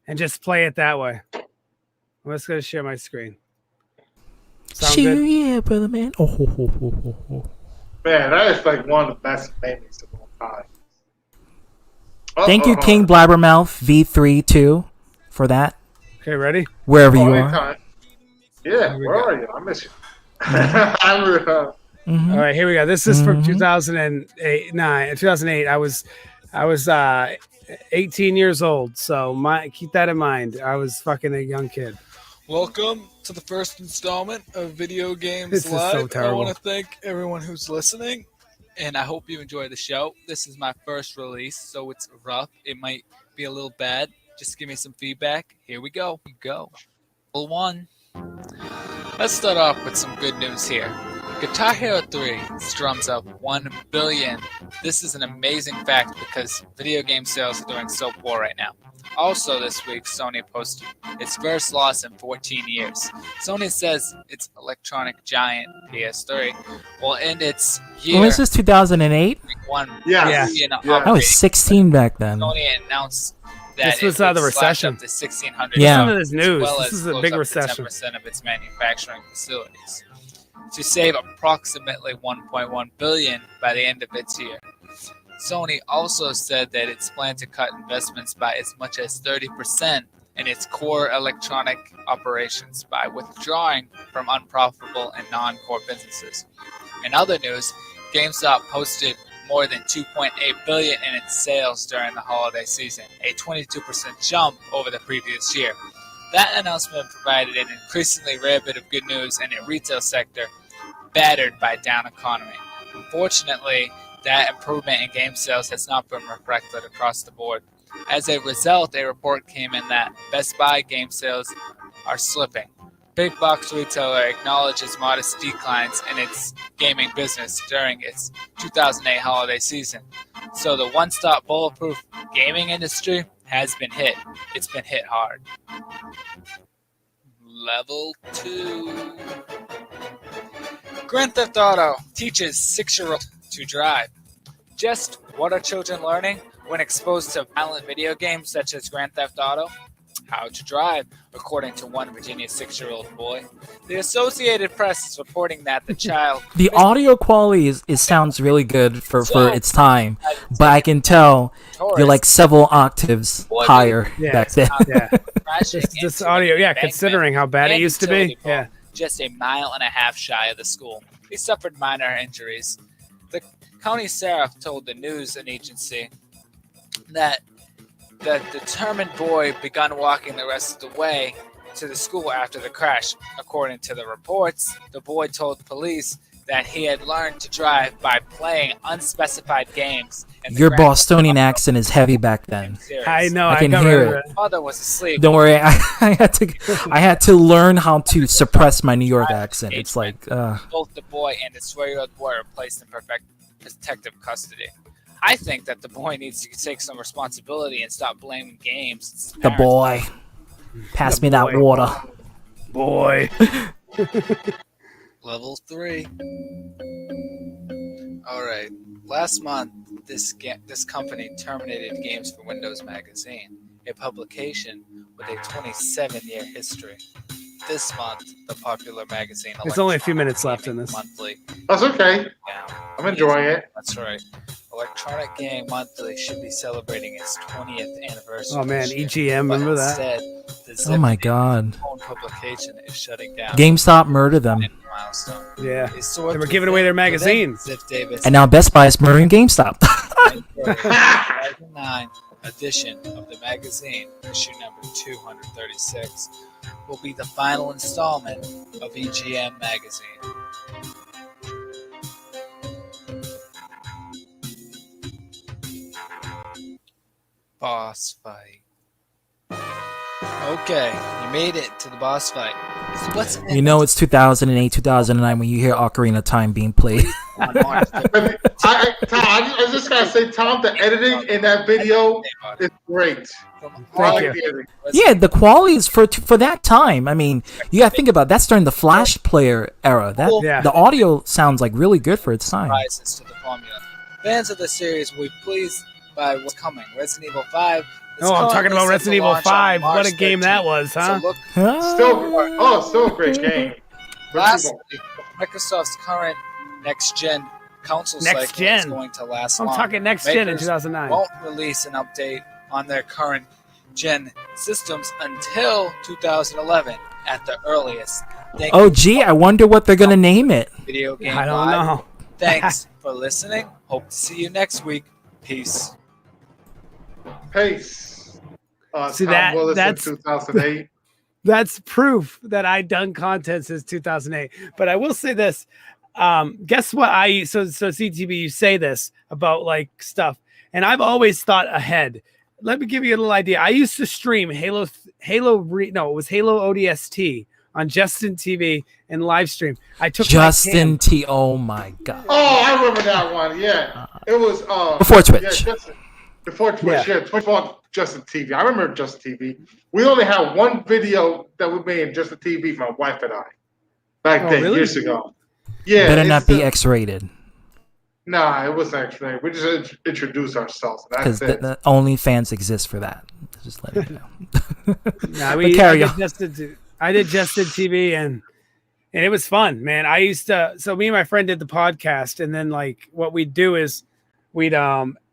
and just play it that way. I'm just going to share my screen. Sound good? Yeah, brother, man. Man, that is like one of the best memes of all time. Thank you, King Blabbermouth V32, for that. Okay, ready? Wherever you anytime. are. Yeah, where are you? I miss you. I'm Mm-hmm. All right, here we go. This is from 2008. I was 18 years old, so keep that in mind. I was fucking a young kid. Welcome to the first installment of Video Games This is Live. so terrible. I want to thank everyone who's listening, and I hope you enjoy the show. This is my first release, so it's rough. It might be a little bad. Just give me some feedback. Here we go. Level 1. Let's start off with some good news here. Guitar Hero 3 strums up 1 billion. This is an amazing fact because video game sales are doing so poor right now. Also this week, Sony posted its first loss in 14 years. Sony says its electronic giant PS3 will end its year. When was this, 2008? Yeah. I was 16 back then. Sony announced that This was out of the recession. Up to 1,600 Yeah. Listen to this news. as well This as is a close big up to recession. 10% of its manufacturing facilities to save approximately 1.1 billion by the end of its year. Sony also said that it's planned to cut investments by as much as 30% in its core electronic operations by withdrawing from unprofitable and non-core businesses. In other news, GameStop posted more than 2.8 billion in its sales during the holiday season, a 22% jump over the previous year. That announcement provided an increasingly rare bit of good news in a retail sector battered by down economy. Unfortunately, that improvement in game sales has not been reflected across the board. As a result, a report came in that Best Buy game sales are slipping. big box retailer acknowledges modest declines in its gaming business during its 2008 holiday season. So the one-stop bulletproof gaming industry has been hit. It's been hit hard. Level 2. Grand Theft Auto teaches 6-year-olds to drive. Just what are children learning when exposed to violent video games such as Grand Theft Auto? How to drive, according to one Virginia 6-year-old boy. The Associated Press is reporting that the child... The audio quality it sounds really good for its time, but I can tell you're like several octaves higher back then. Yeah. This audio, considering how bad it used to be. Yeah. Just a mile and a half shy of the school. He suffered minor injuries. The county sheriff told the news agency that the determined boy began walking the rest of the way to the school after the crash. According to the reports, the boy told police that he had learned to drive by playing unspecified games. Your Bostonian accent is heavy back then. I know. I can hear it. Father was asleep. Don't worry, I had to learn how to suppress my New York accent. It's like both the boy and his 4-year-old boy are placed in protective custody. I think that the boy needs to take some responsibility and stop blaming games. The boy. Pass me that water. Boy. Level 3. All right. Last month, this company terminated Games for Windows magazine, a publication with a 27-year history. This month, the popular magazine. There's only a few minutes left in this. Monthly. That's okay. I'm enjoying it. That's right. Electronic Gaming Monthly should be celebrating its 20th anniversary. Oh man, EGM, remember that? Instead, oh my god. own publication is shutting down. GameStop murdered them. Milestone. Yeah. They were giving away their magazines. And now Best Buy is murdering GameStop. 2009 edition of the magazine, issue number 236, will be the final installment of EGM magazine. Boss fight. Okay, you made it to the boss fight. So what's you know it's 2008, 2009 when you hear Ocarina of Time being played. I was just gotta say, Tom, the editing in that video is great. Thank you. Yeah, the quality is for that time. I mean, you gotta think about it, that's during the Flash player era. The audio sounds like really good for its time. Rises to the formula. Fans of the series will be pleased by what's coming. Resident Evil 5. Oh, I'm talking about Resident Evil 5. What a game that was, huh? Still a great game. Lastly, Microsoft's current next-gen console cycle is going to last long. I'm talking next-gen in 2009. Won't release an update on their current gen systems until 2011 at the earliest. I wonder what they're going to name it. Video Game I don't Live. know. Thanks for listening. Hope to see you next week. Peace. Peace. See, Tom Willis that's in 2008. That's proof that I've done content since 2008. But I will say this. Guess what? So CTB, you say this about like stuff, and I've always thought ahead. Let me give you a little idea. I used to stream it was Halo ODST on Justin TV and live stream. I took Justin T. Oh my god. Oh, I remember that one. Yeah, it was before Twitch. Yeah, before Twitch. Yeah, Twitch bought Justin TV. I remember Justin TV. We only had one video that we made in Justin TV, my wife and I, back then, years ago. Yeah, better not be X-rated. Nah, it wasn't X-rated. We just introduced ourselves. Because the OnlyFans exists for that. Just let you know. I did Justin TV and it was fun, man. I used to. So me and my friend did the podcast, and then like what we'd do is we'd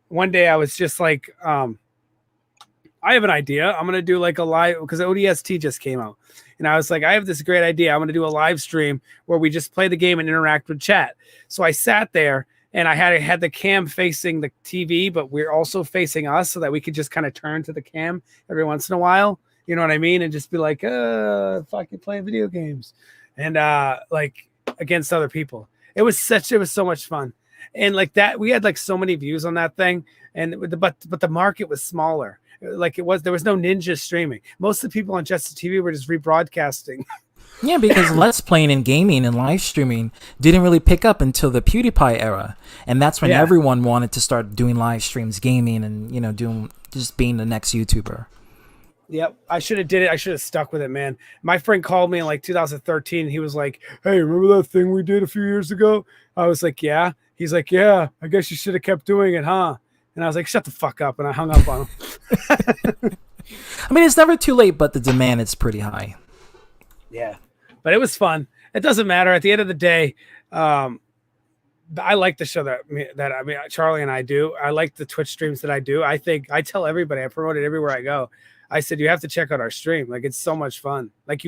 one day I was just like I have an idea. I'm gonna do like a live because ODST just came out. And I was like, I have this great idea. I'm going to do a live stream where we just play the game and interact with chat. So I sat there and I had the cam facing the TV, but we're also facing us so that we could just kind of turn to the cam every once in a while. You know what I mean? And just be like, fucking playing video games. And like against other people. It was so much fun. And like that, we had like so many views on that thing. But the market was smaller. Like there was no ninja streaming. Most of the people on Justin TV were just rebroadcasting Yeah, because Let's Playing and gaming and live streaming didn't really pick up until the PewDiePie era, and that's when everyone wanted to start doing live streams, gaming, and doing just being the next YouTuber. Yep, I should have did it. I should have stuck with it, man. My friend called me in like 2013. He was like, "Hey, remember that thing we did a few years ago?" I was like, "Yeah." He's like, "Yeah, I guess you should have kept doing it, huh?" And I was like, "Shut the fuck up," and I hung up on him. I mean, it's never too late, but the demand is pretty high. Yeah, but it was fun. It doesn't matter. At the end of the day, I like the show that Charlie and I do. I like the Twitch streams that I do. I think I tell everybody, I promote it everywhere I go. I said, you have to check out our stream. Like, it's so much fun. Like,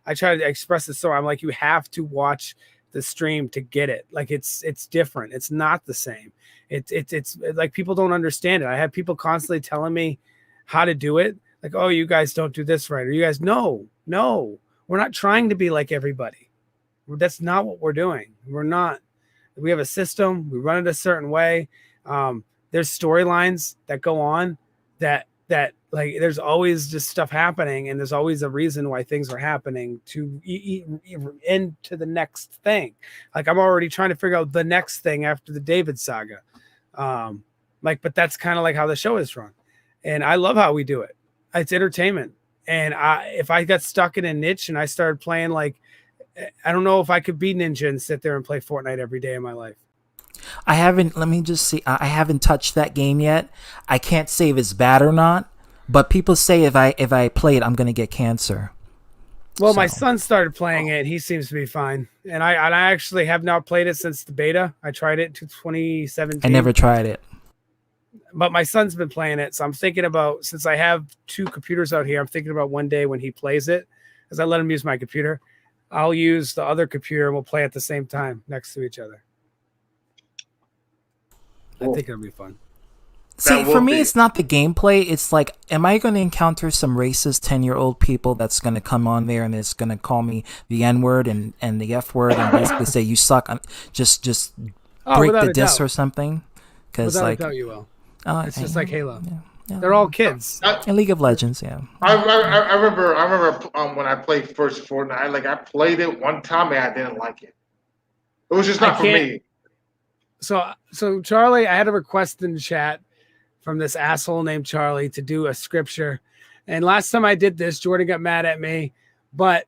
I try to express it. So I'm like, you have to watch the stream to get it. Like, it's different. It's not the same. It's like, people don't understand it. I have people constantly telling me how to do it. Like, oh, you guys don't do this right. Or you guys, no, we're not trying to be like everybody. That's not what we're doing. We're not. We have a system. We run it a certain way. There's storylines that go on that like, there's always just stuff happening, and there's always a reason why things are happening to end to the next thing. Like, I'm already trying to figure out the next thing after the David saga. But that's kind of like how the show is run, and I love how we do it. It's entertainment. And if I got stuck in a niche and I started playing, like, I don't know if I could be Ninja and sit there and play Fortnite every day of my life. I haven't. Let me just see. I haven't touched that game yet. I can't say if it's bad or not. But people say if I play it, I'm gonna get cancer. Well, my son started playing it. He seems to be fine. And I actually have not played it since the beta. I tried it to 2017. I never tried it. But my son's been playing it. So I'm thinking about, since I have two computers out here, I'm thinking about one day when he plays it, because I let him use my computer, I'll use the other computer and we'll play at the same time next to each other. I think it'll be fun. See, for me, it's not the gameplay. It's like, am I going to encounter some racist 10-year-old people that's going to come on there and it's going to call me the N-word and the F-word and basically say, you suck? Just break the disc or something? Because, like, without a doubt you will. It's hey, just like Halo. Yeah. They're all kids. In League of Legends, yeah. I remember when I played first Fortnite, I played it one time and I didn't like it. It was just not for me. So Charlie, I had a request in the chat from this asshole named Charlie to do a scripture. And last time I did this, Jordan got mad at me, but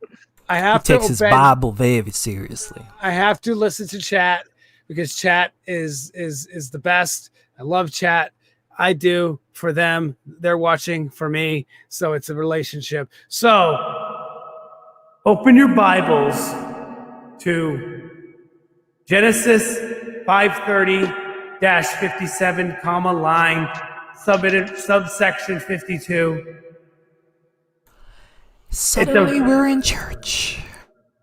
I have to. He takes his Bible very seriously. I have to listen to chat because chat is the best. I love chat. I do for them. They're watching for me. So it's a relationship. So open your Bibles to Genesis 530-57, line, subsection 52. Suddenly we're in church.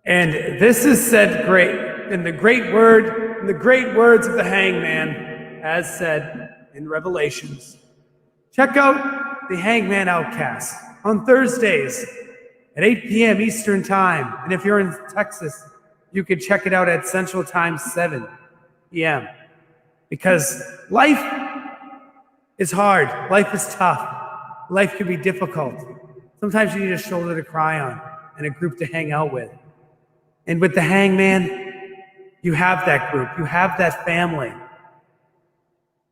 And this is said great in the great words of the hangman, as said in Revelations. Check out the Hangman Outcast on Thursdays at 8 p.m. Eastern Time. And if you're in Texas, you can check it out at Central Time, 7 p.m. Because life is hard. Life is tough. Life can be difficult. Sometimes you need a shoulder to cry on and a group to hang out with. And with the Hangman, you have that group. You have that family.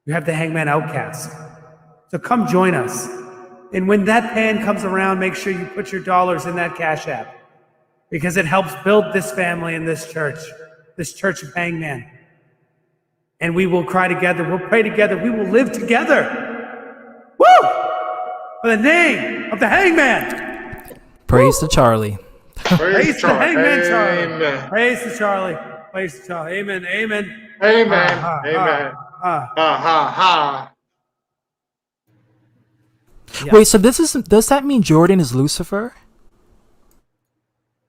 You have the Hangman Outcast. So come join us. And when that pan comes around, make sure you put your dollars in that Cash App, because it helps build this family and this church of Hangman. And we will cry together. We'll pray together. We will live together. Woo! For the name of the Hangman. Praise to Charlie. Praise to Hangman Charlie. Amen. Praise to Charlie. Praise to Charlie. Amen. Amen. Amen. Amen. Yeah. Wait, so does that mean Jordan is Lucifer?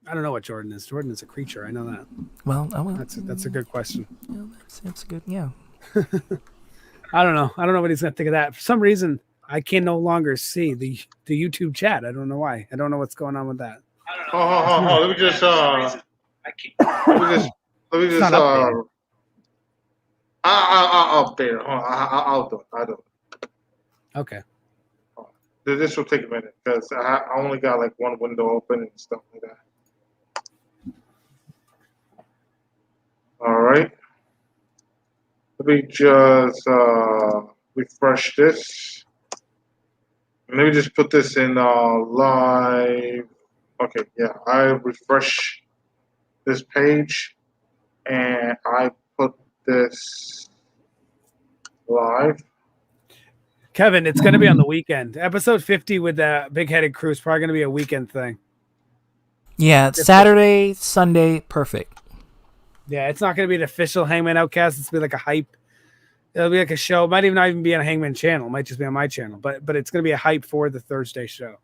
I don't know what Jordan is. Jordan is a creature. I know that. Well, that's a good question. Yeah, that's good. Yeah. I don't know. I don't know what he's gonna think of that. For some reason, I can no longer see the YouTube chat. I don't know why. I don't know what's going on with that. Let me just I'll update it. I'll do it. Okay. This will take a minute because I only got like one window open and stuff like that. All right. Let me just refresh this. Let me just put this in live. Okay, yeah, I refresh this page and I put this live. Kevin, it's going to be on the weekend. Episode 50 with the big-headed crew is probably going to be a weekend thing. Yeah, Saturday, Sunday, perfect. Yeah, it's not going to be an official Hangman Outcast. It's going to be like a hype. It'll be like a show. It might even not even be on a Hangman channel. It might just be on my channel. But it's going to be a hype for the Thursday show.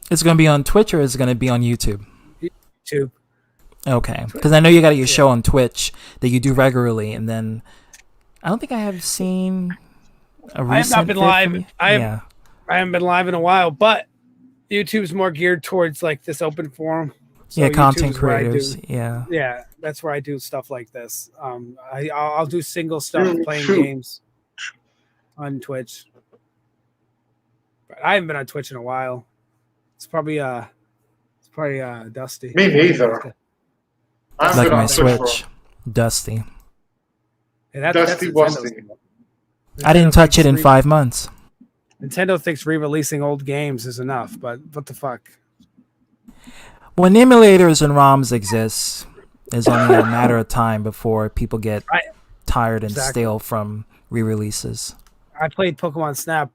It's going to be on Twitch or is it going to be on YouTube? YouTube. Okay, because I know you got your show on Twitch that you do regularly, and then I don't think I have seen a recent. I have not been live. I haven't been live in a while, but YouTube's more geared towards like this open forum. So yeah, YouTube content is where I creators. do- Yeah. Yeah, that's where I do stuff like this. I'll do single stuff, playing games on Twitch. But I haven't been on Twitch in a while. It's probably Dusty. Me neither. I've Like been my on Twitch for- Switch, Dusty. Yeah, Dusty Nintendo's- Wusty. I didn't touch it in 5 months. Nintendo thinks re-releasing old games is enough, but what the fuck? When emulators and ROMs exist, it's only a matter of time before people get tired and Exactly. stale from re-releases. I played Pokemon Snap.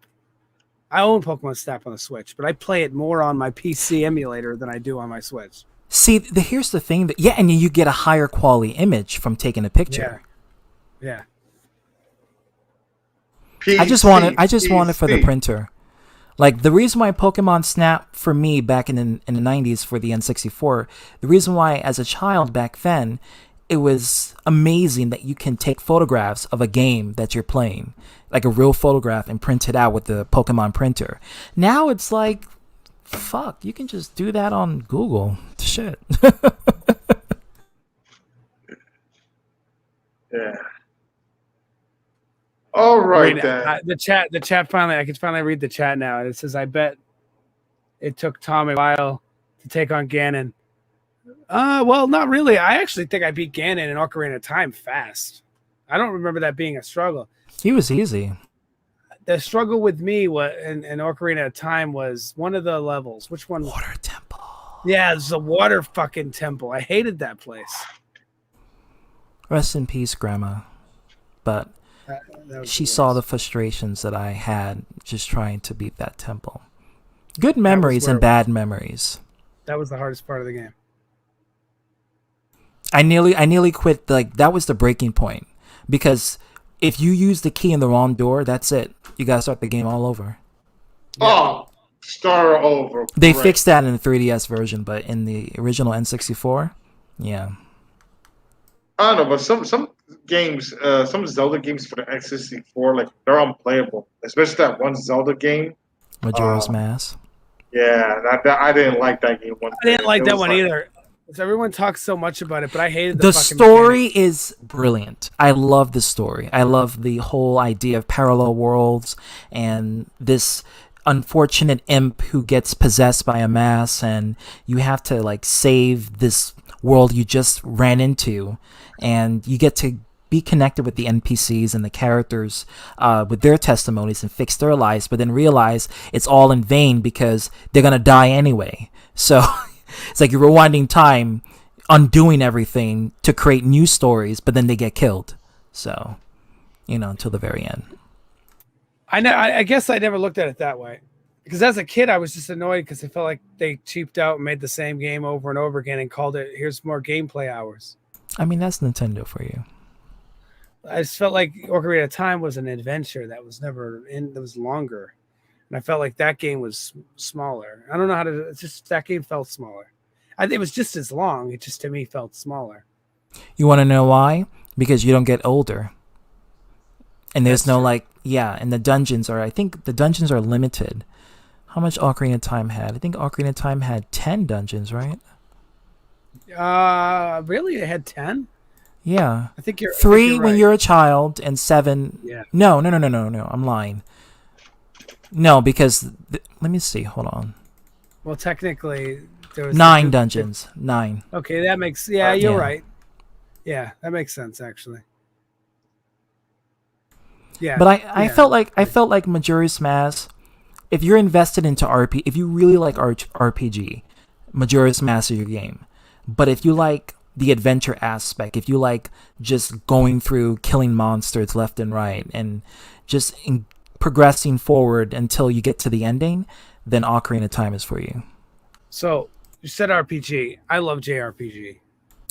I own Pokemon Snap on the Switch, but I play it more on my PC emulator than I do on my Switch. See, here's the thing and you get a higher quality image from taking a picture. Yeah. I just want it for the PC. printer. Like the reason why Pokemon Snap for me back in the 90s for the N64, the reason why as a child back then, it was amazing that you can take photographs of a game that you're playing, like a real photograph, and print it out with the Pokemon printer. Now it's like, fuck, you can just do that on Google. Shit. Yeah. All right then. The chat finally, I can finally read the chat now. And it says, I bet it took Tom a while to take on Ganon. Well, not really. I actually think I beat Ganon in Ocarina of Time fast. I don't remember that being a struggle. He was easy. The struggle with me in Ocarina of Time was one of the levels. Which one? Water Temple. Yeah, it's the water fucking temple. I hated that place. Rest in peace, Grandma. But That was she the saw worst. the frustrations that I had just trying to beat that temple. Good memories where and it bad memories. That was the hardest part of the game. I nearly quit. Like that was the breaking point, because if you use the key in the wrong door, that's it. You gotta start the game all over. Oh, start over. They Great. fixed that in the 3DS version, but in the original N64, yeah. I don't know, but some games, some Zelda games for the N64, like they're unplayable. Especially that one Zelda game. Majora's Mask. Yeah, that I didn't like that game. I didn't like that one either. So everyone talks so much about it, but I hated The fucking story mechanics. is brilliant. I love the story. I love the whole idea of parallel worlds and this unfortunate imp who gets possessed by a mass, and you have to like save this world you just ran into, and you get to be connected with the NPCs and the characters with their testimonies and fix their lives, but then realize it's all in vain because they're gonna die anyway. So it's like you're rewinding time, undoing everything to create new stories, but then they get killed. So, until the very end. I guess I never looked at it that way, because as a kid I was just annoyed because I felt like they cheaped out and made the same game over and over again and called it "here's more gameplay hours." I mean, that's Nintendo for you. I just felt like Ocarina of Time was an adventure that was that was longer, and I felt like that game was smaller. I don't know how to. It's just that game felt smaller. It was just as long. It just to me felt smaller. You want to know why? Because you don't get older. And there's no and the dungeons I think the dungeons are limited. How much Ocarina of Time had? I think Ocarina of Time had 10 dungeons, right? Really? It had 10? Yeah. I think you're 3 right. when you're a child and 7. Yeah. No. I'm lying. No, because let me see. Hold on. Well, technically, there was 9 dungeons. 9. Okay, that makes you're right. Yeah, that makes sense actually. Yeah. But I felt like Majora's Mask. If you're invested into if you really like RPG, Majora's Mask is your game. But if you like the adventure aspect, if you like just going through killing monsters left and right and just progressing forward until you get to the ending, then Ocarina of Time is for you. So you said RPG. I love JRPG.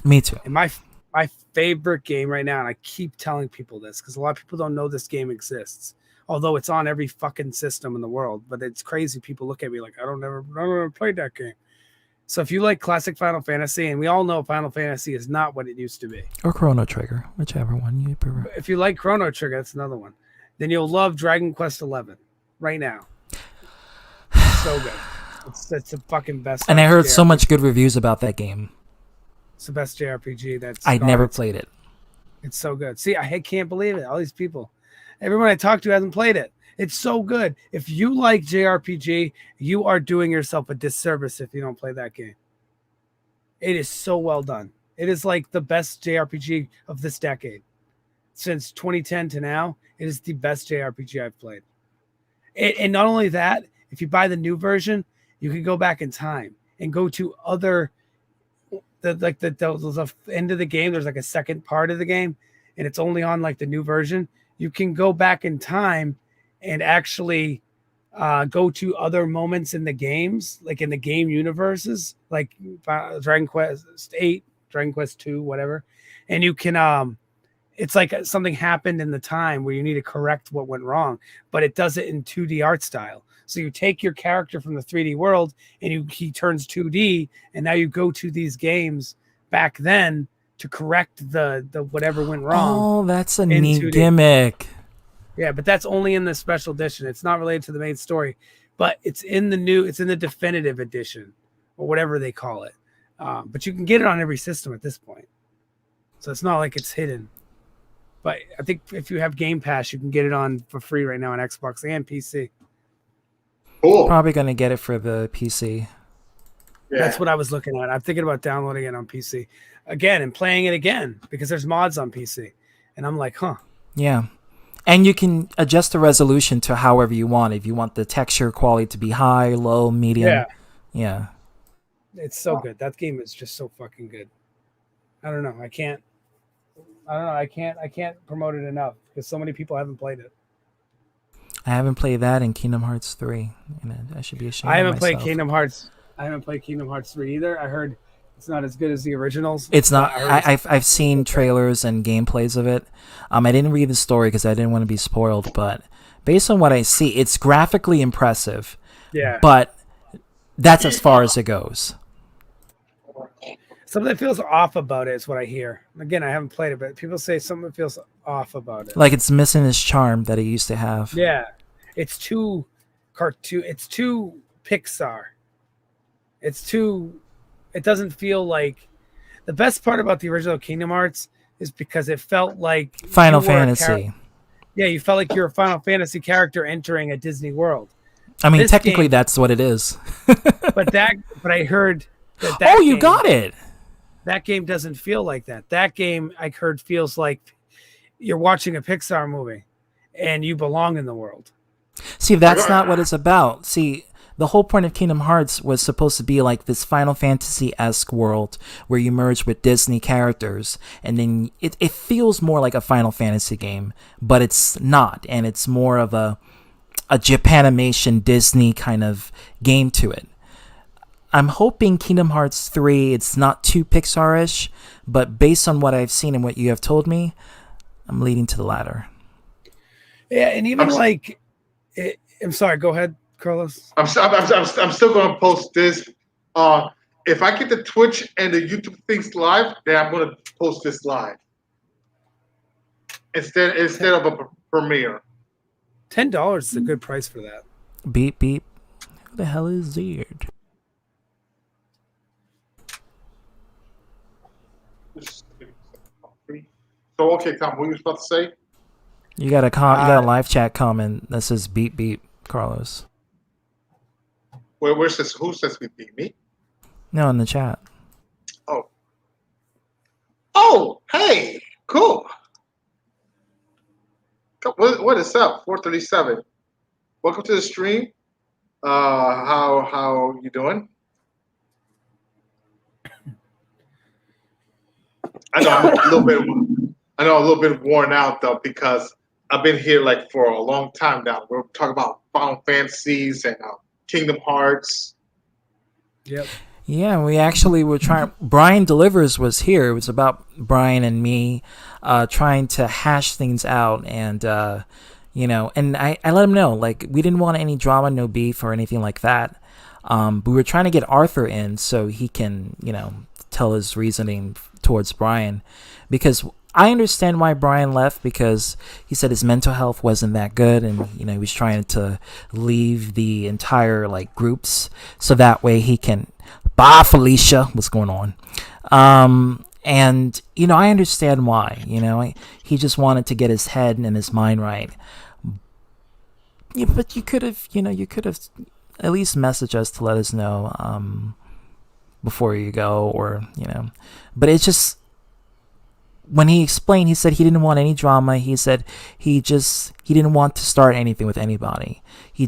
Me too. And my favorite game right now, and I keep telling people this because a lot of people don't know this game exists, although it's on every fucking system in the world. But it's crazy. People look at me like I don't ever played that game. So if you like classic Final Fantasy, and we all know Final Fantasy is not what it used to be, or Chrono Trigger, whichever one you prefer. If you like Chrono Trigger, that's another one. Then you'll love Dragon Quest 11 right now. So good. It's the fucking best. And I heard JRPG. so much good reviews about that game. It's the best JRPG. I never played it. It's so good. See, I can't believe it. All these people, everyone I talk to hasn't played it. It's so good. If you like JRPG, you are doing yourself a disservice if you don't play that game. It is so well done. It is like the best JRPG of this decade. Since 2010 to now, it is the best JRPG I've played. And not only that, if you buy the new version, you can go back in time and go to other, the end of the game. There's like a second part of the game, and it's only on like the new version. You can go back in time and actually go to other moments in the games, like in the game universes, like Dragon Quest 8, Dragon Quest 2, whatever. And you can, it's like something happened in the time where you need to correct what went wrong, but it does it in 2D art style. So you take your character from the 3D world and he turns 2D, and now you go to these games back then to correct the whatever went wrong. Oh, that's a neat 2D gimmick. Yeah, but that's only in the special edition. It's not related to the main story, but it's in the definitive edition or whatever they call it. But you can get it on every system at this point. So it's not like it's hidden. But I think if you have Game Pass, you can get it on for free right now on Xbox and PC. Cool. Probably going to get it for the PC. Yeah. That's what I was looking at. I'm thinking about downloading it on PC again and playing it again because there's mods on PC. And I'm like, huh. Yeah. And you can adjust the resolution to however you want. If you want the texture quality to be high, low, medium. Yeah. It's so good. That game is just so fucking good. I don't know. I can't promote it enough because so many people haven't played it. I haven't played that in Kingdom Hearts 3. I should be ashamed. I haven't of played myself. Kingdom Hearts. I haven't played Kingdom Hearts 3 either. I heard it's not as good as the originals. It's not. I've seen trailers and gameplays of it. I didn't read the story because I didn't want to be spoiled. But based on what I see, it's graphically impressive. Yeah. But that's as far as it goes. Something that feels off about it is what I hear. Again, I haven't played it, but people say something feels off about it. Like it's missing its charm that it used to have. Yeah. It's too cartoon. It's too Pixar. It doesn't feel like the best part about the original Kingdom Hearts is because it felt like Final Fantasy. Yeah, you felt like you're a Final Fantasy character entering a Disney world. I mean, technically that's what it is. but I heard that oh, you got it. That game doesn't feel like that. That game I heard feels like you're watching a Pixar movie and you belong in the world. See, that's not what it's about. See, the whole point of Kingdom Hearts was supposed to be like this Final Fantasy-esque world where you merge with Disney characters, and then it feels more like a Final Fantasy game, but it's not, and it's more of a Japanimation Disney kind of game to it. I'm hoping Kingdom Hearts 3, it's not too Pixar-ish, but based on what I've seen and what you have told me, I'm leading to the latter. Yeah, and even I'm sorry, go ahead, Carlos. I'm still going to post this. If I get the Twitch and the YouTube things live, then I'm going to post this live instead of a premiere. $10 is a good price for that. Beep beep. Who the hell is Zerd? So okay, Tom, what were you supposed to say? You got a live chat comment that says beep beep, Carlos. Where's this? Who says beep beep? Me? No, in the chat. Oh, Oh, hey, cool. What is up? 437. Welcome to the stream. How you doing? I know I'm a little bit worn out though because I've been here like for a long time now. We're talking about Final Fantasies and Kingdom Hearts. Yep. Yeah, we actually were trying. Brian Delivers was here. It was about Brian and me trying to hash things out, and and I let him know like we didn't want any drama, no beef or anything like that. But we were trying to get Arthur in so he can tell his reasoning towards Brian, because I understand why Brian left, because he said his mental health wasn't that good, and he was trying to leave the entire like groups so that way he can. Bye, Felicia. What's going on? And I understand why. He just wanted to get his head and his mind right. Yeah, but you could have at least messaged us to let us know before you go, or But it's just when he explained, he said he didn't want any drama. He said he didn't want to start anything with anybody. He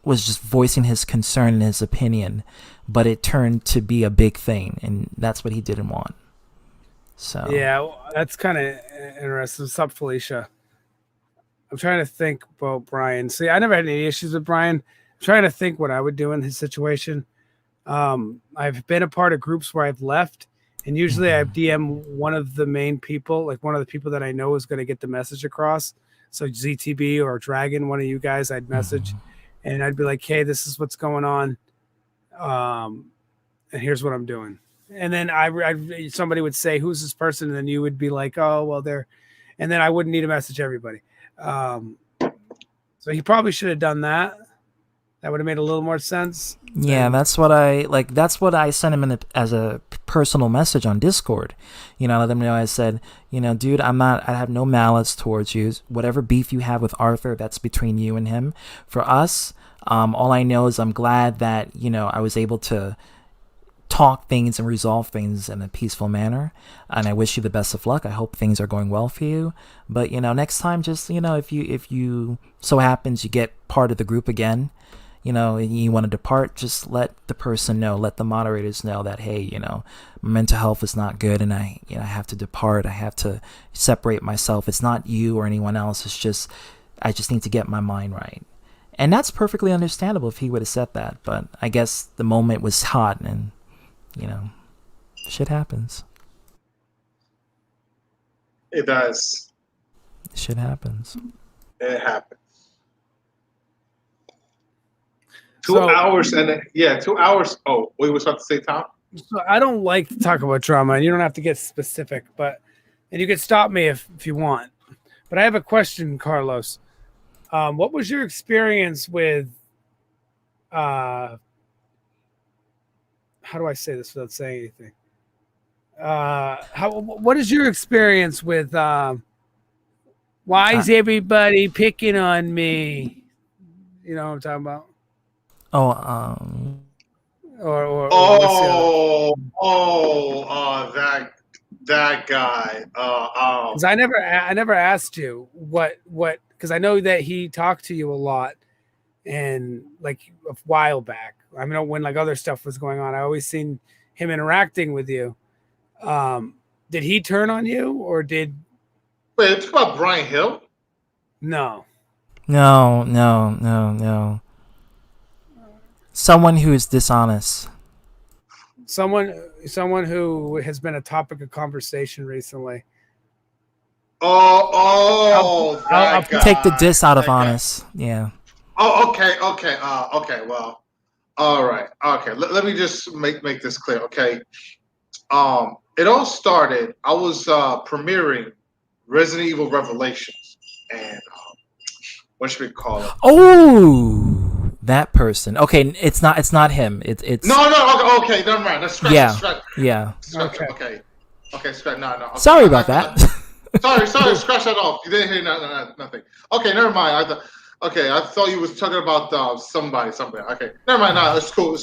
was just voicing his concern and his opinion, but it turned to be a big thing, and that's what he didn't want. So yeah, well, that's kind of interesting. What's up, Felicia? I'm trying to think about Brian. See, I never had any issues with Brian. I'm trying to think what I would do in his situation. I've been a part of groups where I've left, and usually I DM one of the main people, like one of the people that I know is going to get the message across. So ZTB or Dragon, one of you guys, I'd message. And I'd be like, hey, this is what's going on. And here's what I'm doing. And then somebody would say, who's this person? And then you would be like, oh, well, they're, and then I wouldn't need to message everybody. So he probably should have done that. That would have made a little more sense. Yeah, that's what I sent him as a personal message on Discord. Let him know. I said, dude, I have no malice towards you. Whatever beef you have with Arthur, that's between you and him. For us, all I know is I'm glad that, I was able to talk things and resolve things in a peaceful manner. And I wish you the best of luck. I hope things are going well for you. But, next time, just, if you so happens you get part of the group again, you want to depart, just let the person know, let the moderators know that, hey, mental health is not good, and I have to depart. I have to separate myself. It's not you or anyone else. It's just, I just need to get my mind right. And that's perfectly understandable if he would have said that. But I guess the moment was hot, and, shit happens. It does. Shit happens. It happens. 2 So- hours and 2 hours. Oh, we was about to say, Tom? So I don't like to talk about drama, and you don't have to get specific, and you can stop me if you want. But I have a question, Carlos. What was your experience with how do I say this without saying anything? What is your experience with why is everybody picking on me? You know what I'm talking about? That guy. Because I never asked you what because I know that he talked to you a lot, and like a while back. I mean, when like other stuff was going on, I always seen him interacting with you. Did he turn on you, or did? Wait, it's about Brian Hill? No. No. Someone who is dishonest. Someone who has been a topic of conversation recently. I'll take the diss out of honest. Yeah. Oh, okay. Well, all right. Okay, let me just make this clear. Okay. It all started. I was premiering Resident Evil Revelations, and what should we call it? Oh, that person. Okay, it's not him. It's no. Okay, never mind. Let's scratch. Yeah. Okay. Scratch. No. Okay. Sorry about that. Sorry. Scratch that off. You didn't hear nothing. Okay, never mind. I thought you was talking about somebody. Okay, never mind. No, it's cool.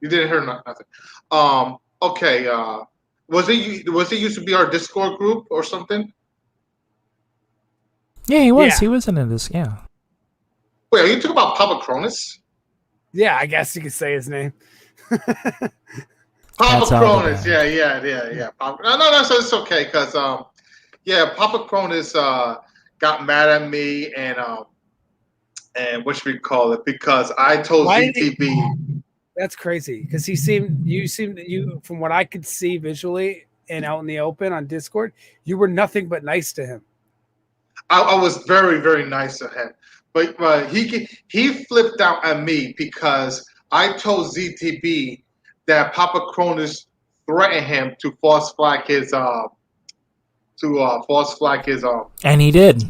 You didn't hear nothing. Okay. Was it used to be our Discord group or something? Yeah, he was. Yeah. He was in this. Yeah. Wait, are you talking about Papa Cronus? Yeah, I guess you could say his name. Papa That's all Cronus, about yeah. No, so it's okay because Papa Cronus got mad at me and what should we call it? Because I told Why did he- ZTB. That's crazy because you from what I could see visually and out in the open on Discord, you were nothing but nice to him. I was very, very nice to him, but he flipped out at me because I told ZTB that Papa Cronus threatened him to false flag his And he did.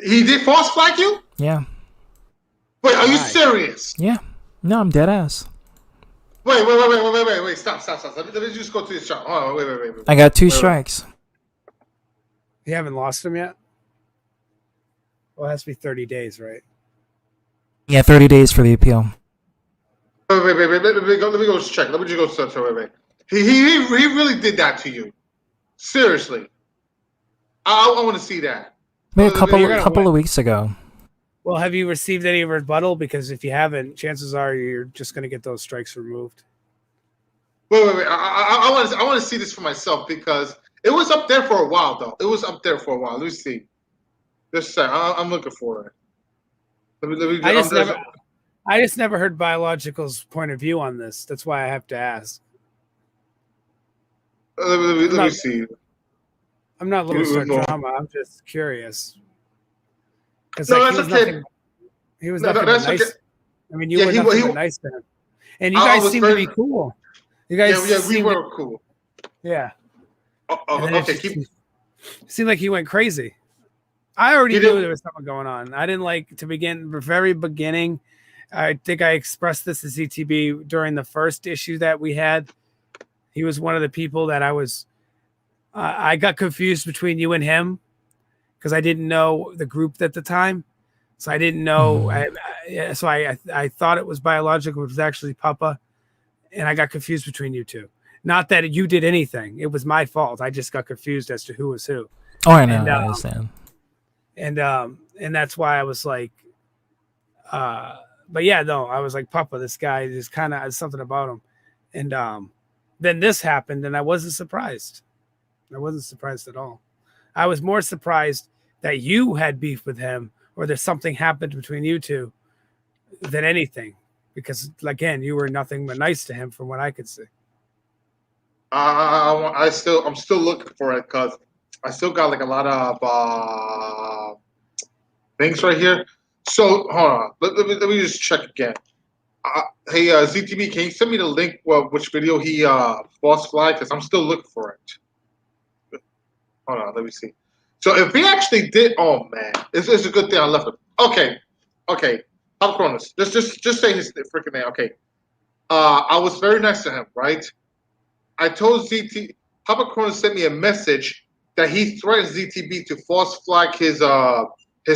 He did false flag you? Yeah. Wait, are you serious? Yeah. No, I'm dead ass. Wait, stop. Let me just go to the shot. Oh, wait. I got 2 strikes. You haven't lost him yet? Well, it has to be 30 days, right? Yeah, 30 days for the appeal. Wait. Let me go check. Let me just go search. Wait. He really did that to you. Seriously. I want to see that. Maybe a couple of weeks ago. Well, have you received any rebuttal? Because if you haven't, chances are you're just going to get those strikes removed. Wait. I want to see this for myself because it was up there for a while, though. It was up there for a while. Let me see. Just a second. I'm looking for it. I just never heard Biological's point of view on this. That's why I have to ask. Let me see. I'm not looking for drama. I'm just curious. Because he was nothing but nice. I mean, you were nothing but nice to him. And you guys seem to be cool. You guys we were cool. Yeah. Okay, it seemed like he went crazy. I already knew there was something going on. I didn't like to begin the very beginning. I think I expressed this to ZTB during the first issue that we had. He was one of the people that I got confused between you and him because I didn't know the group at the time. So I didn't know. I thought it was Biological, it was actually Papa. And I got confused between you two. Not that you did anything. It was my fault. I just got confused as to who was who. Oh, I know. I understand. And that's why I was like, but yeah, no, I was like, Papa, this guy is kind of something about him. And then this happened, and I wasn't surprised. I wasn't surprised at all. I was more surprised that you had beef with him or there's something happened between you two than anything. Because, again, you were nothing but nice to him from what I could see. I'm still looking for it because I still got like a lot of things right here. So hold on, let me just check again. Hey, ZTB, can you send me the link? Which video he false flagged? Because I'm still looking for it. Hold on, let me see. So if he actually did, oh man, it's a good thing I left him. Okay, Papa Cronus. Just say his freaking name. Okay, I was very nice to him, right? I told Papa Cronus sent me a message that he threatened ZTB to false flag his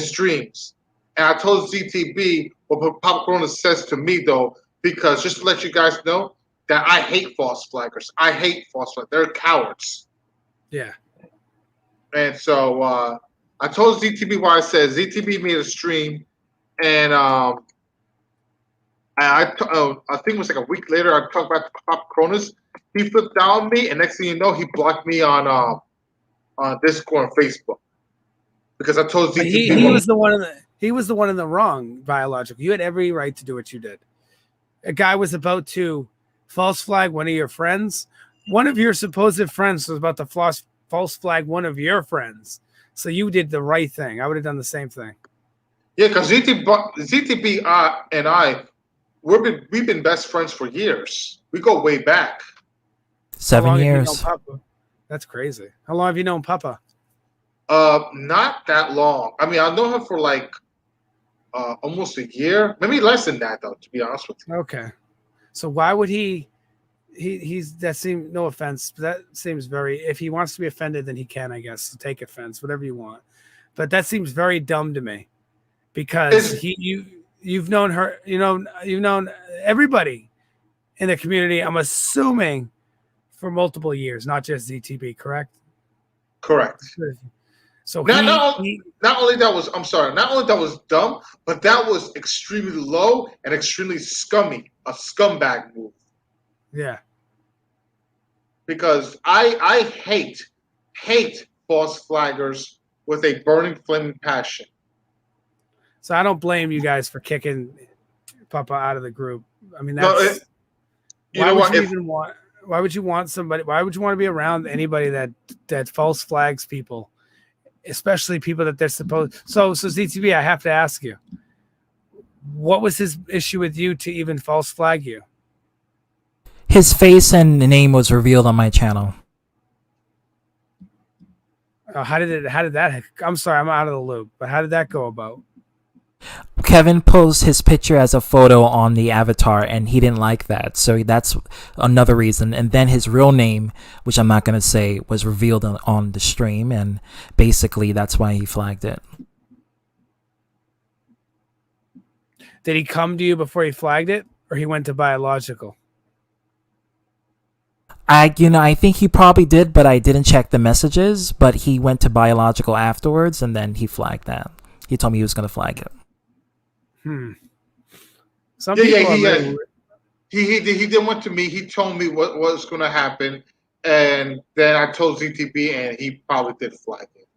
streams. And I told ZTB what Papa Cronus says to me, though, because just to let you guys know that I hate false flaggers. I hate false flaggers. They're cowards. Yeah. And so I told ZTB what I said. ZTB made a stream, and I think it was like a week later, I talked about Papa Cronus. He flipped down on me, and next thing you know, he blocked me on Discord and Facebook because I told ZTB he was the one in the wrong. Biological. You had every right to do what you did. A guy was about to false flag one of your friends. One of your supposed friends was about to false flag one of your friends. So you did the right thing. I would have done the same thing. Yeah, because ZTB and I, we've been best friends for years. We go way back. 7 years. That's crazy. How long have you known Papa? Not that long. I mean, I've known him for like almost a year, maybe less than that, though. To be honest with you. Okay, so why would he's that seems, no offense, but that seems very. If he wants to be offended, then he can, I guess, so take offense, whatever you want. But that seems very dumb to me, because you've known her, you've known everybody in the community. I'm assuming for multiple years, not just ZTB, correct? Correct. So Not only that was, I'm sorry, not only that was dumb, but that was extremely low and extremely scummy, a scumbag move. Yeah. Because I hate false flaggers with a burning flaming passion. So I don't blame you guys for kicking Papa out of the group. I mean, No, that's you know what? Why would you want somebody? Why would you want to be around anybody that false flags people, especially people that they're supposed? So ZTB, I have to ask you, what was his issue with you to even false flag you? His face and name was revealed on my channel. How did that? I'm sorry, I'm out of the loop. But how did that go about? Kevin posed his picture as a photo on the avatar, and he didn't like that. So that's another reason. And then his real name, which I'm not going to say, was revealed on the stream. And basically, that's why he flagged it. Did he come to you before he flagged it, or he went to biological? I think he probably did, but I didn't check the messages. But he went to biological afterwards, and then he flagged that. He told me he was going to flag it. Some people he didn't want to me. He told me what was going to happen, and then I told ZTB, and he probably did flag it.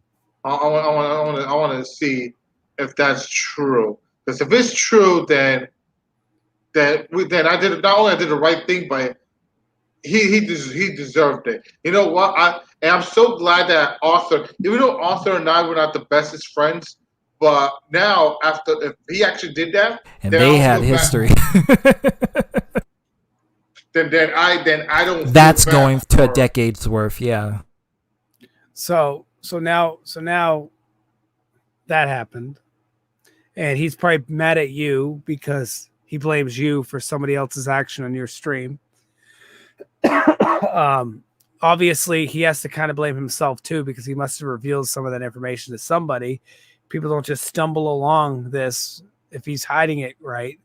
I want to see if that's true. Because if it's true, then I did not only I did the right thing, but he deserved it. You know what? I'm so glad that Arthur, even though Arthur and I were not the bestest friends. But now, if he actually did that, and they had history, then I don't. That's going to a decade's worth, yeah. So now that happened, and he's probably mad at you because he blames you for somebody else's action on your stream. Obviously, he has to kind of blame himself too because he must have revealed some of that information to somebody. People don't just stumble along this if he's hiding it right.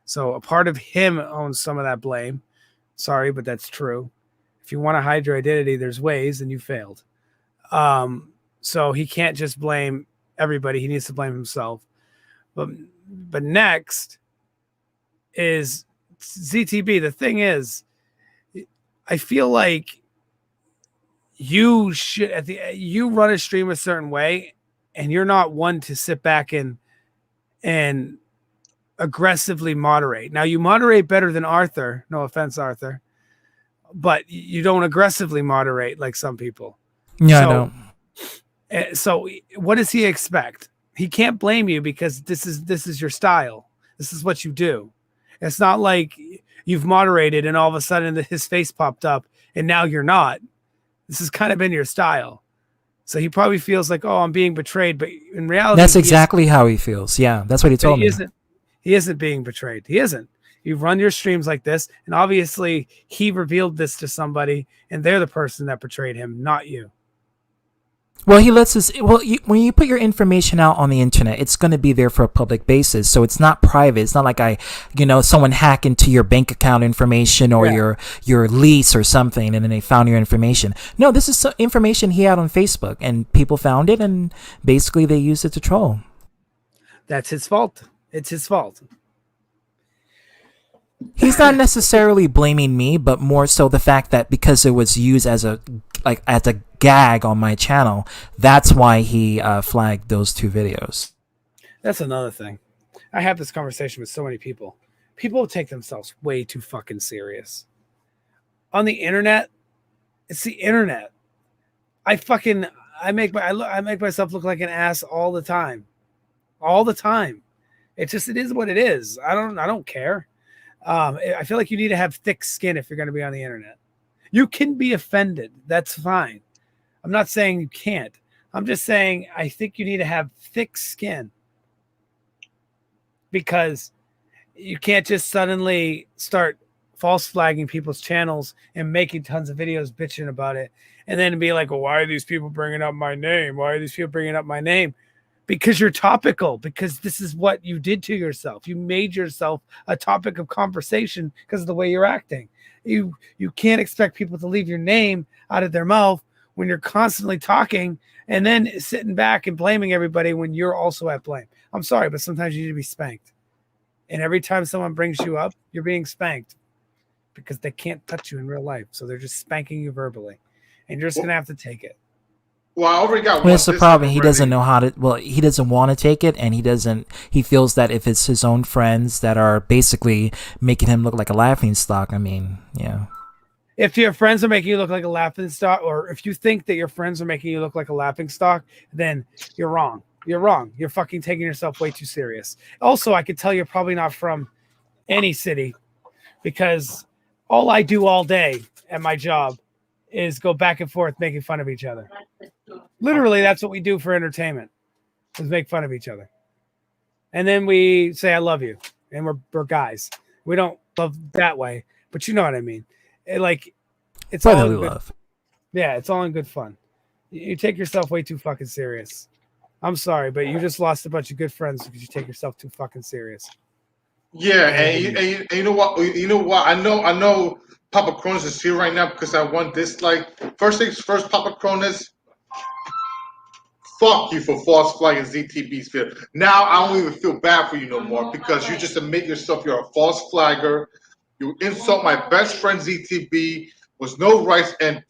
So a part of him owns some of that blame. Sorry, but that's true. If you want to hide your identity, there's ways, and you failed. So he can't just blame everybody. He needs to blame himself. But next is ZTB. The thing is, I feel like you run a stream a certain way, and you're not one to sit back and aggressively moderate. Now, you moderate better than Arthur. No offense, Arthur. But you don't aggressively moderate like some people. Yeah, I know. So what does he expect? He can't blame you because this is your style. This is what you do. It's not like you've moderated and all of a sudden his face popped up and now you're not. This has kind of been your style. So he probably feels like, oh, I'm being betrayed. But in reality, that's exactly how he feels. Yeah, that's what he told me. He isn't being betrayed. He isn't. You run your streams like this, and obviously he revealed this to somebody, and they're the person that betrayed him, not you. Well, he lets us. Well, when you put your information out on the internet, it's going to be there for a public basis. So it's not private. It's not like someone hack into your bank account information or your lease or something, and then they found your information. No, this is information he had on Facebook, and people found it, and basically they used it to troll. That's his fault. It's his fault. He's not necessarily blaming me, but more so the fact that because it was used as a gag on my channel, that's why he flagged those two videos. That's another thing. I have this conversation with so many people. People take themselves way too fucking serious. On the internet, it's the internet. I make myself look like an ass all the time. All the time. It is what it is. I don't care. I feel like you need to have thick skin if you're going to be on the internet. You can be offended. That's fine. I'm not saying you can't. I'm just saying I think you need to have thick skin because you can't just suddenly start false flagging people's channels and making tons of videos bitching about it and then be like, well, why are these people bringing up my name? Why are these people bringing up my name? because you're topical, because this is what you did to yourself. You made yourself a topic of conversation because of the way you're acting. You can't expect people to leave your name out of their mouth when you're constantly talking and then sitting back and blaming everybody when you're also at blame. I'm sorry, but sometimes you need to be spanked. And every time someone brings you up, you're being spanked because they can't touch you in real life. So they're just spanking you verbally. And you're just going to have to take it. Well, I already got one. Well, that's the problem. He doesn't know how to. Well, he doesn't want to take it, and he doesn't. He feels that if it's his own friends that are basically making him look like a laughing stock. I mean, yeah. If your friends are making you look like a laughing stock, or if you think that your friends are making you look like a laughing stock, then you're wrong. You're wrong. You're fucking taking yourself way too serious. Also, I could tell you're probably not from any city, because all I do all day at my job is go back and forth making fun of each other. Literally, that's what we do for entertainment, is make fun of each other. And then we say, I love you. And we're guys. We don't love that way, but you know what I mean. It's all in good, love. Yeah, it's all in good fun. You take yourself way too fucking serious. I'm sorry, but you just lost a bunch of good friends because you take yourself too fucking serious. Yeah, and you know what? You know what? I know Papa Cronus is here right now because I won this. First things first, Papa Cronus. Fuck you for false flagging ZTB's video. Now I don't even feel bad for you no more because you just admit yourself you're a false flagger. You insult my best friend ZTB. Was no rights, and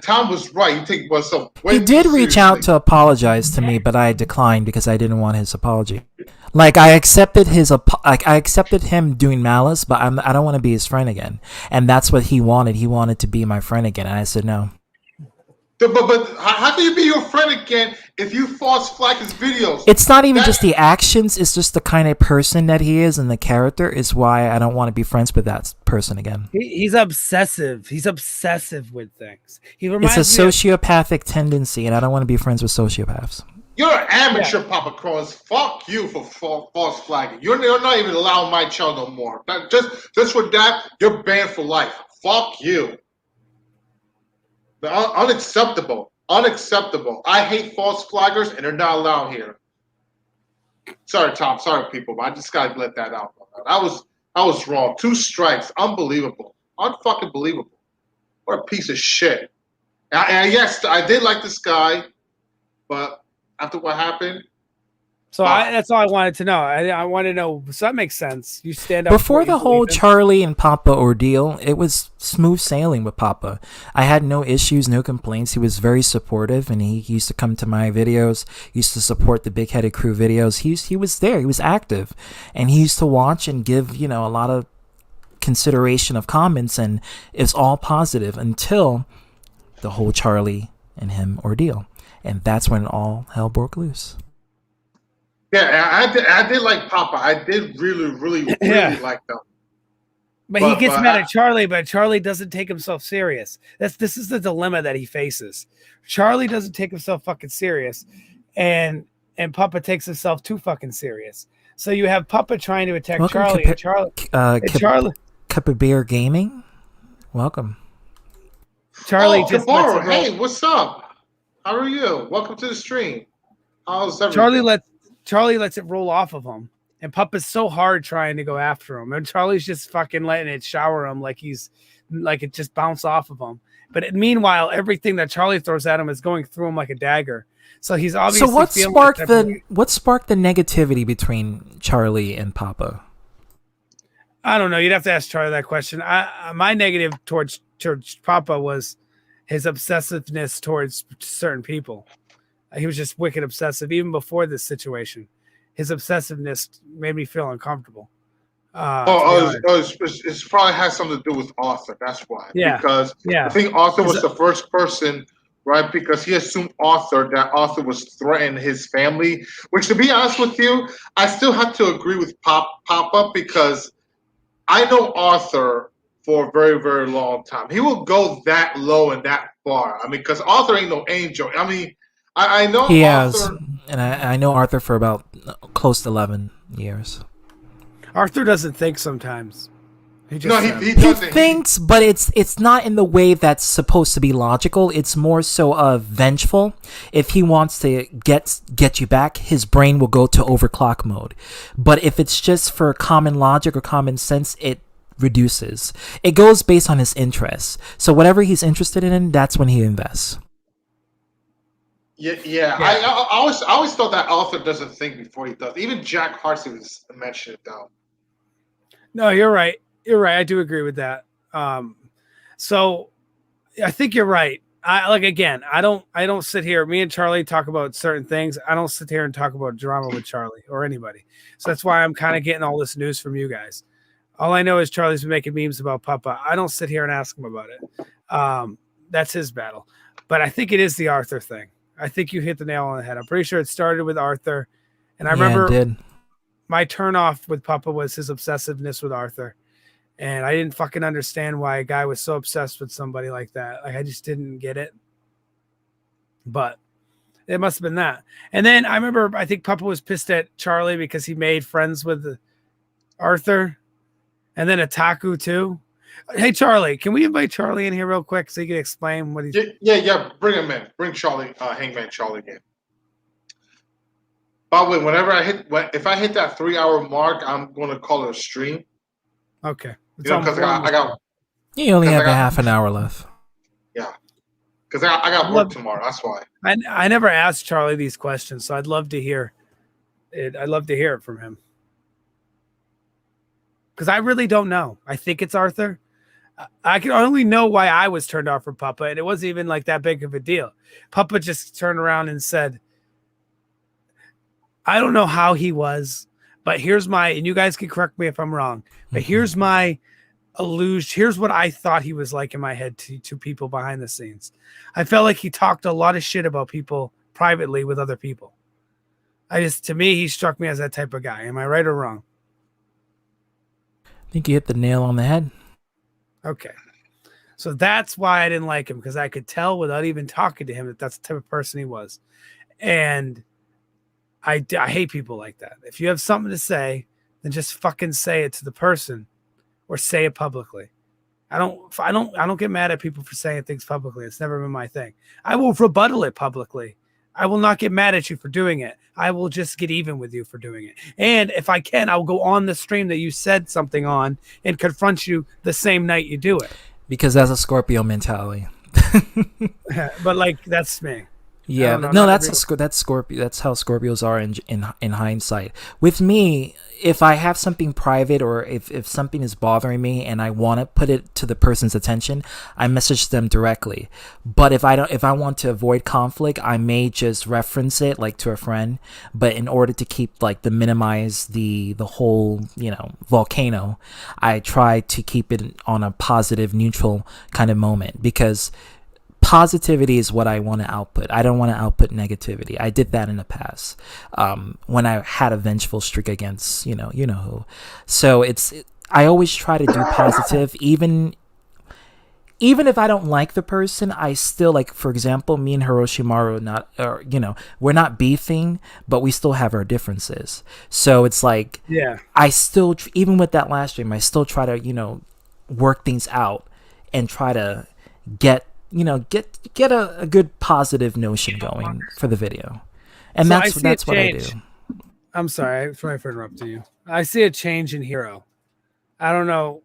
Tom was right. You take yourself way He did too reach seriously. out to apologize to me, but I declined because I didn't want his apology. Like I accepted I accepted him doing malice, but I don't want to be his friend again. And that's what he wanted. He wanted to be my friend again, and I said no. But how can you be your friend again if you false flag his videos? It's not even just the actions; it's just the kind of person that he is, and the character is why I don't want to be friends with that person again. He's obsessive. He's obsessive with things. He It's reminds a me of- sociopathic tendency, and I don't want to be friends with sociopaths. You're an amateur, Papa Cronus. Fuck you for false flagging. You're not even allowing my child no more. Just for that, you're banned for life. Fuck you. Unacceptable. Unacceptable. I hate false flaggers, and they're not allowed here. Sorry, Tom. Sorry, people, but I just gotta let that out. I was wrong. 2 strikes. Unbelievable. Unfucking believable. What a piece of shit. And yes, I did like this guy, but after what happened. So that's all I wanted to know. I want to know. So that makes sense. You stand up Before for the you whole believe in. Charlie and Papa ordeal, it was smooth sailing with Papa. I had no issues, no complaints. He was very supportive, and he used to come to my videos, used to support the Big Headed Crew videos. He was there. He was active, and he used to watch and give a lot of consideration of comments, and it's all positive until the whole Charlie and him ordeal, and that's when all hell broke loose. Yeah, I did like Papa. I did really like them. But he gets mad at Charlie, but Charlie doesn't take himself serious. This is the dilemma that he faces. Charlie doesn't take himself fucking serious, and Papa takes himself too fucking serious. So you have Papa trying to attack Welcome, Charlie, and Charlie. Cup of Beer Gaming. Welcome. Charlie just lets Kabaru, it roll. hey, what's up? How are you? Welcome to the stream. How's everything? Charlie lets it roll off of him, and Papa's so hard trying to go after him, and Charlie's just fucking letting it shower him like it just bounced off of him. But meanwhile, everything that Charlie throws at him is going through him like a dagger. So he's obviously. So what sparked the negativity between Charlie and Papa? I don't know. You'd have to ask Charlie that question. My negative towards Papa was his obsessiveness towards certain people. He was just wicked obsessive, even before this situation. His obsessiveness made me feel uncomfortable. It probably has something to do with Arthur. That's why. Yeah. Because I think Arthur was the first person, right? Because he assumed that Arthur was threatening his family. Which, to be honest with you, I still have to agree with Papa because I know Arthur for a very, very long time. He will go that low and that far. I mean, because Arthur ain't no angel. I mean, I know he Arthur. Has, and I know Arthur for about close to 11 years. Arthur doesn't think sometimes. He just No, said- he He doesn't. thinks, but it's not in the way that's supposed to be logical. It's more so vengeful. If he wants to get you back, his brain will go to overclock mode. But if it's just for common logic or common sense, it reduces. It goes based on his interests. So whatever he's interested in, that's when he invests. Yeah. I always thought that author doesn't think before he does. Even Jack Harsey was mentioned it though. No, you're right. You're right. I do agree with that. So I think you're right. I don't sit here. Me and Charlie talk about certain things. I don't sit here and talk about drama with Charlie or anybody. So that's why I'm kind of getting all this news from you guys. All I know is Charlie's been making memes about Papa. I don't sit here and ask him about it. That's his battle. But I think it is the Arthur thing. I think you hit the nail on the head. I'm pretty sure it started with Arthur. And I remember it did. my turnoff with Papa was his obsessiveness with Arthur. And I didn't fucking understand why a guy was so obsessed with somebody like that. Like, I just didn't get it. But it must have been that. And then I remember, I think Papa was pissed at Charlie because he made friends with Arthur and then Ataku too. Hey, Charlie, can we invite Charlie in here real quick so he can explain what he's... Yeah. Bring him in. Bring Charlie, Hangman Charlie in. By the way, if I hit that 3-hour mark, I'm going to call it a stream. Okay. Because I got. You only have a half an hour left. Yeah. Because I got work tomorrow. That's why. I never asked Charlie these questions, so I'd love to hear it. I'd love to hear it from him. Because I really don't know. I think it's Arthur. I can only know why I was turned off from Papa, and it wasn't even like that big of a deal. Papa just turned around and said, I don't know how he was, but here's my, and you guys can correct me if I'm wrong, but here's my illusion. Here's what I thought he was like in my head to people behind the scenes. I felt like he talked a lot of shit about people privately with other people. To me, he struck me as that type of guy. Am I right or wrong? I think you hit the nail on the head. Okay. So that's why I didn't like him, because I could tell without even talking to him that that's the type of person he was. And I hate people like that. If you have something to say, then just fucking say it to the person or say it publicly. I don't get mad at people for saying things publicly. It's never been my thing. I will rebuttal it publicly. I will not get mad at you for doing it. I will just get even with you for doing it. And if I can, I will go on the stream that you said something on and confront you the same night you do it. Because that's a Scorpio mentality. But like, that's me. Yeah, no, that's Scorpio. That's how Scorpios are in hindsight. With me, if I have something private or if something is bothering me and I want to put it to the person's attention, I message them directly. But if I want to avoid conflict, I may just reference it like to a friend. But in order to keep like minimize the whole volcano, I try to keep it on a positive, neutral kind of moment, because positivity is what I want to output. I don't want to output negativity. I did that in the past when I had a vengeful streak against you know who. So I always try to do positive, even if I don't like the person. I still, like, for example, me and Hiroshimaru, we're not beefing, but we still have our differences. So it's like, yeah, I still, even with that last stream, I still try to work things out and try to get a good positive notion going for the video. And so that's what I do. I'm sorry for interrupting you. I see a change in Hero. I don't know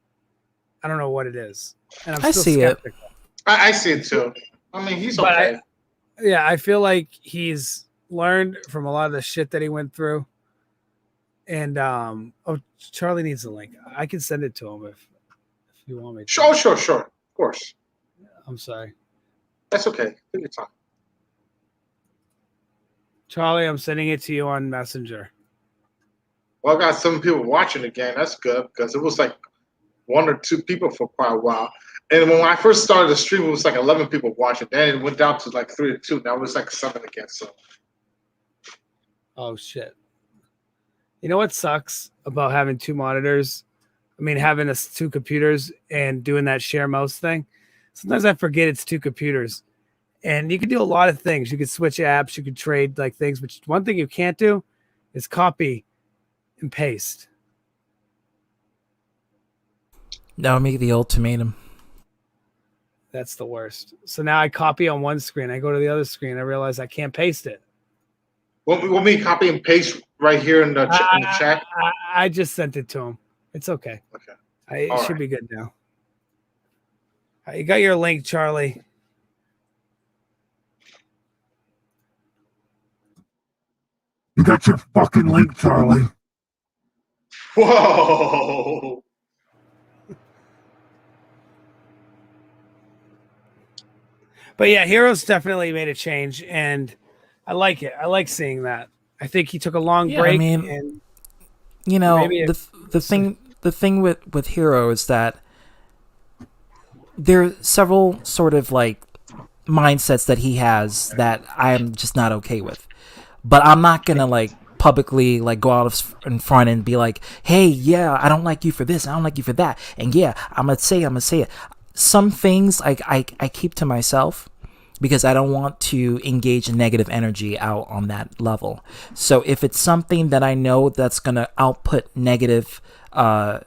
what it is. And I'm still skeptical. I see it too. I mean, he's okay. I feel like he's learned from a lot of the shit that he went through. And Charlie needs the link. I can send it to him if you want me to. Sure. Of course. I'm sorry. That's okay. Take your time. Charlie, I'm sending it to you on Messenger. Well, I got some people watching again. That's good, because it was like 1 or 2 people for quite a while. And when I first started the stream, it was like 11 people watching. Then it went down to like 3 or 2. Now it's like 7 again. So. Oh, shit. You know what sucks about having 2 monitors? I mean, having 2 computers and doing that share mouse thing? Sometimes I forget it's 2 computers, and you can do a lot of things. You can switch apps, you can trade like things, but one thing you can't do is copy and paste. That would make the ultimatum. That's the worst. So now I copy on one screen. I go to the other screen. I realize I can't paste it. Want me to copy and paste right here in the chat? I just sent it to him. It's okay. Okay. It should be good now. You got your link, Charlie. You got your fucking link, Charlie. Whoa. But yeah, Heroes definitely made a change, and I like it. I like seeing that. I think he took a long break. I mean, and you know, the thing with Hero is that there are several sort of like mindsets that he has that I'm just not okay with. But I'm not gonna like publicly like go out in front and be like, hey, yeah, I don't like you for this, I don't like you for that, and yeah, I'm gonna say it. Some things I keep to myself because I don't want to engage in negative energy out on that level. So if it's something that I know that's gonna output negative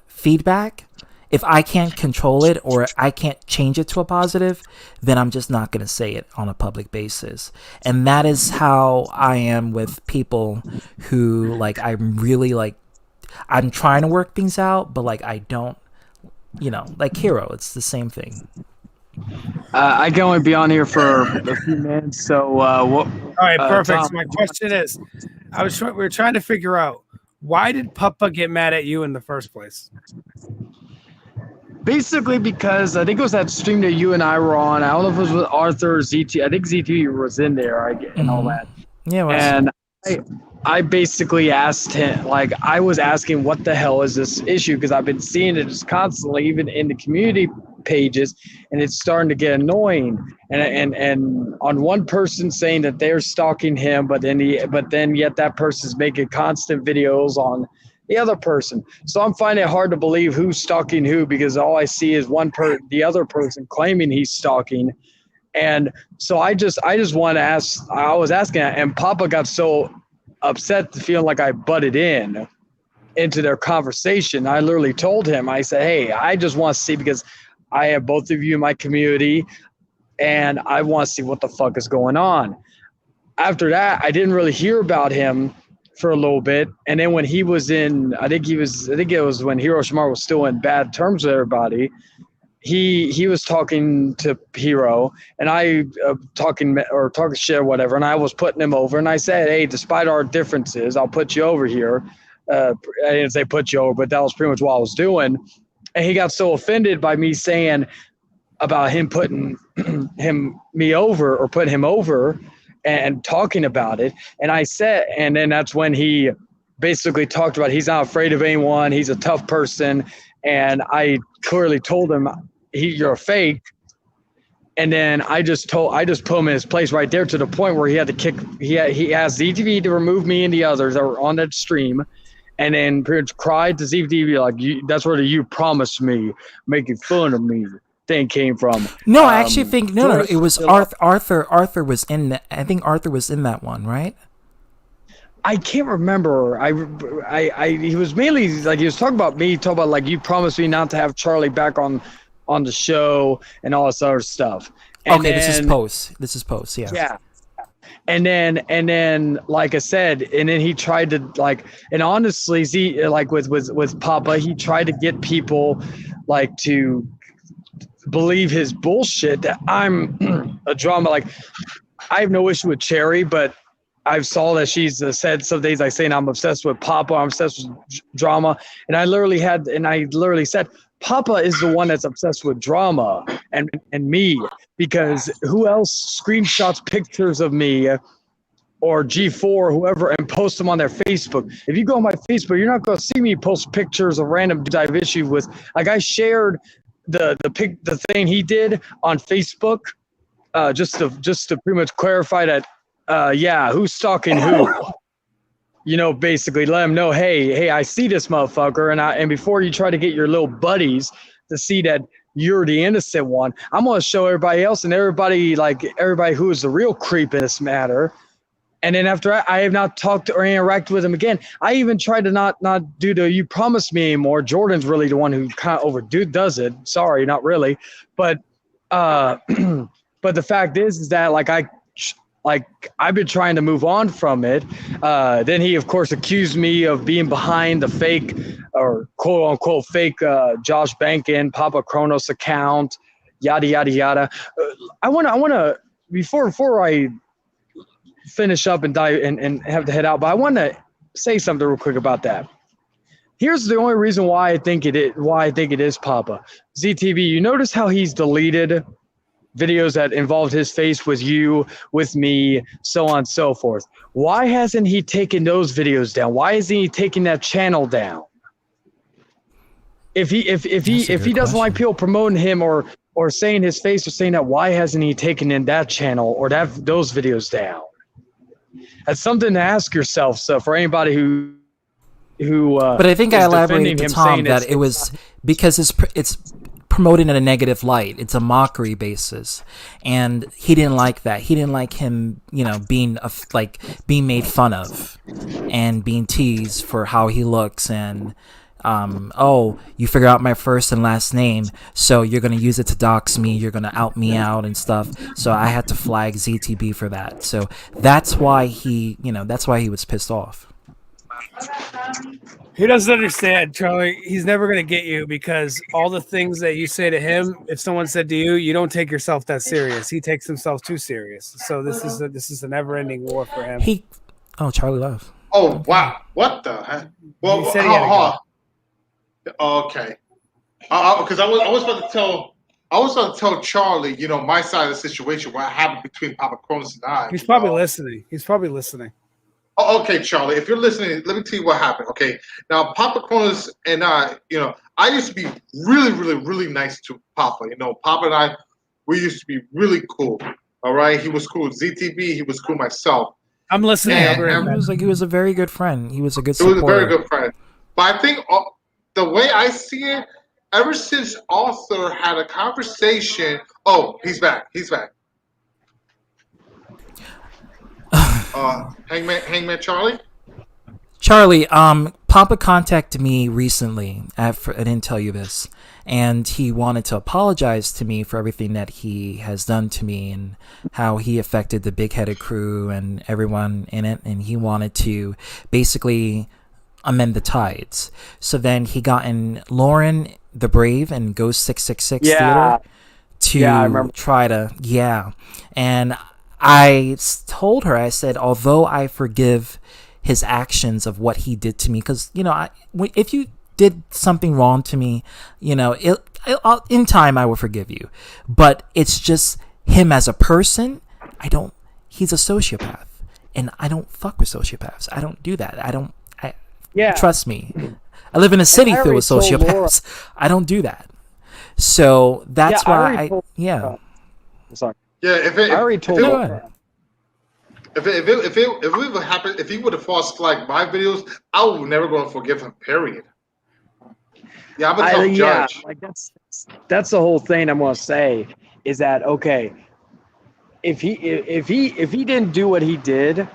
feedback, if I can't control it or I can't change it to a positive, then I'm just not going to say it on a public basis. And that is how I am with people who, like, I'm really, like, I'm trying to work things out, but, like, I don't, you know, like Hero, it's the same thing. I can only be on here for a few minutes, so what? All right, perfect. Tom, So my question is, we were trying to figure out, why did Puppa get mad at you in the first place? basically because I think it was that stream that you and I were on. I don't know if it was with Arthur or ZT. I think ZT was in there and all that. Yeah, and I basically asked him, like, I was asking what the hell is this issue, because I've been seeing it just constantly, even in the community pages, and it's starting to get annoying. And on one person saying that they're stalking him, but then yet that person's making constant videos on the other person. So I'm finding it hard to believe who's stalking who, because all I see is the other person claiming he's stalking. And so I just want to ask, I was asking, and Papa got so upset feeling like I butted into their conversation. I literally told him, I said, hey, I just want to see, because I have both of you in my community and I want to see what the fuck is going on. After that, I didn't really hear about him for a little bit. And then when he was in, I think it was when Hiro Shimar was still in bad terms with everybody, he was talking to Hiro, and I talking shit or whatever, and I was putting him over, and I said, hey, despite our differences, I'll put you over here. I didn't say put you over, but that was pretty much what I was doing. And he got so offended by me saying about him putting me over and talking about it. And I said, and then that's when he basically talked about he's not afraid of anyone, he's a tough person. And I clearly told him, you're a fake. And then I just put him in his place right there, to the point where he had to kick. He asked ZTV to remove me and the others that were on that stream, and then pretty much cried to ZTV like, that's where the "you promised me" making fun of me thing came from. No, I actually think no. It was Arthur. Arthur was in that. I think Arthur was in that one, right? I can't remember. He was mainly like, he was talking about me, talking about like, you promised me not to have Charlie back on the show and all this other stuff. And okay, this is post. Yeah. Yeah. And then, like I said, and then he tried to like, and honestly, like with Papa, he tried to get people like to believe his bullshit that I'm a drama. Like, I have no issue with Cherry, but I saw that she's said some days saying I'm obsessed with Papa, I'm obsessed with drama. And I literally said, Papa is the one that's obsessed with drama and me, because who else screenshots pictures of me or G4, whoever, and post them on their Facebook? If you go on my Facebook, you're not going to see me post pictures of random dudes I have issue with. Like, I shared the thing he did on Facebook, just to pretty much clarify that, who's stalking who? You know, basically let them know, hey, I see this motherfucker, and before you try to get your little buddies to see that you're the innocent one, I'm gonna show everybody else and everybody who is the real creep in this matter, And then after I have not talked or interacted with him again. I even tried to not do the "you promised me" anymore. Jordan's really the one who kind of does it. Sorry, not really, but but the fact is that I've been trying to move on from it. Then he, of course, accused me of being behind the fake or quote unquote fake Josh Bankin, Papa Kronos account, yada yada yada. I wanna before I finish up and dive and have to head out, but I want to say something real quick about that. Here's the only reason why I think it is Papa ZTB. You notice how he's deleted videos that involved his face with you, with me, so on and so forth. Why hasn't he taken those videos down? Why isn't he taking that channel down? If he doesn't like people promoting him or saying his face or saying that, why hasn't he taken in that channel or those videos down? That's something to ask yourself. So for anybody who but I think I elaborated to Tom that it was because it's promoted in a negative light. It's a mockery basis, and he didn't like that. He didn't like him, being made fun of and being teased for how he looks and. You figure out my first and last name, so you're going to use it to dox me, you're going to out me out and stuff. So I had to flag ZTB for that. So that's why he was pissed off. He doesn't understand, Charlie. He's never going to get you because all the things that you say to him, if someone said to you, you don't take yourself that serious. He takes himself too serious. So this is a never-ending war for him. Charlie left. Oh, wow. What the heck? Well, he said he had to go. Okay, because I was about to tell Charlie, my side of the situation, what happened between Papa Kronos and I. He's probably listening. Oh, okay, Charlie, if you're listening, let me tell you what happened. Okay, now Papa Kronos and I, I used to be really, really, really nice to Papa. Papa and I, we used to be really cool. All right, he was cool with ZTB, he was cool myself. I'm listening. He was a very good friend. He was a good supporter. He was a very good friend. But I think the way I see it, ever since Arthur had a conversation. Oh, he's back. Hangman Charlie. Charlie, Papa contacted me recently. I didn't tell you this, and he wanted to apologize to me for everything that he has done to me and how he affected the big-headed crew and everyone in it. And he wanted to basically amend the tides. So then he got in Lauren the Brave and Ghost 666 Theater to try to and I told her, I said, although I forgive his actions of what he did to me, because if you did something wrong to me, in time I will forgive you, but it's just him as a person. He's a sociopath, and I don't fuck with sociopaths. I don't do that. Trust me. I live in a city filled with sociopaths. I don't do that. So that's why sorry. Yeah, I already told Laura. If he would have false flagged my videos, I would never going to forgive him. Period. Yeah, I'm a tough judge. That's the whole thing I'm going to say is that okay, if he didn't do what he did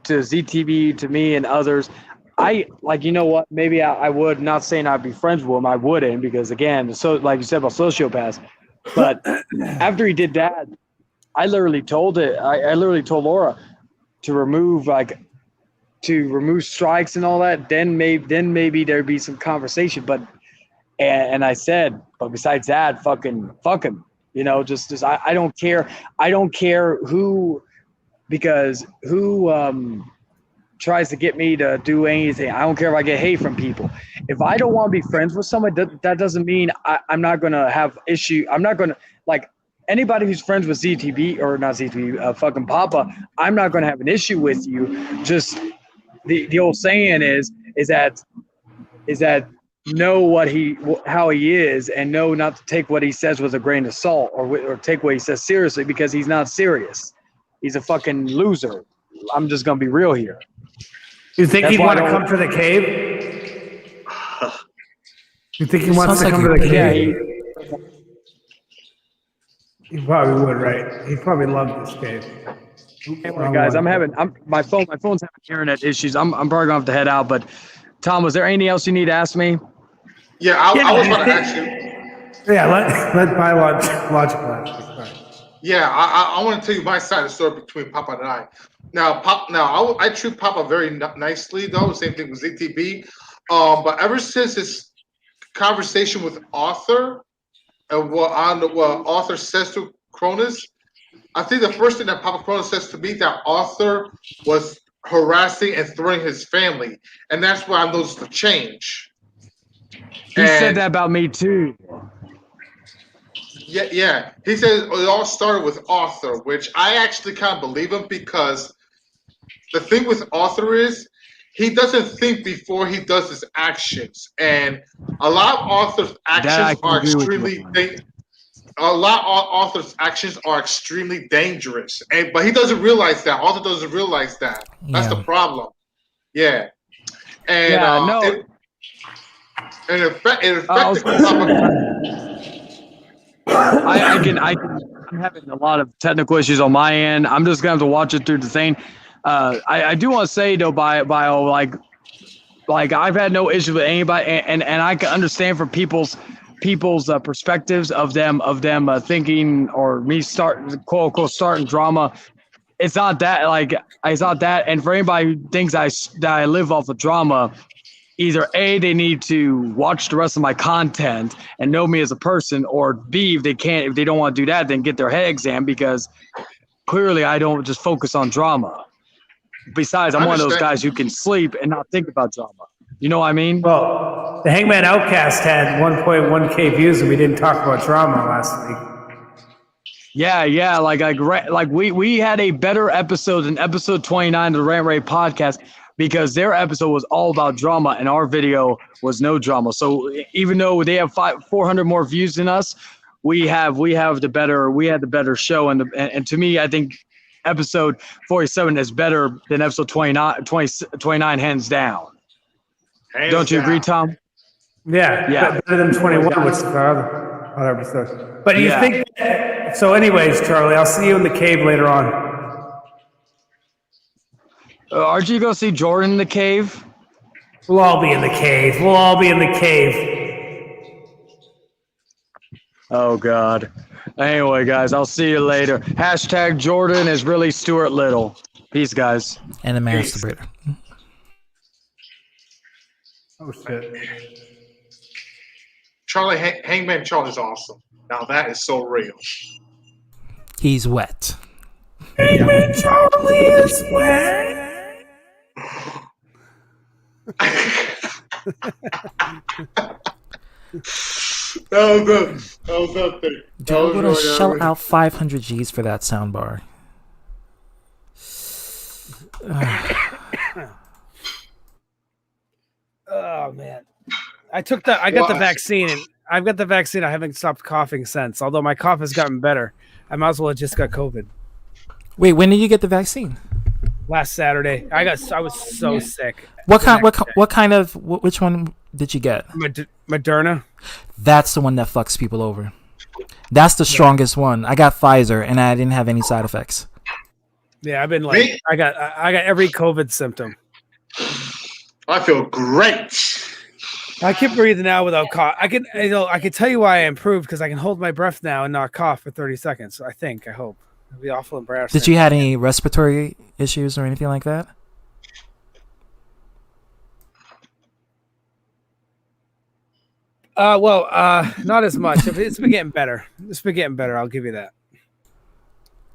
to ZTB, to me and others, what? Maybe I would, not saying I'd be friends with him. I wouldn't, because again, so like you said about sociopaths. But after he did that, I literally told Laura to remove strikes and all that. Then maybe there'd be some conversation. But and I said, but besides that, fuck him. Just I don't care. I don't care who, because who tries to get me to do anything. I don't care if I get hate from people. If I don't want to be friends with somebody, that doesn't mean I'm not going to have issue. I'm not going to, like, anybody who's friends with ZTB, or not ZTB, fucking Papa, I'm not going to have an issue with you. Just the old saying is that know how he is, and know not to take what he says with a grain of salt, or take what he says seriously, because he's not serious. He's a fucking loser. I'm just going to be real here. You think he'd want to come to the cave? You think he wants to come to the cave? He probably would, right? He'd probably love this cave. Anyway, guys, my phone's having internet issues. I'm probably gonna have to head out. But Tom, was there anything else you need to ask me? Yeah, I was going to ask you. Yeah, let biological. Yeah, I want to tell you my side of the story between Papa and I. Now, I treat Papa very nicely, though. Same thing with ZTB. But ever since his conversation with Arthur and what Arthur says to Cronus, I think the first thing that Papa Cronus says to me that Arthur was harassing and threatening his family, and that's why I noticed the change. He said that about me too. Yeah. He said it all started with Arthur, which I actually kind of believe him because the thing with Arthur is he doesn't think before he does his actions, and a lot of Arthur's actions are extremely. A lot of Arthur's actions are extremely dangerous, but he doesn't realize that. Arthur doesn't realize that. That's the problem. Yeah, and it affected I'm having a lot of technical issues on my end. I'm just gonna have to watch it through the thing. I do want to say though, bio, like I've had no issue with anybody, and I can understand from people's perspectives of them thinking or me starting quote unquote starting drama. It's not that. And for anybody who thinks that I live off of drama, either A, they need to watch the rest of my content and know me as a person, or B, if they don't want to do that, then get their head examined, because clearly I don't just focus on drama. Besides, I'm one of those guys who can sleep and not think about drama. You know what I mean? Well, the Hangman Outcast had 1.1K views, and we didn't talk about drama last week. Yeah. Like we had a better episode than episode 29 of the Rant Rate podcast, because their episode was all about drama and our video was no drama. So even though they have 400 more views than us, we had the better show. And to me, I think episode 47 is better than episode 29 hands down. Don't you agree, Tom? Yeah. Better than 21, which is our other episode. But you think that, so anyways, Charlie, I'll see you in the cave later on. Aren't you going to see Jordan in the cave? We'll all be in the cave. Oh, God. Anyway, guys, I'll see you later. # Jordan is really Stuart Little. Peace, guys. And the masturbator. Oh, shit. Hangman Charlie's awesome. Now that is so real. He's wet. Hangman Charlie is wet. That was nothing. Joe would shell out 500 G's for that soundbar. Oh man, I got the vaccine, and I've got the vaccine. I haven't stopped coughing since. Although my cough has gotten better, I might as well have just got COVID. Wait, when did you get the vaccine? Last Saturday. I was so sick. Which one did you get? Moderna. That's the one that fucks people over. That's the strongest one. I got Pfizer and I didn't have any side effects. Yeah, I've been like I got every COVID symptom. I feel great. I keep breathing out without cough. I can tell you why I improved, because I can hold my breath now and not cough for 30 seconds. I hope. It'll be awful embarrassing. Did you have any respiratory issues or anything like that? Not as much. It's been getting better. I'll give you that.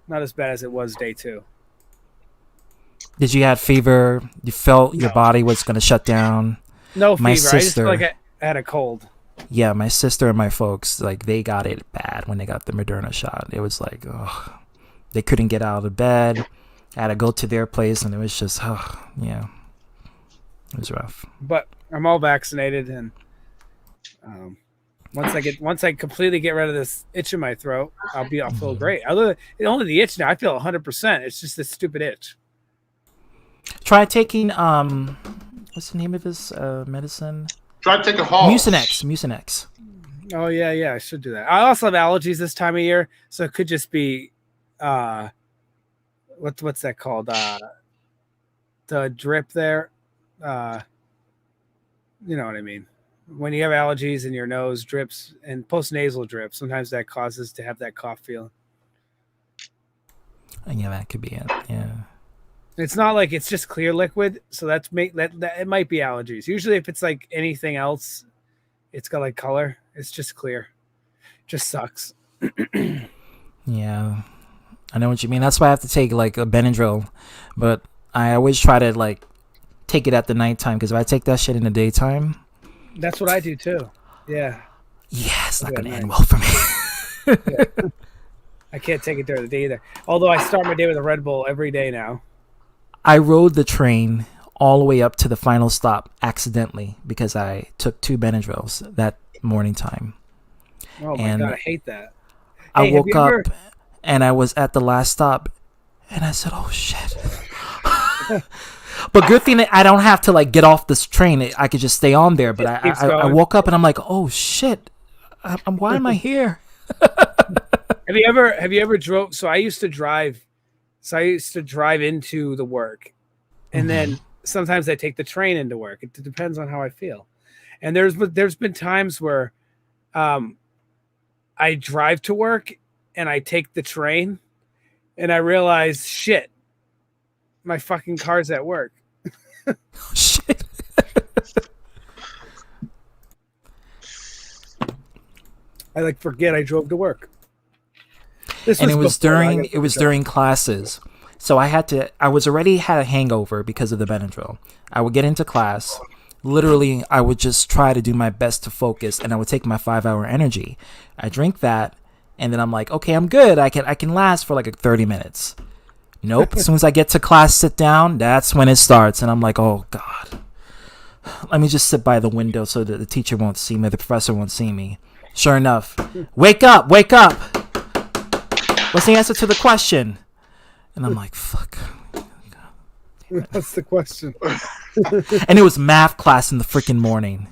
Not as bad as it was day 2. Did you have fever? You felt your body was going to shut down? No fever. My I just sister, feel like I had a cold. Yeah, my sister and my folks, like, they got it bad when they got the Moderna shot. It was like, they couldn't get out of bed. I had to go to their place, and it was just, it was rough. But I'm all vaccinated, and once I completely get rid of this itch in my throat, I'll feel great. Only the itch now, I feel 100%. It's just this stupid itch. Try taking what's the name of this medicine? Try to take a Halls. Mucinex. Oh yeah, I should do that. I also have allergies this time of year, so it could just be what's that called? The drip there. You know what I mean. When you have allergies and your nose drips and postnasal drip, sometimes that causes to have that cough feeling. Yeah, that could be it. Yeah. It's not like it's just clear liquid, so that it might be allergies. Usually, if it's like anything else, it's got like color. It's just clear. Just sucks. Yeah, I know what you mean. That's why I have to take like a Benadryl, but I always try to like take it at the nighttime because if I take that shit in the daytime, that's what I do too. Yeah. Yeah, it's not gonna end well for me. Yeah. I can't take it during the day either. Although I start my day with a Red Bull every day now. I rode the train all the way up to the final stop accidentally because I took 2 Benadryls that morning time. Oh my God, I hate that. I woke up and I was at the last stop and I said, oh shit. But good thing that I don't have to like get off this train. I could just stay on there. But I woke up and I'm like, oh shit. Why am I here? Have you ever drove? So I used to drive into the work, and then sometimes I take the train into work. It depends on how I feel. And there's been times where I drive to work and I take the train and I realize, shit, my fucking car's at work. Shit. I like forget I drove to work. And it was during classes. So I was already had a hangover because of the Benadryl. I would get into class. Literally, I would just try to do my best to focus, and I would take my 5-hour energy. I drink that, and then I'm like, okay, I'm good. I can last for like 30 minutes. Nope. As soon as I get to class, sit down, that's when it starts. And I'm like, oh, God. Let me just sit by the window so that the teacher won't see me, the professor won't see me. Sure enough. Wake up, wake up. What's the answer to the question? And I'm like, fuck. That's the question. And it was math class in the freaking morning.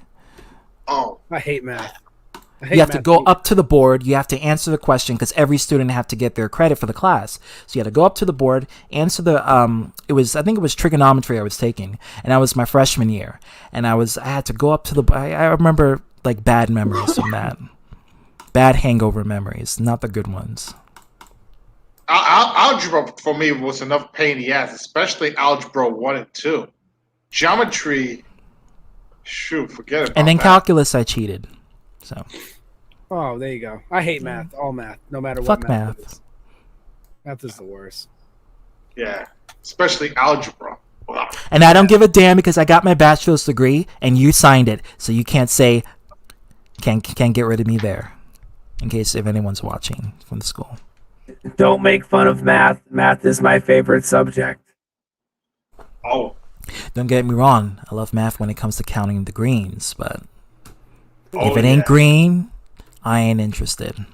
Oh. I hate math. You have to go up to the board. You have to answer the question because every student have to get their credit for the class. So you had to go up to the board, answer the I think it was trigonometry I was taking, and that was my freshman year. And I had to go up to the. I remember like bad memories from that, bad hangover memories, not the good ones. Algebra for me was enough pain in the ass, especially algebra 1 and 2. Geometry, shoot, forget it. And then calculus, I cheated. So. Oh, there you go. I hate math. All math, no matter what. Fuck math. Is. Math is the worst. Yeah, especially algebra. Wow. And I don't give a damn because I got my bachelor's degree and you signed it, so you can't say can't get rid of me there. In case if anyone's watching from the school. Don't make fun of math. Math is my favorite subject. Oh. Don't get me wrong. I love math when it comes to counting the greens, but if it ain't green, I ain't interested.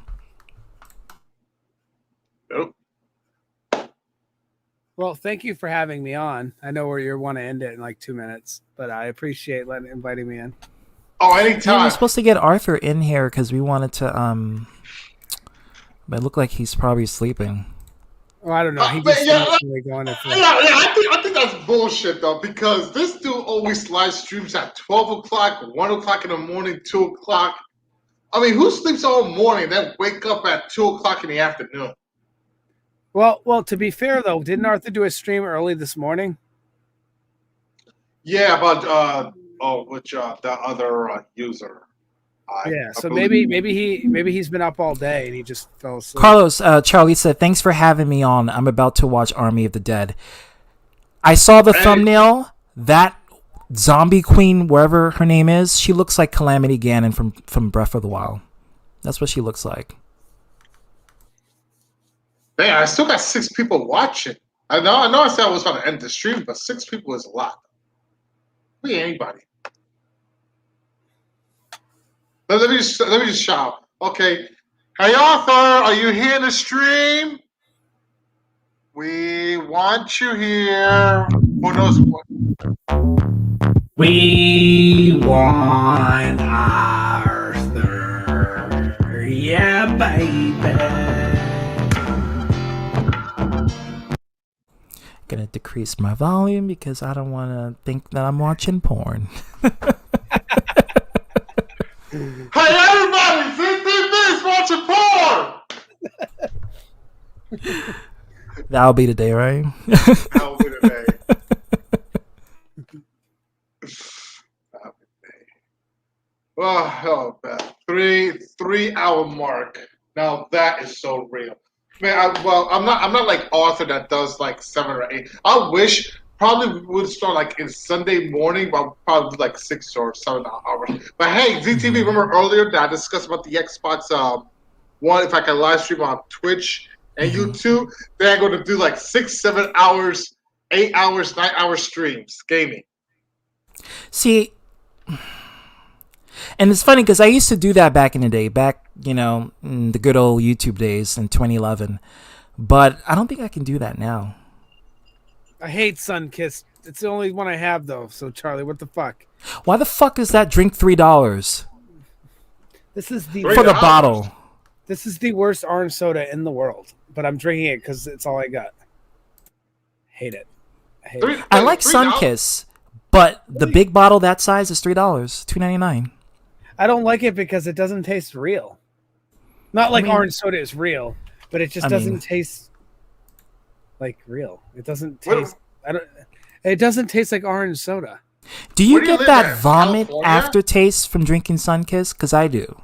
Nope. Well, thank you for having me on. I know where you want to end it in like 2 minutes, but I appreciate inviting me in. Oh, anytime. Yeah, we're supposed to get Arthur in here because we wanted to but it looked like he's probably sleeping. Oh, I don't know. He just going I think that's bullshit though, because this dude always live streams at 12 o'clock, 1 o'clock in the morning, 2 o'clock. I mean, who sleeps all morning and then wake up at 2 o'clock in the afternoon? Well, to be fair though, didn't Arthur do a stream early this morning? Yeah, but the other user. So maybe he's been up all day and he just fell asleep. Carlos, Charlie said, thanks for having me on. I'm about to watch Army of the Dead. I saw the thumbnail. That zombie queen, wherever her name is, she looks like Calamity Ganon from Breath of the Wild. That's what she looks like. Man, I still got 6 people watching. I know I said I was about to end the stream, but 6 people is a lot. Be anybody. Let me just shout. Okay. Hey Arthur, are you here in the stream? We want you here. Who knows what? We want Arthur. Yeah, baby. decrease my volume because I don't want to think that I'm watching porn. Hey, everybody! ZTB is watching porn! That'll be the day, right? That'll be the day. Oh man. 3 hour mark. Now that is so real. Man, I'm not like Arthur that does like 7 or 8. I wish probably would start like in Sunday morning, but probably like 6 or 7 hours. But hey, ZTV, remember earlier that I discussed about the Xbox One, if I can live stream on Twitch and YouTube, then I'm going to do like 6, 7 hours, 8 hours, 9 hour streams gaming. See, and it's funny because I used to do that back in the day, in the good old YouTube days in 2011. But I don't think I can do that now. I hate Sunkist. It's the only one I have, though. So, Charlie, what the fuck? Why the fuck is that drink $3? This is the for the bottle. This is the worst orange soda in the world, but I'm drinking it because it's all I got. Hate it. I like Sunkist, but the big bottle that size is $3, $2.99. I don't like it because it doesn't taste real. Not like orange soda is real, but it just doesn't taste like real. It doesn't taste. It doesn't taste like orange soda. Do you get that vomit aftertaste from drinking Sunkist? Because I do.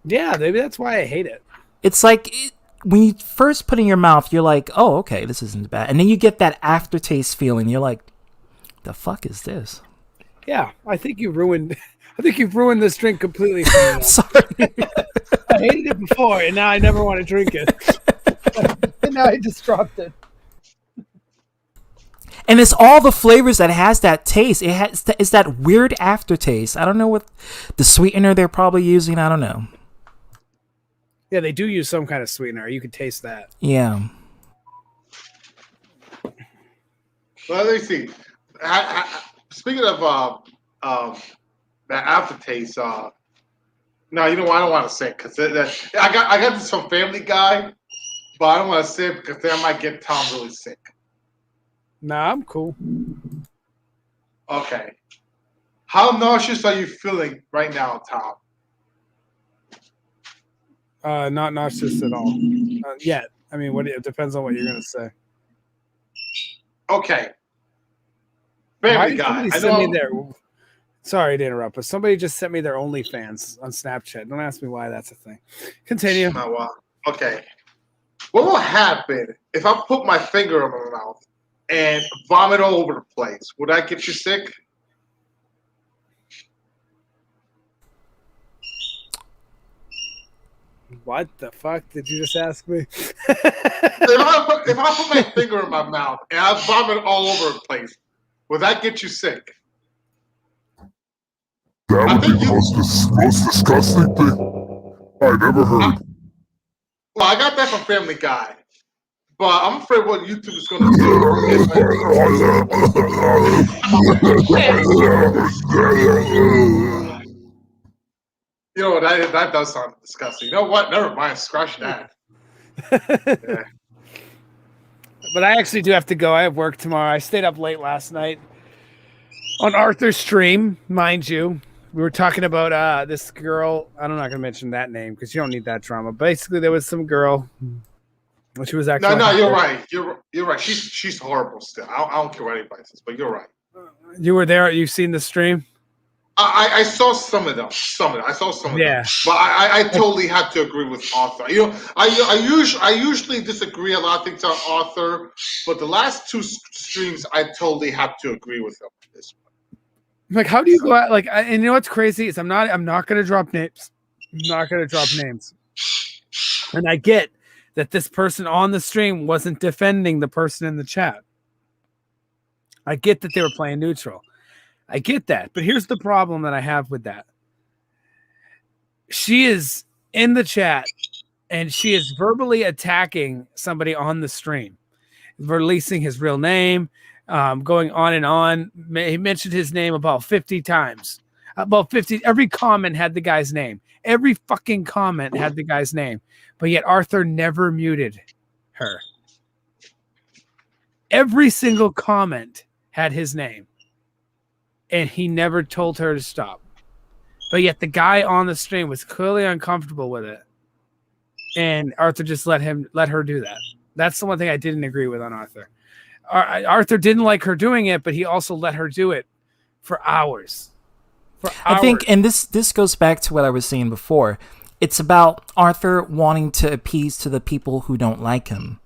Yeah, maybe that's why I hate it. It's like when you first put it in your mouth, you're like, "Oh, okay, this isn't bad," and then you get that aftertaste feeling. You're like, "The fuck is this?" Yeah, I think you ruined. I think you've ruined this drink completely for me. Sorry. I hated it before, and now I never want to drink it. And now I just dropped it. And it's all the flavors that has that taste. It's that weird aftertaste. I don't know what the sweetener they're probably using. I don't know. Yeah, they do use some kind of sweetener. You can taste that. Yeah. Well, let me see. Speaking of that aftertaste, no, you know what? I don't want to say it because I got this from Family Guy, but I don't want to say it because then I might get Tom really sick. Nah, I'm cool. Okay. How nauseous are you feeling right now, Tom? Not nauseous at all. Yet. I mean, it depends on what you're gonna say. Okay. Family Guy. I know. Sorry to interrupt, but somebody just sent me their OnlyFans on Snapchat. Don't ask me why that's a thing. Continue. Oh, wow. Okay. What will happen if I put my finger in my mouth and vomit all over the place? Would that get you sick? What the fuck did you just ask me? if I put my finger in my mouth and I vomit all over the place, would that get you sick? That would be the most disgusting thing I've ever heard. Well, I got that from Family Guy, but I'm afraid what YouTube is going to do. You know, that does sound disgusting. You know what? Never mind. Scratch that. Yeah. But I actually do have to go. I have work tomorrow. I stayed up late last night on Arthur's stream, mind you. We were talking about this girl. I'm not going to mention that name because you don't need that drama. Basically, there was some girl. She was actually no. You're right. You're right. She's horrible still. I don't care what anybody says, but you're right. You were there. You've seen the stream. I saw some of them. I saw some of them. But I totally have to agree with Arthur. You know, I usually disagree a lot of things on Arthur, but the last 2 streams I totally have to agree with him. Like, how do you go out? Like, and you know what's crazy is I'm not going to drop names. I'm not going to drop names. And I get that this person on the stream wasn't defending the person in the chat. I get that they were playing neutral. I get that. But here's the problem that I have with that. She is in the chat and she is verbally attacking somebody on the stream, releasing his real name, going on and on. He mentioned his name about 50 times. About 50. Every comment had the guy's name. Every fucking comment had the guy's name. But yet Arthur never muted her. Every single comment had his name, and he never told her to stop. But yet the guy on the stream was clearly uncomfortable with it, and Arthur just let her do that. That's the one thing I didn't agree with on Arthur. Arthur didn't like her doing it, but he also let her do it for hours. I think, and this goes back to what I was saying before. It's about Arthur wanting to appease to the people who don't like him,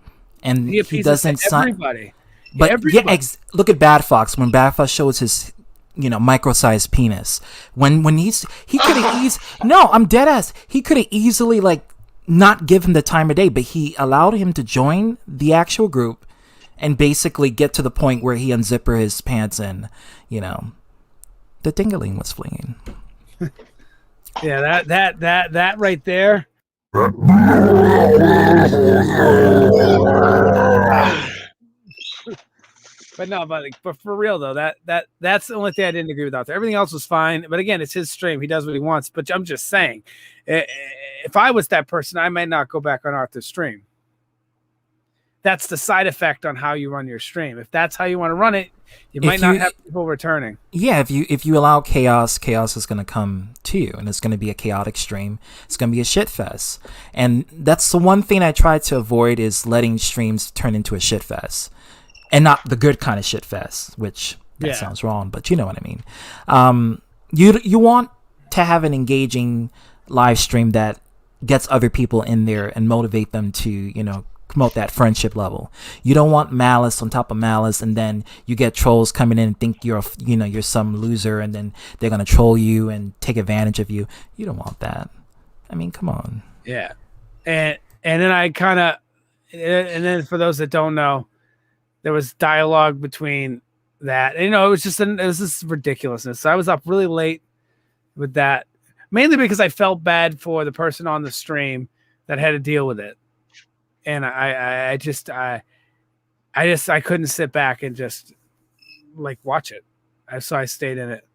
and he doesn't everybody. But everybody. Yeah, look at Bad Fox when Bad Fox shows his, micro-sized penis. When he could have no, I'm dead ass. He could have easily not give him the time of day, but he allowed him to join the actual group and basically get to the point where he unzipper his pants and the dingling was flinging. Yeah, that right there. But for real though, that's the only thing I didn't agree with out there. Everything else was fine. But again, it's his stream. He does what he wants. But I'm just saying, if I was that person, I might not go back on Arthur's stream. That's the side effect on how you run your stream. If that's how you want to run it, you might not have people returning. Yeah, if you allow chaos is going to come to you, and it's going to be a chaotic stream. It's going to be a shit fest, and that's the one thing I try to avoid is letting streams turn into a shit fest, and not the good kind of shit fest, which that sounds wrong, but you know what I mean. You want to have an engaging live stream that gets other people in there and motivate them to promote that friendship level. You don't want malice on top of malice, and then you get trolls coming in and think you're some loser, and then they're gonna troll you and take advantage of you. You don't want that. I mean, come on. Yeah, and then I kind of, and then for those that don't know, there was dialogue between that. And, it was just it was this ridiculousness. So I was up really late with that, mainly because I felt bad for the person on the stream that had to deal with it. And I couldn't sit back and just watch it. So I stayed in it,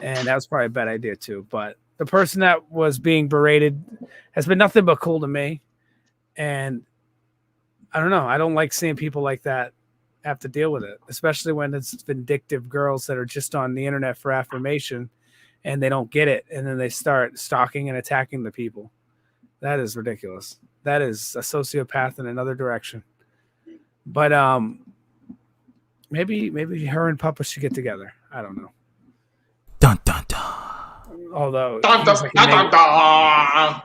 and that was probably a bad idea too. But the person that was being berated has been nothing but cool to me, and I don't know. I don't like seeing people like that have to deal with it, especially when it's vindictive girls that are just on the internet for affirmation, and they don't get it, and then they start stalking and attacking the people. That is ridiculous. That is a sociopath in another direction. But maybe her and Papa should get together. I don't know. Dun dun dun. Although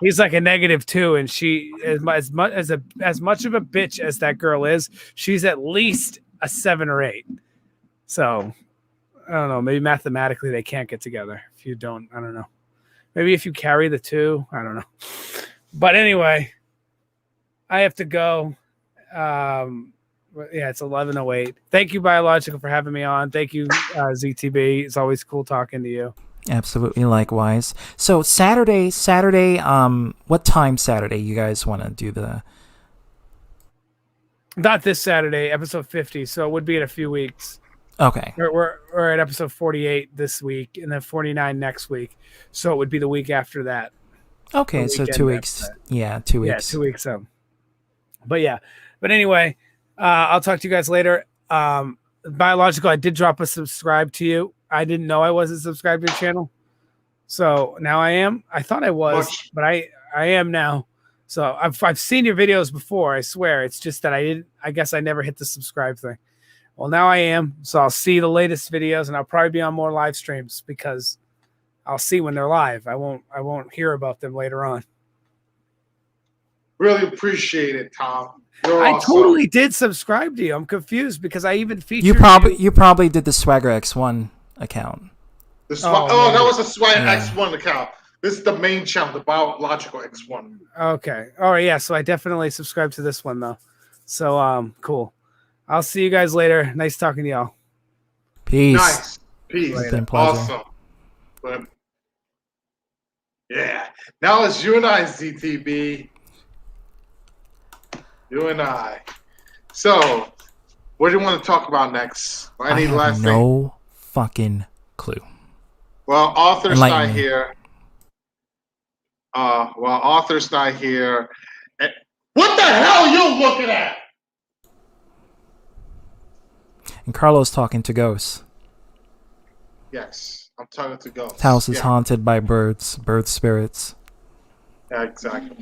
he's like a negative too, and she as much of a bitch as that girl is, she's at least a 7 or 8. So I don't know. Maybe mathematically they can't get together. If you don't, I don't know. Maybe if you carry the 2, I don't know. But anyway, I have to go. It's 11:08. Thank you, Biological, for having me on. Thank you, ZTB. It's always cool talking to you. Absolutely, likewise. So Saturday, what time Saturday you guys want to do the? Not this Saturday, episode 50. So it would be in a few weeks. Okay. We're at episode 48 this week, and then 49 next week. So it would be the week after that. Okay, so 2 weeks. Yeah, 2 weeks. Yeah, 2 weeks. But anyway, I'll talk to you guys later. Biological, I did drop a subscribe to you. I didn't know I wasn't subscribed to your channel, so now I am. I thought I was, but I am now. So I've seen your videos before. I swear, it's just that I didn't. I guess I never hit the subscribe thing. Well, now I am. So I'll see the latest videos, and I'll probably be on more live streams because I'll see when they're live. I won't hear about them later on. Really appreciate it, Tom. I totally did subscribe to you. I'm confused because I even featured you probably did the Swagger X1 account. That was the Swagger X1 account. This is the main channel, the Biological X1. Okay. All right. Yeah. So I definitely subscribe to this one though. So cool. I'll see you guys later. Nice talking to y'all. Peace. Nice. Peace. It's been a pleasure. Awesome. But yeah. Now it's you and I, ZTB. You and I. So, what do you want to talk about next? I have no fucking clue. Well, Arthur's not here. Arthur's not here. What the hell are you looking at? And Carlos talking to ghosts. Yes, I'm talking to ghosts. His house is Yeah. haunted by bird spirits. Yeah, exactly.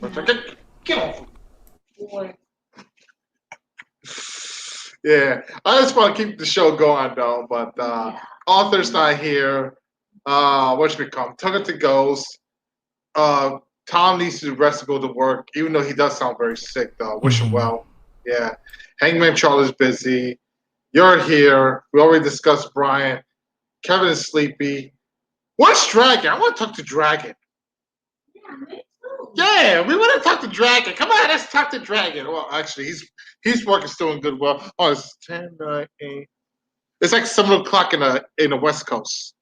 Get off. Yeah, I just want to keep the show going though, but Arthur's not here. What should we call him? Talking to ghosts. Tom needs to rest to go to work, even though he does sound very sick though. Wish him well. Yeah. Hangman Charlie's busy. You're here. We already discussed Bryan. Kevin is sleepy. What's Dragon? I want to talk to Dragon. Yeah, we want to talk to Dragon. Come on, let's talk to Dragon. Well, actually, he's working still in good well. Oh, it's 10, 9, 8. It's like 7 o'clock in the West Coast,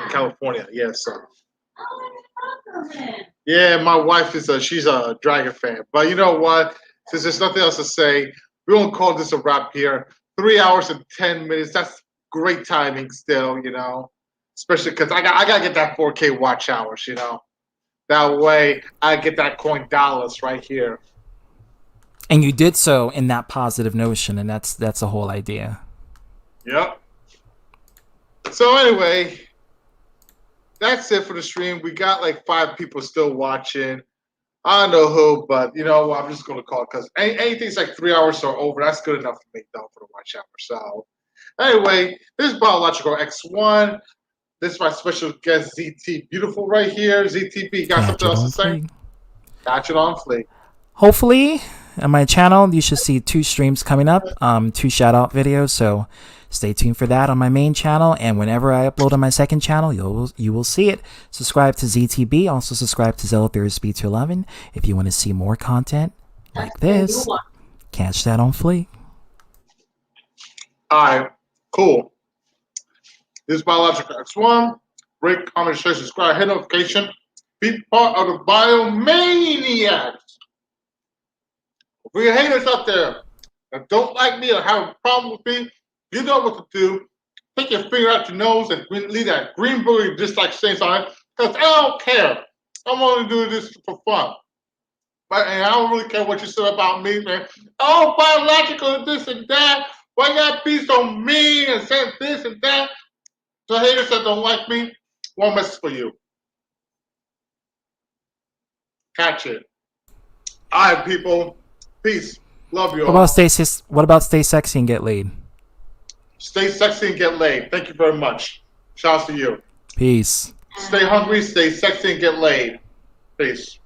in California. Yeah, so. Yeah, my wife she's a Dragon fan. But you know what? Since there's nothing else to say, we won't call this a wrap here. 3 hours and 10 minutes. That's great timing still, you know. Especially because I gotta get that 4K watch hours, you know. That way I get that coin dollars right here. And you did so in that positive notion, and that's the whole idea. Yep. So anyway, that's it for the stream. We got like 5 people still watching. I don't know who, but you know, I'm just gonna call it because anything's like 3 hours or over. That's good enough for me though for the watch hour. So anyway, this is Biological X1. This is my special guest ZT Beautiful right here. ZTB, got something else to say? Catch it on Fleek. Hopefully, on my channel, you should see 2 streams coming up, 2 shout-out videos, so stay tuned for that on my main channel, and whenever I upload on my second channel, you will see it. Subscribe to ZTB, also subscribe to ZealotHeroesB211 if you want to see more content like this. Catch that on Fleek. Alright, cool. This is Biological X1. Rate, comment, share, subscribe, hit notification. Be part of the Biomaniacs. For you haters out there that don't like me or have a problem with me, you know what to do. Take your finger out your nose and leave that green booty dislike stains on it. Because I don't care. I'm only doing this for fun. And I don't really care what you say about me, man. Oh, biological, this and that. Why you gotta be so mean and say this and that? So haters that don't like me, one message for you. Catch it. All right, people. Peace. Love you all. What about stay sexy and get laid? Stay sexy and get laid. Thank you very much. Shouts to you. Peace. Stay hungry, stay sexy, and get laid. Peace.